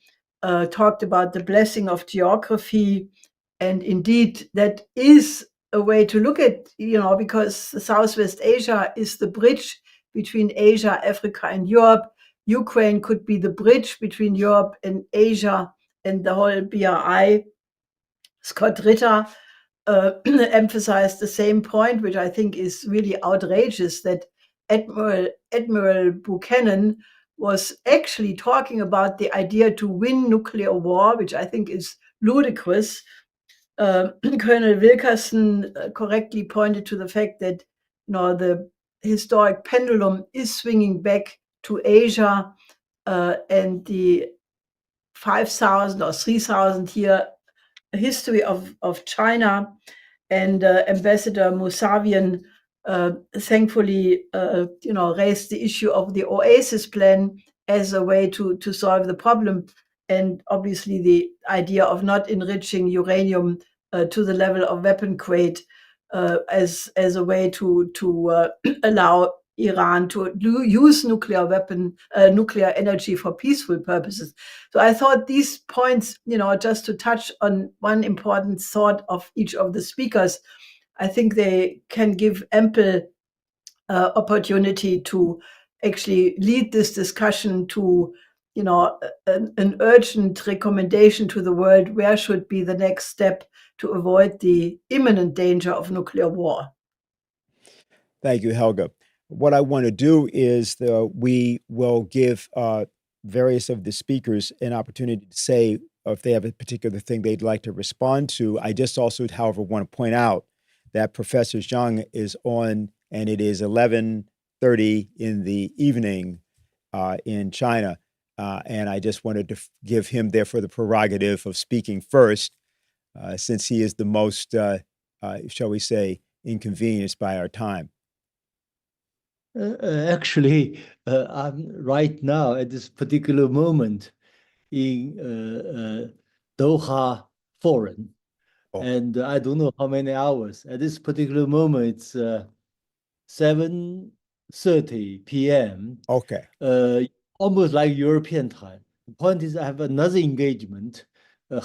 talked about the blessing of geography. And indeed, that is a way to look at, because Southwest Asia is the bridge between Asia, Africa, and Europe. Ukraine could be the bridge between Europe and Asia and the whole BRI. Scott Ritter emphasized the same point, which I think is really outrageous, that Admiral Buchanan was actually talking about the idea to win nuclear war, which I think is ludicrous. Colonel Wilkerson correctly pointed to the fact that the historic pendulum is swinging back to Asia, and the 5,000 or 3,000 year history of China. And Ambassador Mousavian thankfully raised the issue of the Oasis plan as a way to solve the problem, and obviously the idea of not enriching uranium to the level of weapon grade as a way to allow Iran to use nuclear energy for peaceful purposes. So I thought these points, just to touch on one important thought of each of the speakers, I think they can give ample opportunity to actually lead this discussion to, an urgent recommendation to the world where should be the next step to avoid the imminent danger of nuclear war. Thank you, Helga. what I want to do is we will give various of the speakers an opportunity to say if they have a particular thing they'd like to respond to. I just also, however, want to point out that Professor Zhang is on, and it is 11:30 in the evening in China. And I just wanted to give him, therefore, the prerogative of speaking first, since he is the most, shall we say, inconvenienced by our time. Actually, I'm right now at this particular moment in Doha Forum, and I don't know how many hours. At this particular moment, it's 7:30 p.m. Okay. Almost like European time. The point is I have another engagement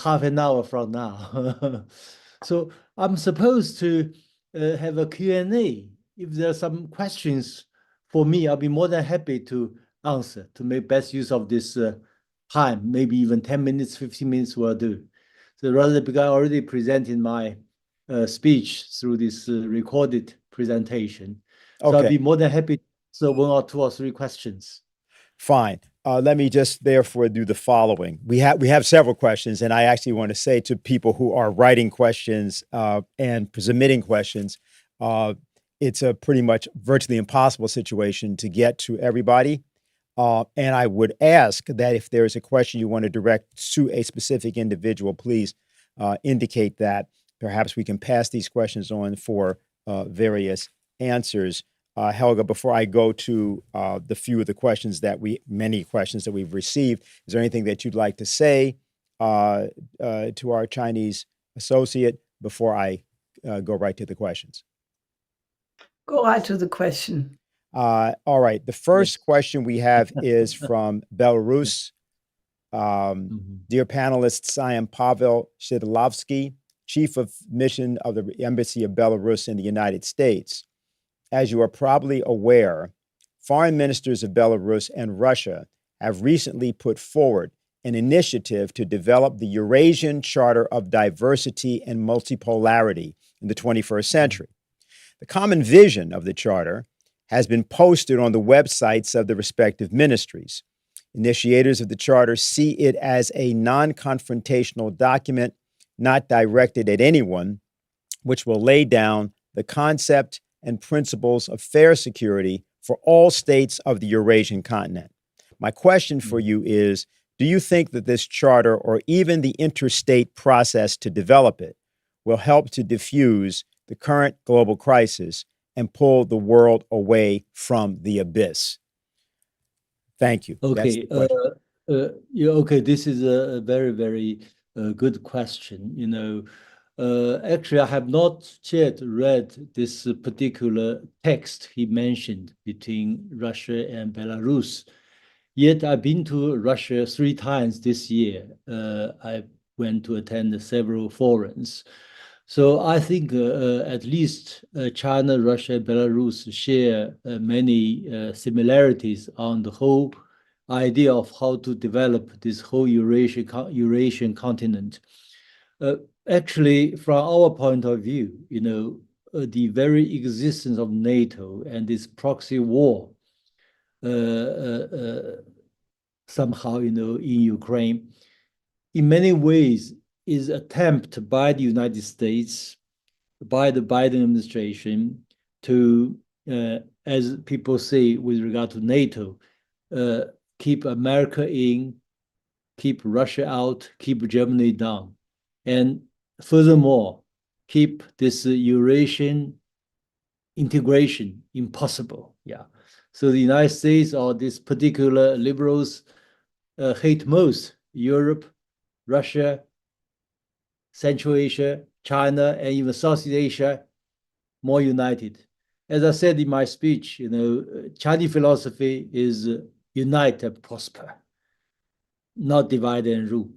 half an hour from now. So I'm supposed to have a Q&A. If there are some questions for me, I'll be more than happy to answer, to make best use of this time. Maybe even 10 minutes, 15 minutes will do. So rather, because I already presented my speech through this recorded presentation. So I'll be more than happy to answer 1 or 2 or 3 questions. Fine. Let me just therefore do the following. We have several questions, and I actually want to say to people who are writing questions and submitting questions, it's a pretty much virtually impossible situation to get to everybody. And I would ask that if there is a question you want to direct to a specific individual, please indicate that. Perhaps we can pass these questions on for various answers. Helga, before I go to the few of the many questions that we've received, is there anything that you'd like to say to our Chinese associate before I go right to the questions? Go right to the question. All right. The first question we have is from Belarus. Dear panelists, I am Pavel Shidlovsky, Chief of Mission of the Embassy of Belarus in the United States. As you are probably aware, foreign ministers of Belarus and Russia have recently put forward an initiative to develop the Eurasian Charter of Diversity and Multipolarity in the 21st century. The common vision of the charter has been posted on the websites of the respective ministries. Initiators of the charter see it as a non-confrontational document, not directed at anyone, which will lay down the concept and principles of fair security for all states of the Eurasian continent. My question for you is, do you think that this charter, or even the interstate process to develop it, will help to diffuse the current global crisis and pull the world away from the abyss? Thank you. Okay. Okay. This is a very, very good question. Actually, I have not yet read this particular text he mentioned between Russia and Belarus. Yet I've been to Russia 3 times this year. I went to attend several forums. So I think at least China, Russia, and Belarus share many similarities on the whole idea of how to develop this whole Eurasian continent. Actually, from our point of view, the very existence of NATO and this proxy war somehow, in Ukraine, in many ways is attempt by the United States, by the Biden administration to, as people say with regard to NATO, keep America in, keep Russia out, keep Germany down. And furthermore, keep this Eurasian integration impossible. Yeah. So the United States or these particular liberals hate most Europe, Russia, Central Asia, China, and even Southeast Asia more united. As I said in my speech, Chinese philosophy is unite and prosper, not divide and rule.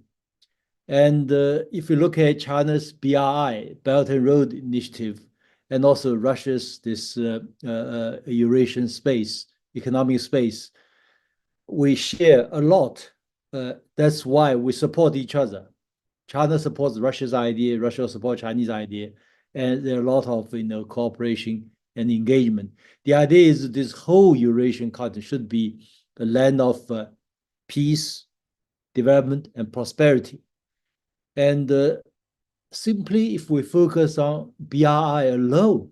And if you look at China's BRI, Belt and Road Initiative, and also Russia's this Eurasian space, economic space, we share a lot. That's why we support each other. China supports Russia's idea, Russia supports Chinese idea, and there are a lot of cooperation and engagement. The idea is that this whole Eurasian continent should be a land of peace, development, and prosperity. And simply, if we focus on BRI alone,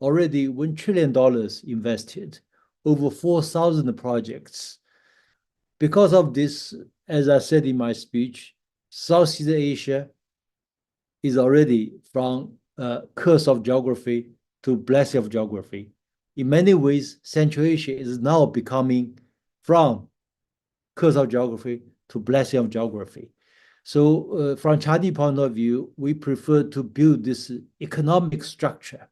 already $1 trillion invested, over 4,000 projects. Because of this, as I said in my speech, Southeast Asia is already from curse of geography to blessing of geography. In many ways, Central Asia is now becoming from curse of geography to blessing of geography. So from Chinese point of view, we prefer to build this economic structure.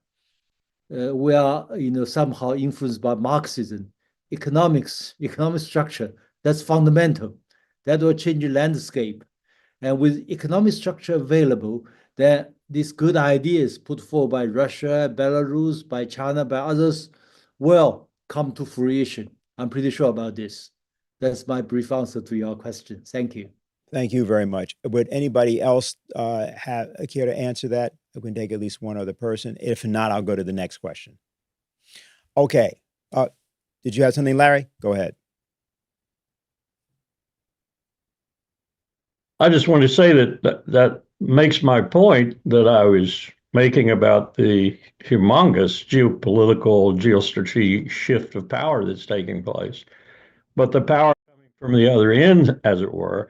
We are, somehow influenced by Marxism. Economic structure, that's fundamental. That will change the landscape. And with economic structure available, then these good ideas put forward by Russia, Belarus, by China, by others will come to fruition. I'm pretty sure about this. That's my brief answer to your question. Thank you. Thank you very much. Would anybody else care to answer that? We can take at least one other person. If not, I'll go to the next question. Okay. Did you have something, Larry? Go ahead. I just want to say that makes my point that I was making about the humongous geopolitical, geostrategic shift of power that's taking place. But the power coming from the other end, as it were,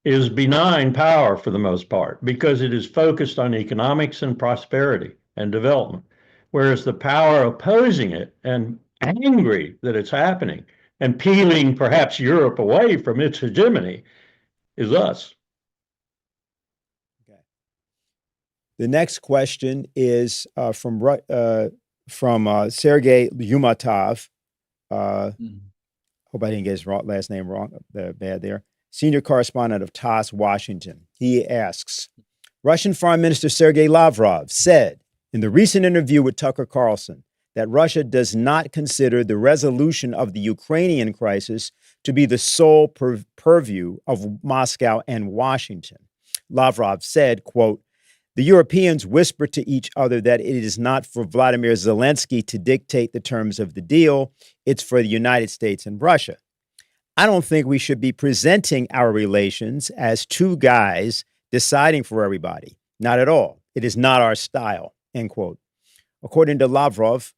is benign power for the most part, because it is focused on economics and prosperity and development, whereas the power opposing it and angry that it's happening and peeling perhaps Europe away from its hegemony is us. Okay. The next question is from Sergei Yumatov. Hope I didn't get his last name wrong. Bad there. Senior correspondent of TASS Washington. He asks, Russian Foreign Minister Sergei Lavrov said in the recent interview with Tucker Carlson that Russia does not consider the resolution of the Ukrainian crisis to be the sole purview of Moscow and Washington. Lavrov said, quote, the Europeans whisper to each other that it is not for Vladimir Zelensky to dictate the terms of the deal. It's for the United States and Russia. I don't think we should be presenting our relations as two guys deciding for everybody. Not at all. It is not our style, end quote. According to Lavrov,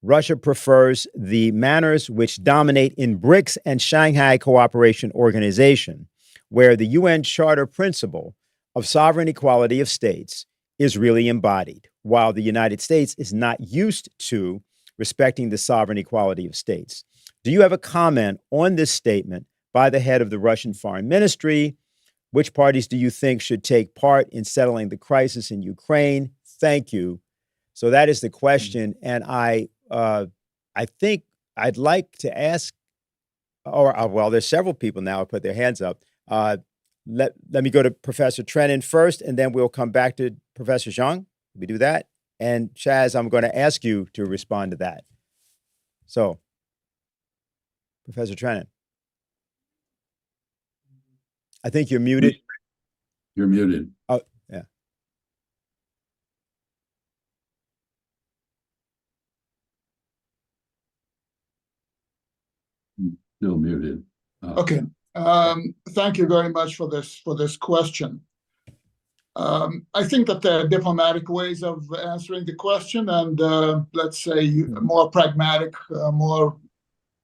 Russia prefers the manners which dominate in BRICS and Shanghai Cooperation Organization, where the UN Charter principle of sovereign equality of states is really embodied, while the United States is not used to respecting the sovereign equality of states. Do you have a comment on this statement by the head of the Russian Foreign Ministry? Which parties do you think should take part in settling the crisis in Ukraine? Thank you. So that is the question. And I think I'd like to ask, well, there's several people now who put their hands up. Let me go to Professor Trenin first, and then we'll come back to Professor Zhang. We do that. And Chaz, I'm going to ask you to respond to that. So, Professor Trenin. I think you're muted. You're muted. Oh, yeah. Still muted. Okay. Thank you very much for this question. I think that there are diplomatic ways of answering the question, and let's say more pragmatic, more,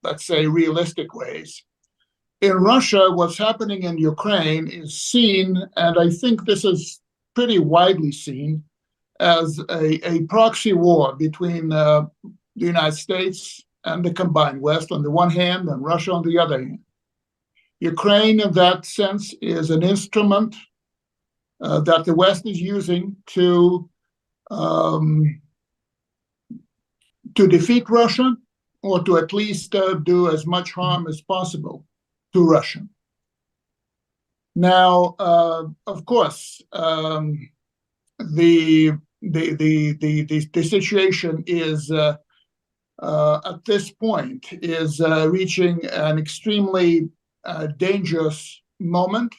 let's say, realistic ways. In Russia, what's happening in Ukraine is seen, and I think this is pretty widely seen, as a proxy war between the United States and the combined West on the one hand, and Russia on the other hand. Ukraine, in that sense, is an instrument that the West is using to defeat Russia, or to at least do as much harm as possible to Russia. Now, of course, the situation is at this point is reaching an extremely dangerous moment,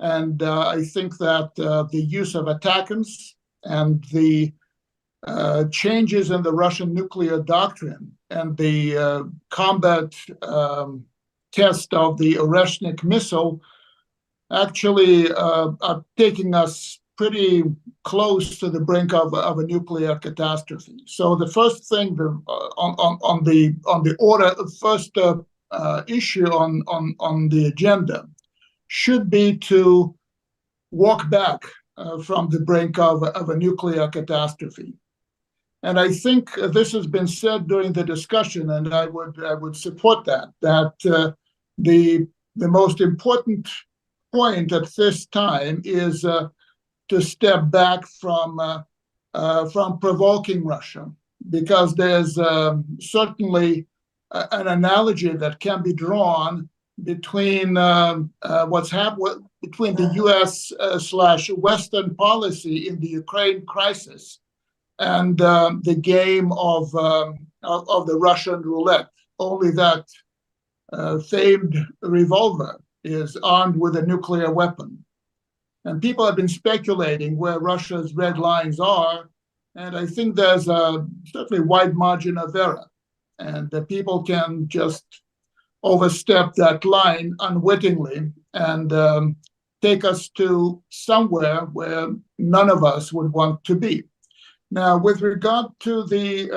and I think that the use of ATACMS and the changes in the Russian nuclear doctrine and the combat test of the Oreshnik missile actually are taking us pretty close to the brink of a nuclear catastrophe. So the first thing on the order, first issue on the agenda should be to walk back from the brink of a nuclear catastrophe. And I think this has been said during the discussion, and I would support that the most important point at this time is to step back from provoking Russia, because there's certainly an analogy that can be drawn between what's happened between the U.S. / Western policy in the Ukraine crisis and the game of the Russian roulette. Only that famed revolver is armed with a nuclear weapon. And people have been speculating where Russia's red lines are, and I think there's a certainly wide margin of error, and that people can just overstep that line unwittingly and take us to somewhere where none of us would want to be. Now, with regard to the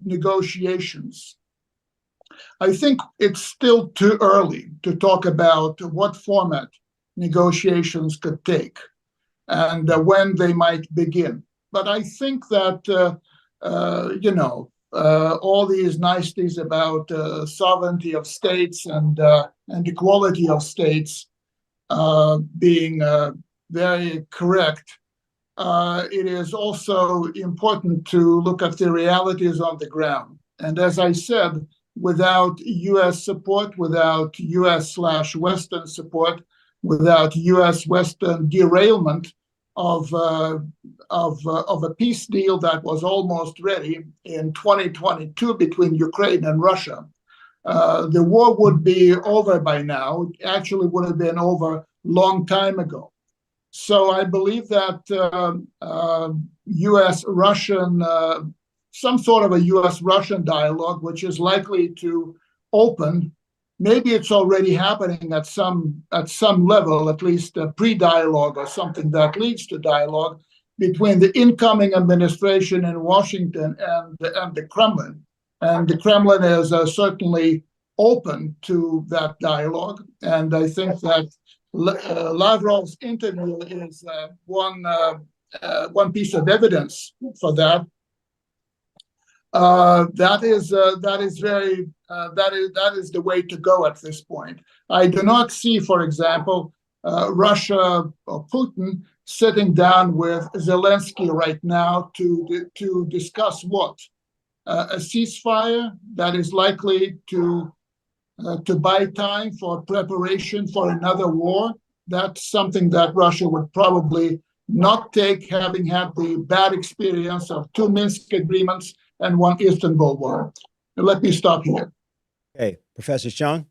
negotiations, I think it's still too early to talk about what format negotiations could take and when they might begin. But I think that all these niceties about sovereignty of states and equality of states being very correct, it is also important to look at the realities on the ground. And as I said, without U.S. support, without U.S. / Western support, without U.S.-Western derailment of a peace deal that was almost ready in 2022 between Ukraine and Russia, the war would be over by now. It actually would have been over a long time ago. So I believe that U.S.-Russian, some sort of a U.S.-Russian dialogue, which is likely to open, maybe it's already happening at some level, at least a pre-dialogue or something that leads to dialogue between the incoming administration in Washington and the Kremlin. And the Kremlin is certainly open to that dialogue. And I think that Lavrov's interview is one piece of evidence for that. That is the way to go at this point. I do not see, for example, Russia or Putin sitting down with Zelensky right now to discuss what? A ceasefire that is likely to buy time for preparation for another war. That's something that Russia would probably not take, having had the bad experience of 2 Minsk agreements and 1 Istanbul war. Let me stop here. Okay, Professor Chung?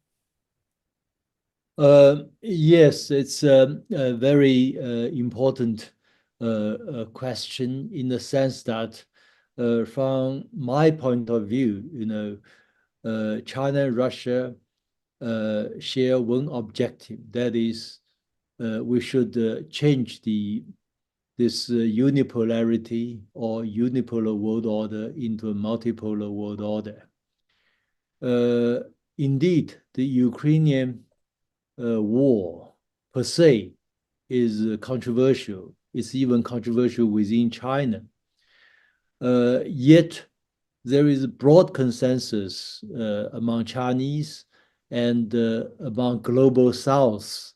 Yes, it's a very important question in the sense that from my point of view, China and Russia share one objective. That is, we should change this unipolarity or unipolar world order into a multipolar world order. Indeed, the Ukrainian war per se is controversial. It's even controversial within China. Yet there is a broad consensus among Chinese and among global South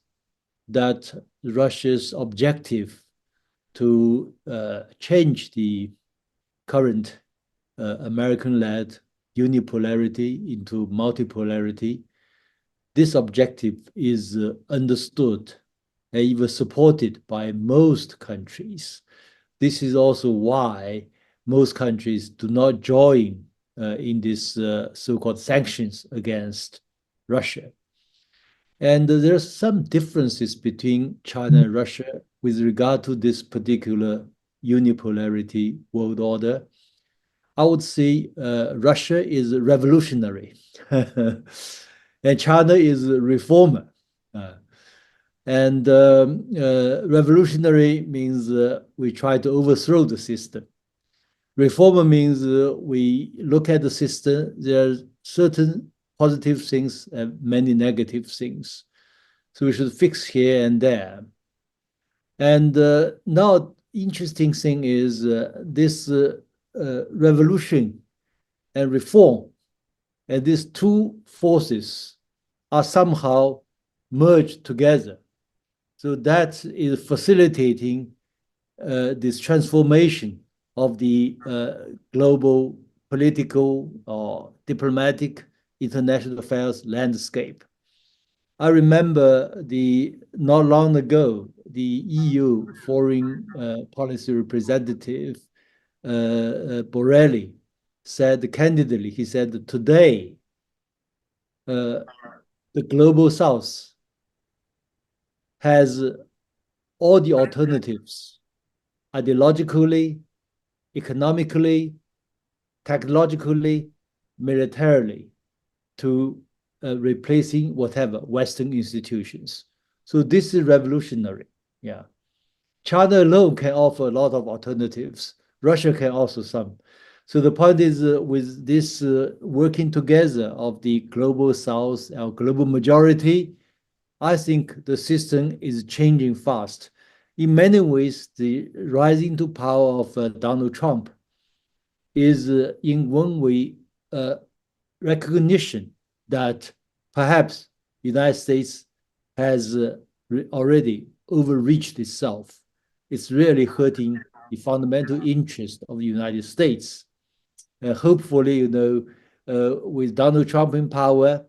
that Russia's objective to change the current American-led unipolarity into multipolarity, this objective is understood and even supported by most countries. This is also why most countries do not join in this so-called sanctions against Russia. And there are some differences between China and Russia with regard to this particular unipolarity world order. I would say Russia is revolutionary and China is a reformer. Revolutionary means we try to overthrow the system. Reformer means we look at the system, there are certain positive things and many negative things. So we should fix here and there. And now interesting thing is this revolution and reform, and these two forces are somehow merged together. So that is facilitating this transformation of the global political or diplomatic international affairs landscape. I remember not long ago, the EU foreign policy representative Borrelli said candidly, he said, today, the global South has all the alternatives, ideologically, economically, technologically, militarily, to replacing whatever Western institutions. So this is revolutionary. Yeah, China alone can offer a lot of alternatives. Russia can also some. So the point is with this working together of the global South or global majority, I think the system is changing fast. In many ways, the rising to power of Donald Trump is in one way recognition that perhaps the United States has already overreached itself. It's really hurting the fundamental interest of the United States. Hopefully, with Donald Trump in power,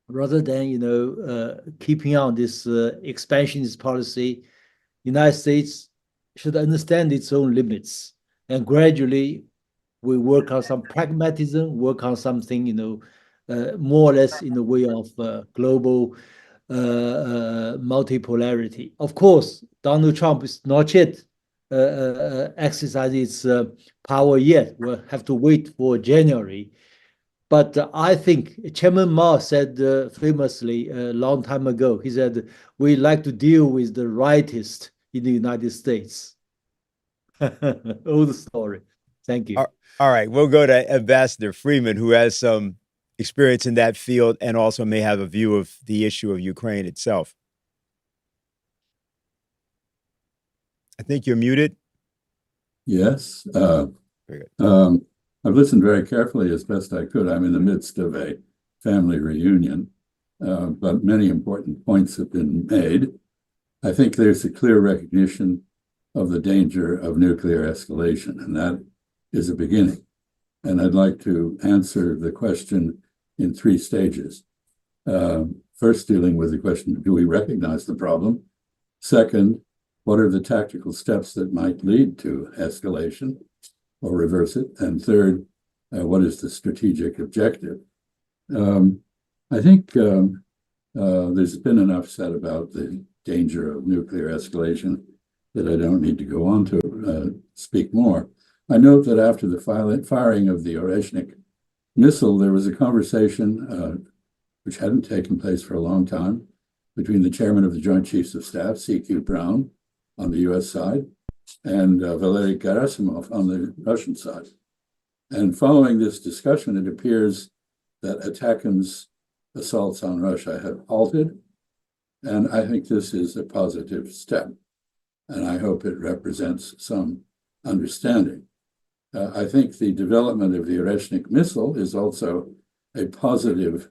rather than keeping on this expansionist policy, United States should understand its own limits, and gradually we work on some pragmatism, work on something more or less in the way of global multipolarity. Of course, Donald Trump is not yet exercising its power yet. We'll have to wait for January. But I think Chairman Mao said famously a long time ago, he said, we like to deal with the rightists in the United States. Old story. Thank you. All right, we'll go to Ambassador Freeman, who has some experience in that field and also may have a view of the issue of Ukraine itself. I think you're muted. Yes. Very good. I've listened very carefully as best I could. I'm in the midst of a family reunion, but many important points have been made. I think there's a clear recognition of the danger of nuclear escalation, and that is a beginning. And I'd like to answer the question in three stages. First, dealing with the question, do we recognize the problem? Second, what are the tactical steps that might lead to escalation or reverse it? And third, what is the strategic objective? I think there's been enough said about the danger of nuclear escalation that I don't need to go on to speak more. I note that after the firing of the Oreshnik missile, there was a conversation which hadn't taken place for a long time between the chairman of the Joint Chiefs of Staff, C.Q. Brown, on the U.S. side, and Valery Gerasimov on the Russian side. And following this discussion, it appears that Atakam's assaults on Russia have halted, and I think this is a positive step, and I hope it represents some understanding. I think the development of the Oreshnik missile is also a positive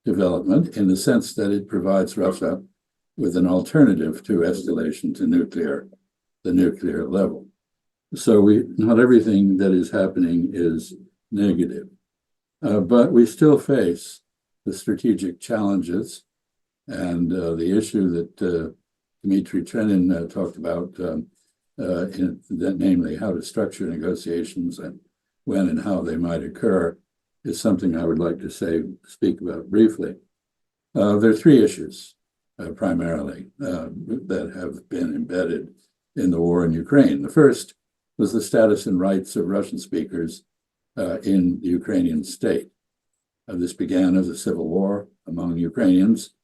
development in the sense that it provides Russia with an alternative to escalation to the nuclear level. So not everything that is happening is negative, but we still face the strategic challenges and the issue that Dmitri Trenin talked about, namely how to structure negotiations and when and how they might occur, is something I would like to speak about briefly. There are three issues primarily that have been embedded in the war in Ukraine. The first was the status and rights of Russian speakers in the Ukrainian state. This began as a civil war among Ukrainians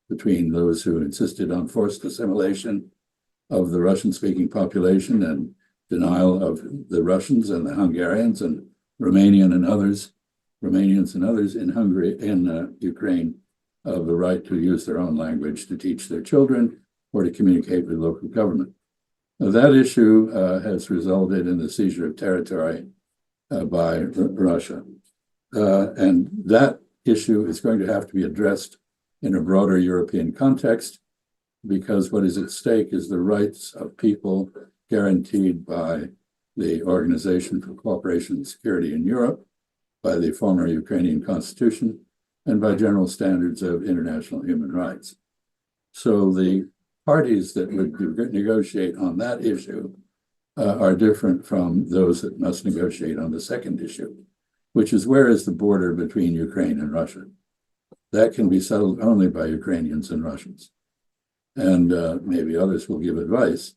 between those who insisted on forced assimilation of the Russian-speaking population and denial of the Russians and the Hungarians and Romanians and others in Hungary, in Ukraine, of the right to use their own language to teach their children or to communicate with local government. Now, that issue has resulted in the seizure of territory by Russia. And that issue is going to have to be addressed in a broader European context, because what is at stake is the rights of people guaranteed by the Organization for Cooperation and Security in Europe, by the former Ukrainian Constitution, and by general standards of international human rights. So the parties that would negotiate on that issue are different from those that must negotiate on the second issue, which is, where is the border between Ukraine and Russia? That can be settled only by Ukrainians and Russians. And maybe others will give advice,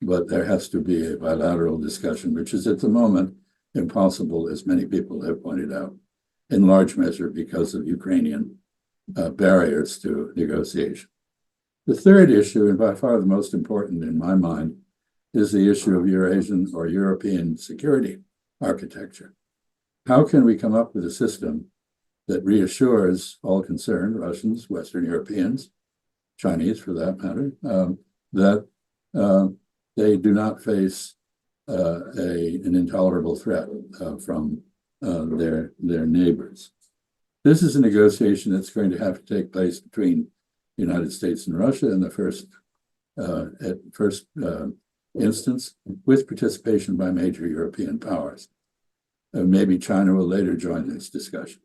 but there has to be a bilateral discussion, which is at the moment impossible, as many people have pointed out, in large measure because of Ukrainian barriers to negotiation. The third issue, and by far the most important in my mind, is the issue of Eurasian or European security architecture. How can we come up with a system that reassures all concerned, Russians, Western Europeans, Chinese for that matter, that they do not face an intolerable threat from their neighbors? This is a negotiation that's going to have to take place between the United States and Russia in the first instance, with participation by major European powers. Maybe China will later join this discussion.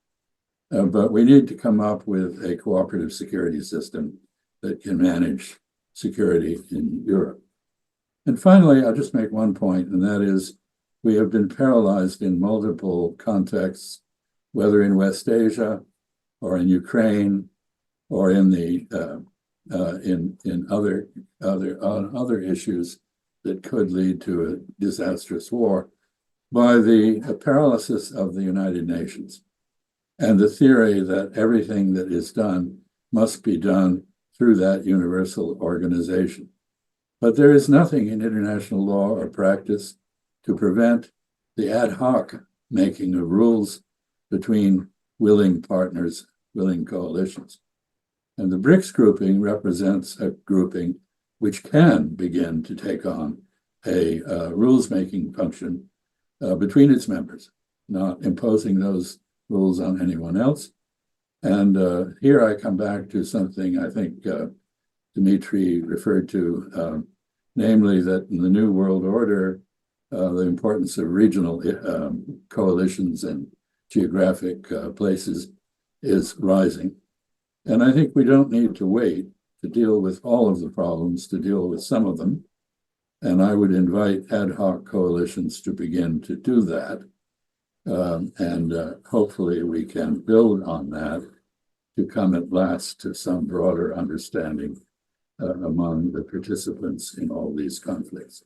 But we need to come up with a cooperative security system that can manage security in Europe. And finally, I'll just make one point, and that is, we have been paralyzed in multiple contexts, whether in West Asia or in Ukraine or in the in other issues that could lead to a disastrous war, by the paralysis of the United Nations and the theory that everything that is done must be done through that universal organization. But there is nothing in international law or practice to prevent the ad hoc making of rules between willing partners, willing coalitions. And the BRICS grouping represents a grouping which can begin to take on a rules-making function between its members, not imposing those rules on anyone else. And here I come back to something I think Dmitri referred to, namely that in the New World Order, the importance of regional coalitions and geographic places is rising. And I think we don't need to wait to deal with all of the problems, to deal with some of them. And I would invite ad hoc coalitions to begin to do that. And hopefully we can build on that to come at last to some broader understanding among the participants in all these conflicts.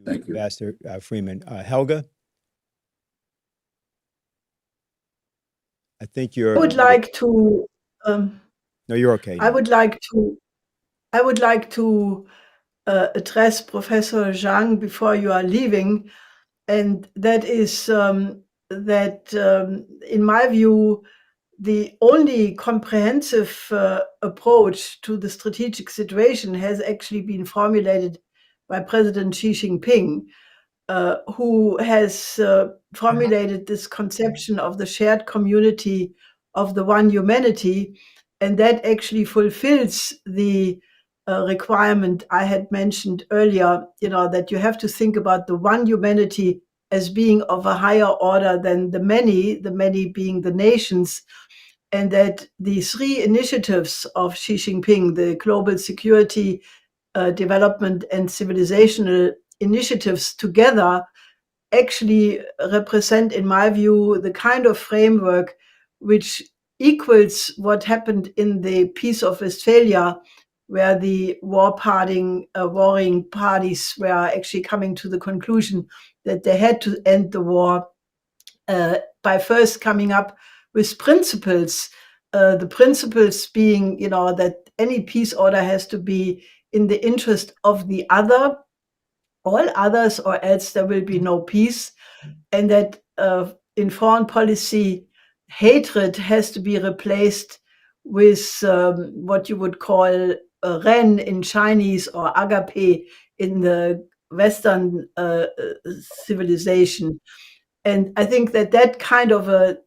Thank you. Ambassador Freeman. Helga? I think you're... I would like to... no, you're okay. I would like to address Professor Zhang before you are leaving, and that is that in my view, the only comprehensive approach to the strategic situation has actually been formulated by President Xi Jinping, who has formulated this conception of the shared community of the one humanity, and that actually fulfills the requirement I had mentioned earlier, that you have to think about the one humanity as being of a higher order than the many being the nations, and that the three initiatives of Xi Jinping, the global security, development, and civilizational initiatives together, actually represent, in my view, the kind of framework which equals what happened in the Peace of Westphalia, where the warring parties were actually coming to the conclusion that they had to end the war by first coming up with principles. The principles being, that any peace order has to be in the interest of the other, all others, or else there will be no peace, and that in foreign policy, hatred has to be replaced with what you would call ren in Chinese, or agape in the Western civilization. And I think that kind of a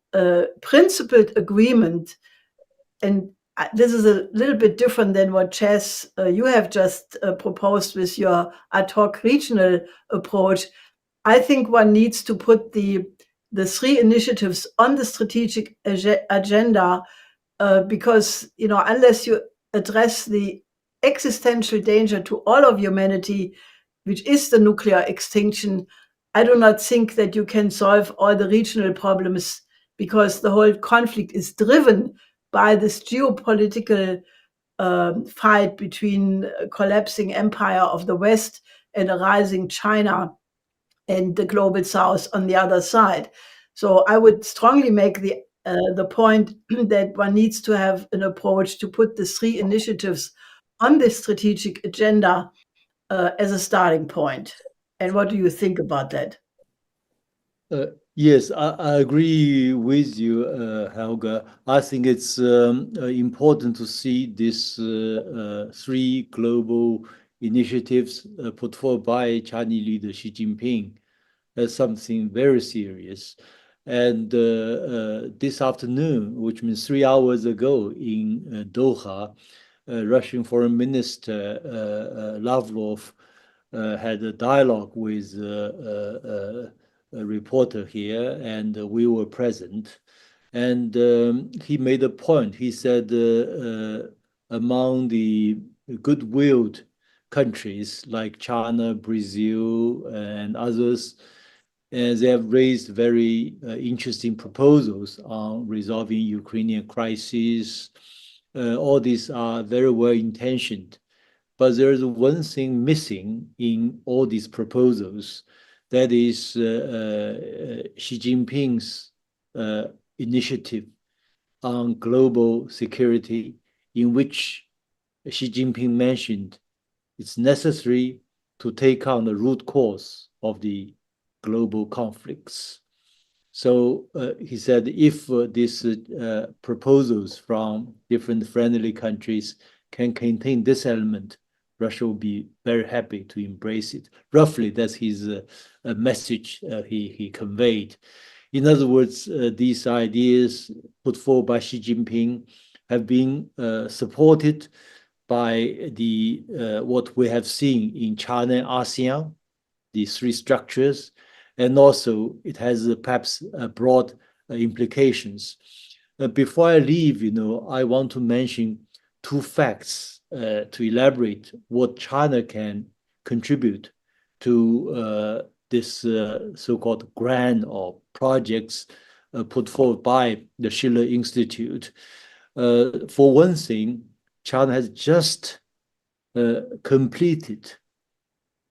principled agreement, and this is a little bit different than what Chess you have just proposed with your ad hoc regional approach. I think one needs to put the three initiatives on the strategic agenda, because unless you address the existential danger to all of humanity, which is the nuclear extinction, I do not think that you can solve all the regional problems, because the whole conflict is driven by this geopolitical fight between collapsing empire of the West and a rising China and the global South on the other side. So I would strongly make the point that one needs to have an approach to put the three initiatives on the strategic agenda as a starting point. And what do you think about that? Yes, I agree with you, Helga. I think it's important to see these three global initiatives put forward by Chinese leader Xi Jinping as something very serious. And this afternoon, which means 3 hours ago in Doha, Russian Foreign Minister Lavrov had a dialogue with a reporter here, and we were present. And he made a point. He said among the good-willed countries like China, Brazil, and others, they have raised very interesting proposals on resolving Ukrainian crisis. All these are very well-intentioned. But there is one thing missing in all these proposals. That is Xi Jinping's initiative on global security, in which Xi Jinping mentioned it's necessary to take on the root cause of the global conflicts. So he said if these proposals from different friendly countries can contain this element, Russia will be very happy to embrace it. Roughly, that's his message he conveyed. In other words, these ideas put forward by Xi Jinping have been supported by the what we have seen in China and ASEAN, these three structures, and also it has perhaps broad implications. Before I leave, I want to mention two facts to elaborate what China can contribute to this so-called grant or projects put forward by the Schiller Institute. For one thing, China has just completed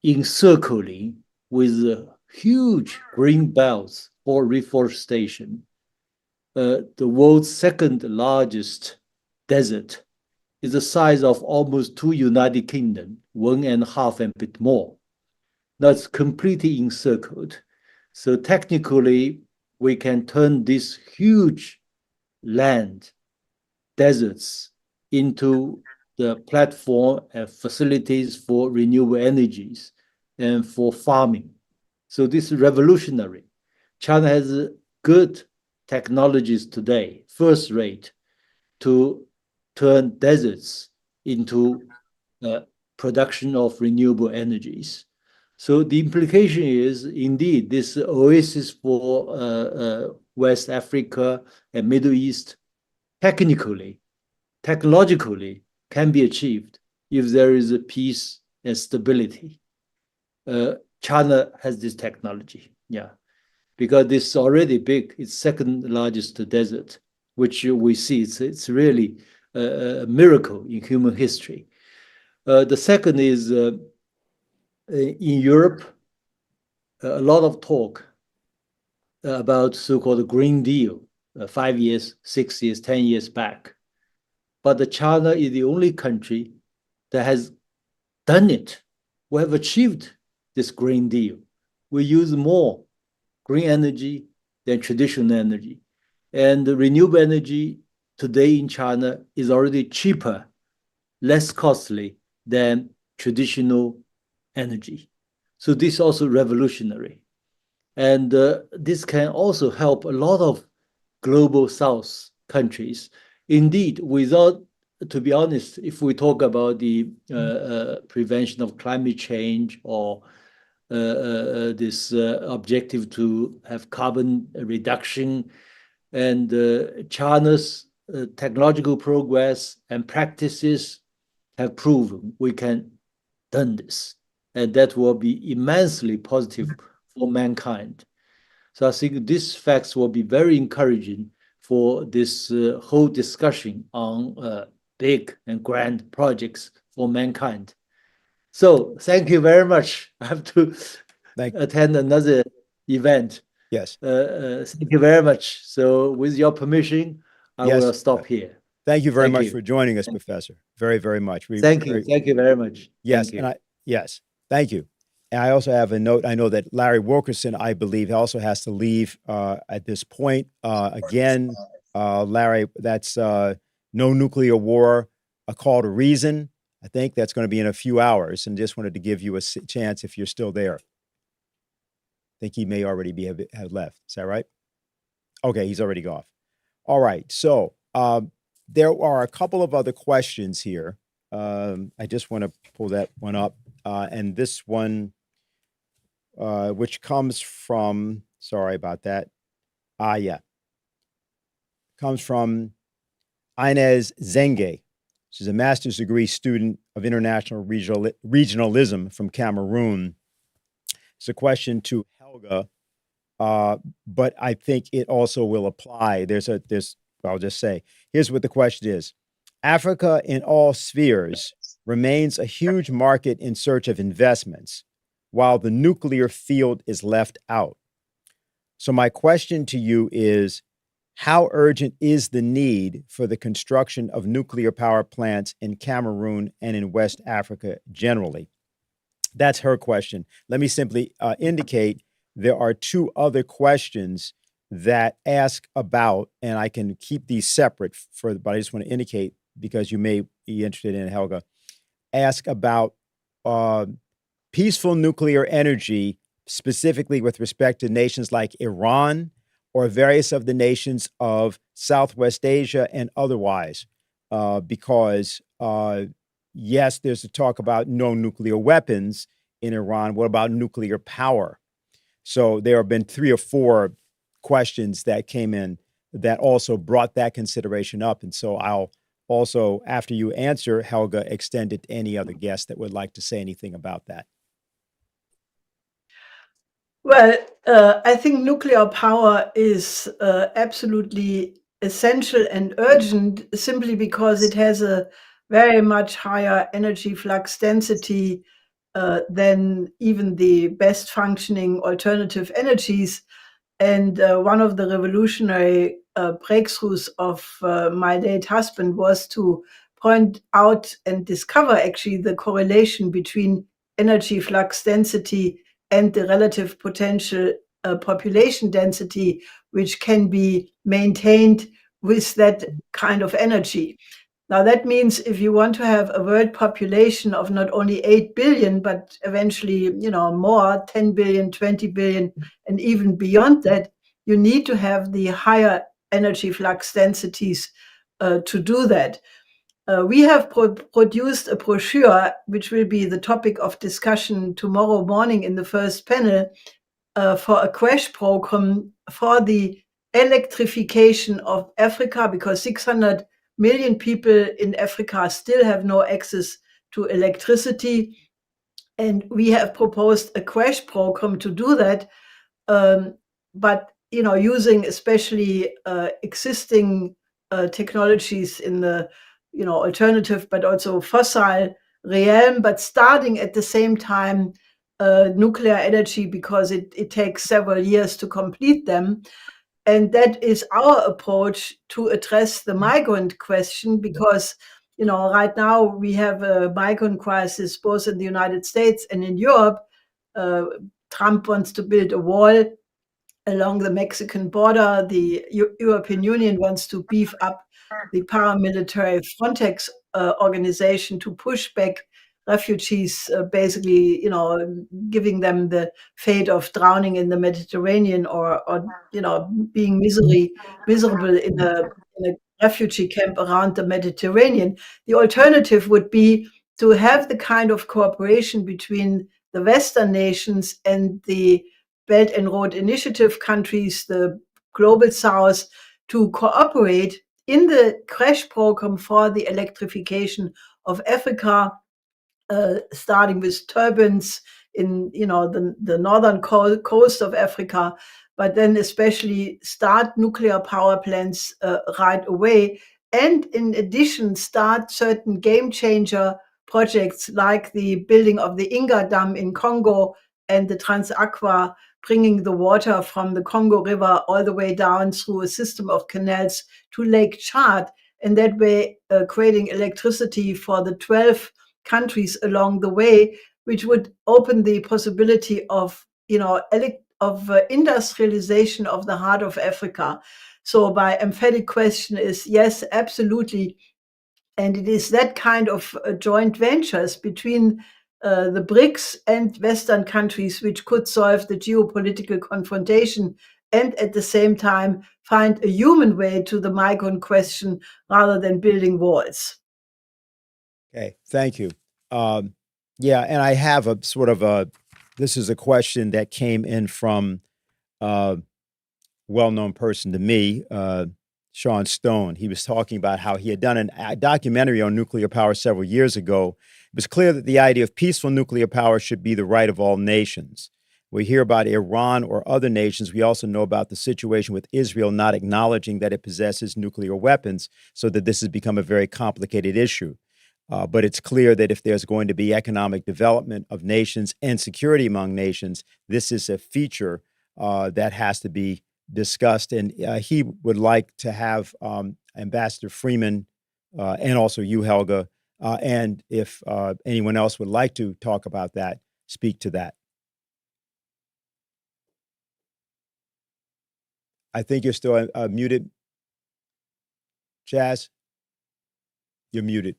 encircling with huge green belts for reforestation, the world's second largest desert is the size of almost 2 United Kingdom, 1.5 and a bit more. That's completely encircled. So technically, we can turn these huge land deserts into the platform and facilities for renewable energies and for farming. So this is revolutionary. China has good technologies today, first rate, to turn deserts into production of renewable energies. So the implication is, indeed, this oasis for West Africa and Middle East, technologically, can be achieved if there is a peace and stability. China has this technology, because this is already big. It's second largest desert, which we see. It's really a miracle in human history. The second is in Europe, a lot of talk about so-called Green Deal 5 years, 6 years, 10 years back. But China is the only country that has done it. We have achieved this Green Deal. We use more green energy than traditional energy. And the renewable energy today in China is already cheaper, less costly than traditional energy. So this is also revolutionary. And this can also help a lot of global South countries. Indeed, without, to be honest, if we talk about the prevention of climate change or this objective to have carbon reduction, and China's technological progress and practices have proven we can do this. And that will be immensely positive for mankind. So I think these facts will be very encouraging for this whole discussion on big and grand projects for mankind. So thank you very much. I have to attend another event. Yes. Thank you very much. So with your permission, I will stop here. Thank you very much for joining us, Professor. Very, very much. Thank you. Thank you very much. Yes. Thank you. And I also have a note. I know that Larry Wilkerson, I believe, also has to leave at this point. Again, Larry, that's No Nuclear War, A Call to Reason. I think that's going to be in a few hours, and just wanted to give you a chance if you're still there. I think he may already have left. Is that right? Okay, he's already off. All right. So there are a couple of other questions here. I just want to pull that one up. And this one, which comes from, sorry about that. Comes from Inez Zenge. She's a master's degree student of international regionalism from Cameroon. It's a question to Helga, but I think it also will apply. I'll just say, here's what the question is. Africa in all spheres remains a huge market in search of investments, while the nuclear field is left out. So my question to you is, how urgent is the need for the construction of nuclear power plants in Cameroon and in West Africa generally? That's her question. Let me simply indicate there are two other questions that ask about, and I can keep these separate but I just want to indicate, because you may be interested in, Helga, ask about peaceful nuclear energy, specifically with respect to nations like Iran or various of the nations of Southwest Asia and otherwise, because yes, there's a talk about no nuclear weapons in Iran. What about nuclear power? So there have been 3 or 4 questions that came in that also brought that consideration up. And so I'll also, after you answer, Helga, extend it to any other guest that would like to say anything about that. Well, I think nuclear power is absolutely essential and urgent simply because it has a very much higher energy flux density than even the best functioning alternative energies. And one of the revolutionary breakthroughs of my late husband was to point out and discover actually the correlation between energy flux density and the relative potential population density, which can be maintained with that kind of energy. Now, that means if you want to have a world population of not only 8 billion, but eventually, more, 10 billion, 20 billion, and even beyond that, you need to have the higher energy flux densities to do that. We have produced a brochure, which will be the topic of discussion tomorrow morning in the first panel, for a crash program for the electrification of Africa, because 600 million people in Africa still have no access to electricity. And we have proposed a crash program to do that. But, using especially existing technologies in the alternative, but also fossil realm, but starting at the same time nuclear energy because it takes several years to complete them. And that is our approach to address the migrant question, because right now we have a migrant crisis both in the United States and in Europe. Trump wants to build a wall along the Mexican border. The European Union wants to beef up the paramilitary Frontex organization to push back refugees, basically, giving them the fate of drowning in the Mediterranean or being miserable in a refugee camp around the Mediterranean. The alternative would be to have the kind of cooperation between the Western nations and the Belt and Road Initiative countries, the Global South, to cooperate in the crash program for the electrification of Africa, starting with turbines in the northern coast of Africa, but then especially start nuclear power plants right away, and in addition start certain game changer projects like the building of the Inga Dam in Congo and the Transaqua, bringing the water from the Congo River all the way down through a system of canals to Lake Chad, and that way creating electricity for the 12 countries along the way, which would open the possibility of industrialization of the heart of Africa. So my emphatic question is yes, absolutely. And it is that kind of joint ventures between the BRICS and Western countries which could solve the geopolitical confrontation and at the same time find a human way to the migrant question rather than building walls. Okay, thank you. Yeah, and I have a sort of this is a question that came in from a well-known person to me, Sean Stone. He was talking about how he had done a documentary on nuclear power several years ago. It was clear that the idea of peaceful nuclear power should be the right of all nations. We hear about Iran or other nations. We also know about the situation with Israel not acknowledging that it possesses nuclear weapons, so that this has become a very complicated issue. But it's clear that if there's going to be economic development of nations and security among nations, this is a feature that has to be discussed. And he would like to have Ambassador Freeman and also you, Helga, and if anyone else would like to talk about that, speak to that. I think you're still muted. Chaz, you're muted.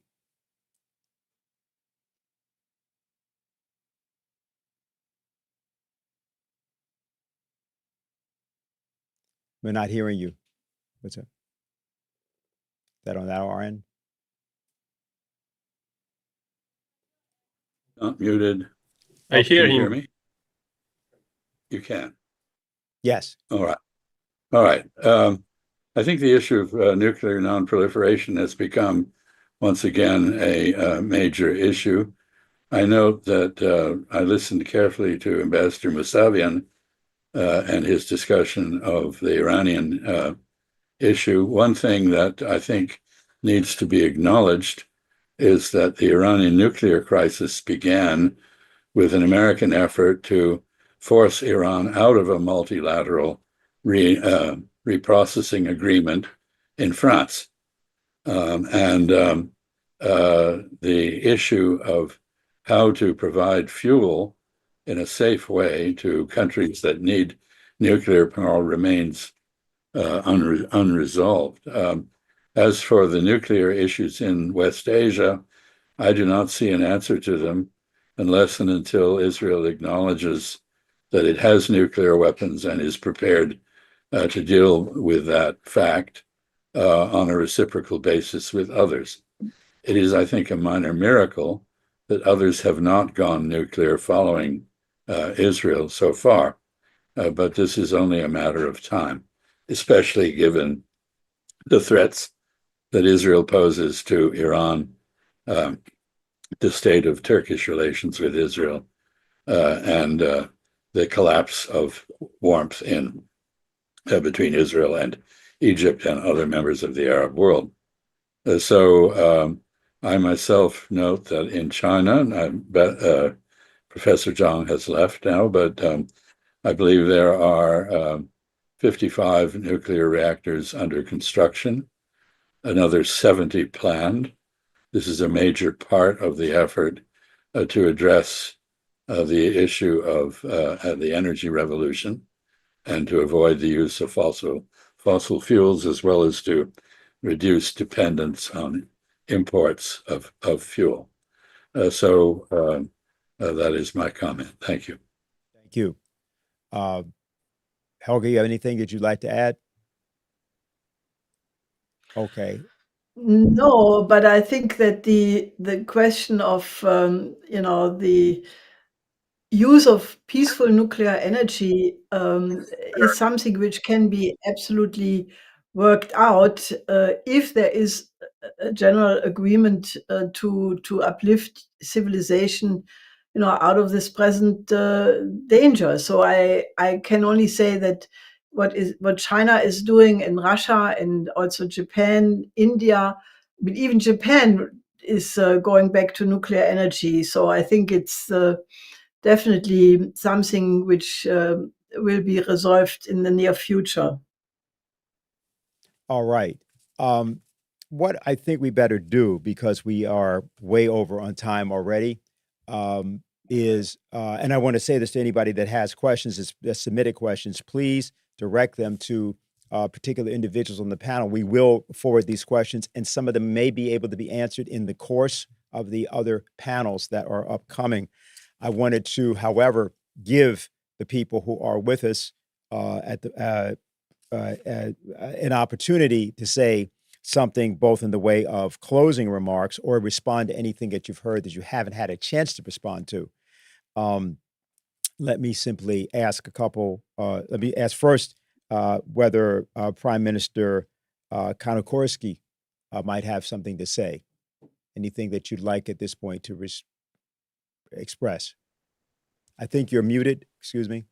We're not hearing you. What's that? That on our end? Not muted. I hear Can you him. hear me? You can. Yes. All right. All right. I think the issue of nuclear nonproliferation has become, once again, a major issue. I note that I listened carefully to Ambassador Mousavian and his discussion of the Iranian issue. One thing that I think needs to be acknowledged is that the Iranian nuclear crisis began with an American effort to force Iran out of a multilateral reprocessing agreement in France. The issue of how to provide fuel in a safe way to countries that need nuclear power remains unresolved. As for the nuclear issues in West Asia, I do not see an answer to them unless and until Israel acknowledges that it has nuclear weapons and is prepared to deal with that fact on a reciprocal basis with others. It is, I think, a minor miracle that others have not gone nuclear following Israel so far, but this is only a matter of time, especially given the threats that Israel poses to Iran, the state of Turkish relations with Israel, and the collapse of warmth in between Israel and Egypt and other members of the Arab world. So I myself note that in China, Professor Zhang has left now, but I believe there are 55 nuclear reactors under construction, another 70 planned. This is a major part of the effort to address the issue of the energy revolution and to avoid the use of fossil fuels, as well as to reduce dependence on imports of fuel. So that is my comment. Thank you. Thank you. Helga, you have anything that you'd like to add? Okay. No, but I think that the question of the use of peaceful nuclear energy is something which can be absolutely worked out if there is a general agreement to uplift civilization, out of this present danger. So I can only say that what China is doing in Russia and also Japan, India, but even Japan is going back to nuclear energy. So I think it's definitely something which will be resolved in the near future. All right. What I think we better do, because we are way over on time already, is, and I want to say this to anybody that has questions, that submitted questions, please direct them to particular individuals on the panel. We will forward these questions, and some of them may be able to be answered in the course of the other panels that are upcoming. I wanted to, however, give the people who are with us an opportunity to say something both in the way of closing remarks or respond to anything that you've heard that you haven't had a chance to respond to. Let me simply ask let me ask first whether Prime Minister Carnogursky might have something to say. Anything that you'd like at this point to express. I think you're muted. Excuse me.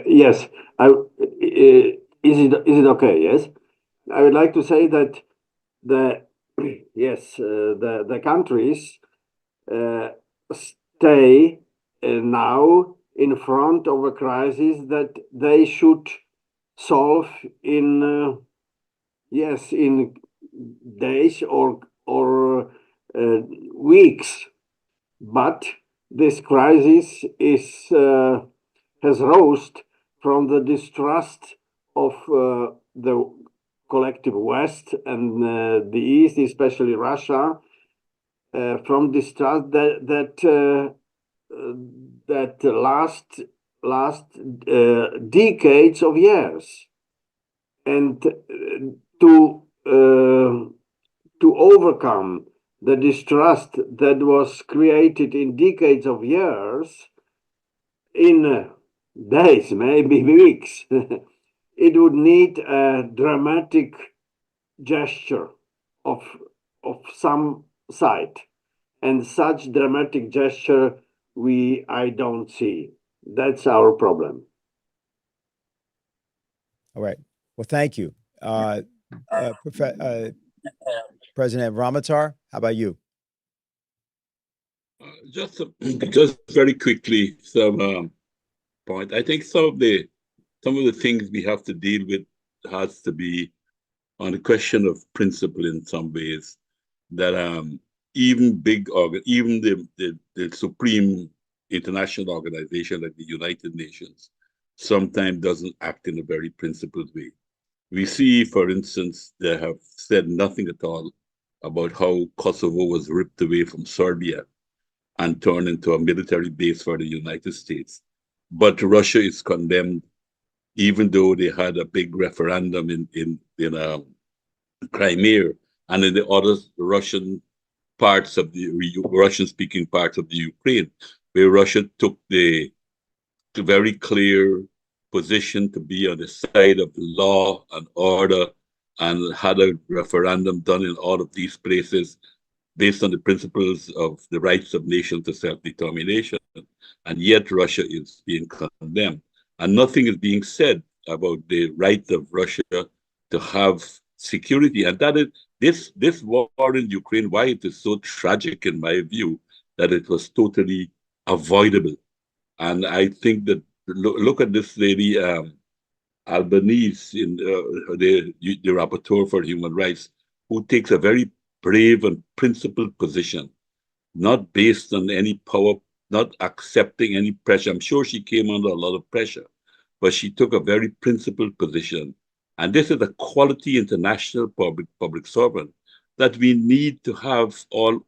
Yes. Is it okay? Yes. I would like to say that the countries stay now in front of a crisis that they should solve in days or weeks. But this crisis has rose from the distrust of the collective West and the East, especially Russia, from distrust that last decades of years, and to overcome the distrust that was created in decades of years, in days, maybe weeks, it would need a dramatic gesture of some side, and such dramatic gesture I don't see. That's our problem. All right. Well, thank you. President Ramotar, how about you? Just very quickly, some point. I think some of the things we have to deal with has to be on the question of principle in some ways. That even the supreme international organization like the United Nations sometimes doesn't act in a very principled way. We see, for instance, they have said nothing at all about how Kosovo was ripped away from Serbia and turned into a military base for the United States. But Russia is condemned, even though they had a big referendum in Crimea and in the other Russian-speaking parts of the Ukraine, where Russia took the very clear position to be on the side of the law and order, and had a referendum done in all of these places based on the principles of the rights of nations to self-determination. and yet Russia is being condemned. And nothing is being said about the right of Russia to have security. And that is this war in Ukraine, why it is so tragic in my view, that it was totally avoidable. And I think that, look at this lady, Albanese, the rapporteur for human rights, who takes a very brave and principled position, not based on any power, not accepting any pressure. I'm sure she came under a lot of pressure, but she took a very principled position. And this is a quality international public servant that we need to have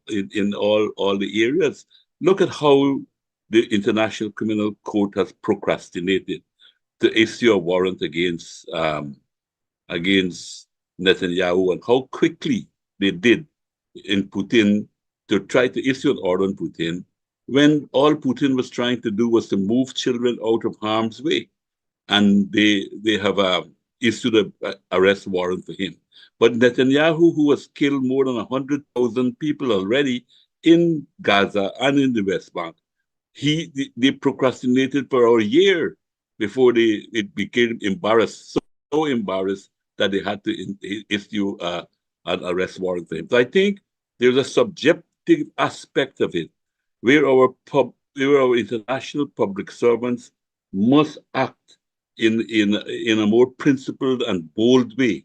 in all the areas. Look at how the International Criminal Court has procrastinated to issue a warrant against Netanyahu, and how quickly they did in Putin to try to issue an order on Putin, when all Putin was trying to do was to move children out of harm's way. And they have issued an arrest warrant for him. But Netanyahu, who has killed more than 100,000 people already in Gaza and in the West Bank, they procrastinated for a year before it became embarrassed, so embarrassed that they had to issue an arrest warrant for him. So I think there's a subjective aspect of it where our international public servants must act in a more principled and bold way.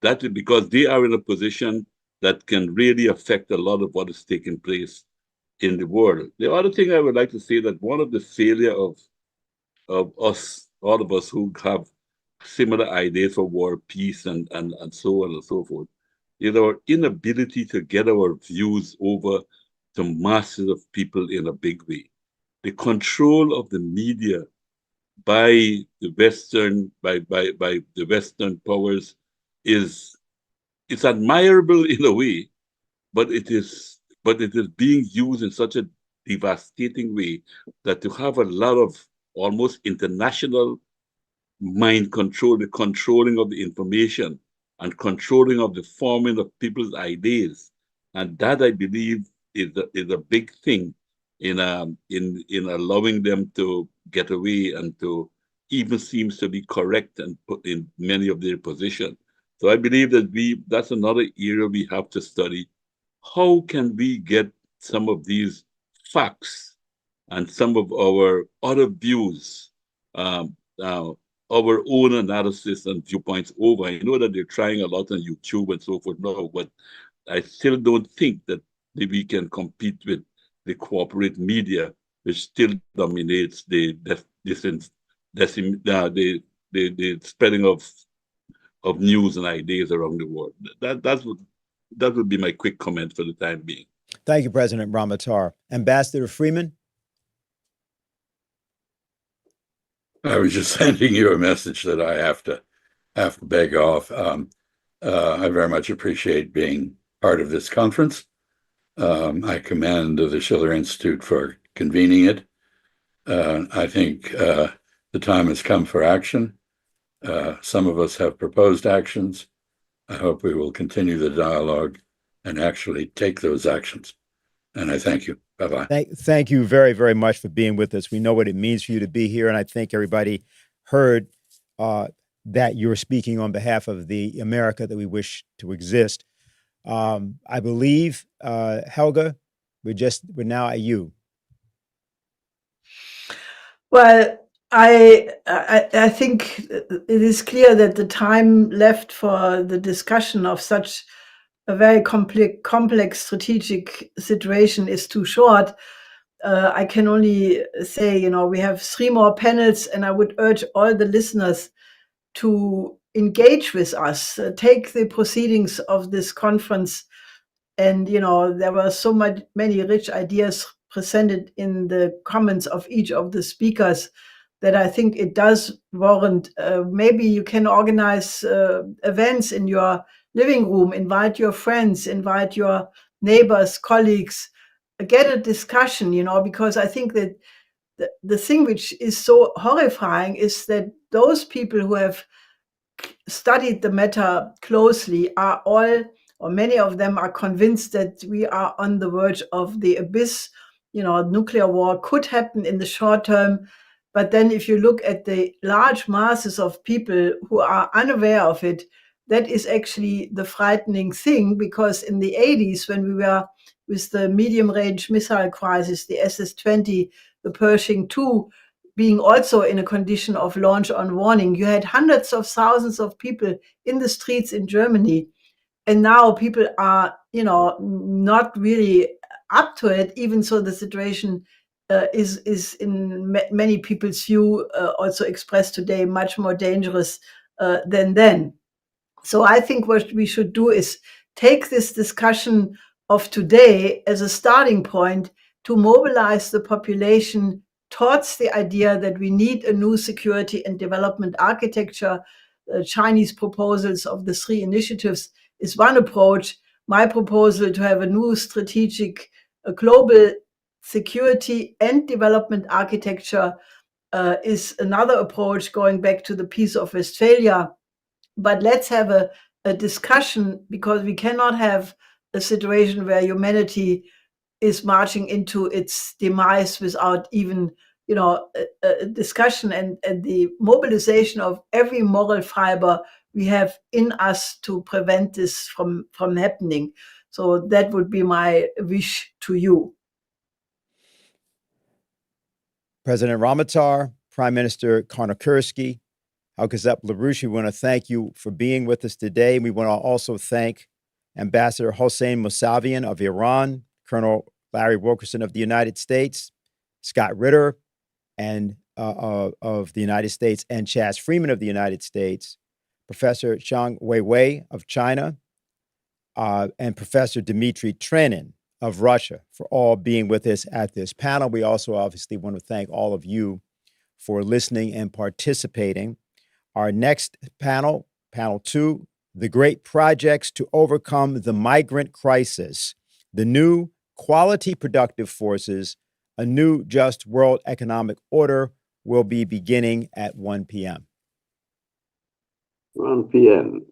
That is because they are in a position that can really affect a lot of what is taking place in the world. The other thing I would like to say, that one of the failure of us, all of us who have similar ideas for war, peace, and so on and so forth, is our inability to get our views over to masses of people in a big way. The control of the media by the Western powers it's admirable in a way, but it is being used in such a devastating way that to have a lot of almost international mind control, the controlling of the information and controlling of the forming of people's ideas, and that I believe is a big thing in allowing them to get away and to even seems to be correct and put in many of their positions. So I believe that that's another area we have to study. How can we get some of these facts and some of our other views, our own analysis and viewpoints over? I know that they're trying a lot on YouTube and so forth now, but I still don't think that we can compete with the corporate media, which still dominates the spreading of news and ideas around the world. That would be my quick comment for the time being. Thank you, President Ramotar. Ambassador Freeman? I was just sending you a message that I have to beg off. I very much appreciate being part of this conference. I commend the Schiller Institute for convening it. I think the time has come for action. Some of us have proposed actions. I hope we will continue the dialogue and actually take those actions. And I thank you. Bye-bye. Thank you very, very much for being with us. We know what it means for you to be here, and I think everybody heard that you're speaking on behalf of the America that we wish to exist. I believe, Helga, we're now at you. Well, I think it is clear that the time left for the discussion of such a very complex strategic situation is too short. I can only say, we have 3 more panels, and I would urge all the listeners to engage with us, take the proceedings of this conference. And, there were so many rich ideas presented in the comments of each of the speakers that I think it does warrant. Maybe you can organize events in your living room, invite your friends, invite your neighbors, colleagues, get a discussion, because I think that the thing which is so horrifying is that those people who have studied the matter closely are all, or many of them are convinced that we are on the verge of the abyss. nuclear war could happen in the short term. But then if you look at the large masses of people who are unaware of it, that is actually the frightening thing, because in the 80s, when we were with the medium-range missile crisis, the SS-20, the Pershing II, being also in a condition of launch on warning, you had hundreds of thousands of people in the streets in Germany. And now people are, not really up to it, even so the situation is in many people's view, also expressed today, much more dangerous than then. So I think what we should do is take this discussion of today as a starting point to mobilize the population towards the idea that we need a new security and development architecture. Chinese proposals of the 3 initiatives is one approach. My proposal to have a new strategic global security and development architecture is another approach, going back to the Peace of Westphalia. But let's have a discussion, because we cannot have a situation where humanity is marching into its demise without even, a discussion and the mobilization of every moral fiber we have in us to prevent this from happening. So that would be my wish to you. President Ramotar, Prime Minister Carnogursky, Helga Zepp-LaRouche, we want to thank you for being with us today. We want to also thank Ambassador Hussein Mousavian of Iran, Colonel Larry Wilkerson of the United States, Scott Ritter and of the United States, and Chaz Freeman of the United States, Professor Zhang Weiwei of China, and Professor Dmitri Trenin of Russia, for all being with us at this panel. We also obviously want to thank all of you for listening and participating. Our next panel, panel 2, the great projects to overcome the migrant crisis, the new quality productive forces, a new just world economic order, will be beginning at 1 p.m. 1 p.m.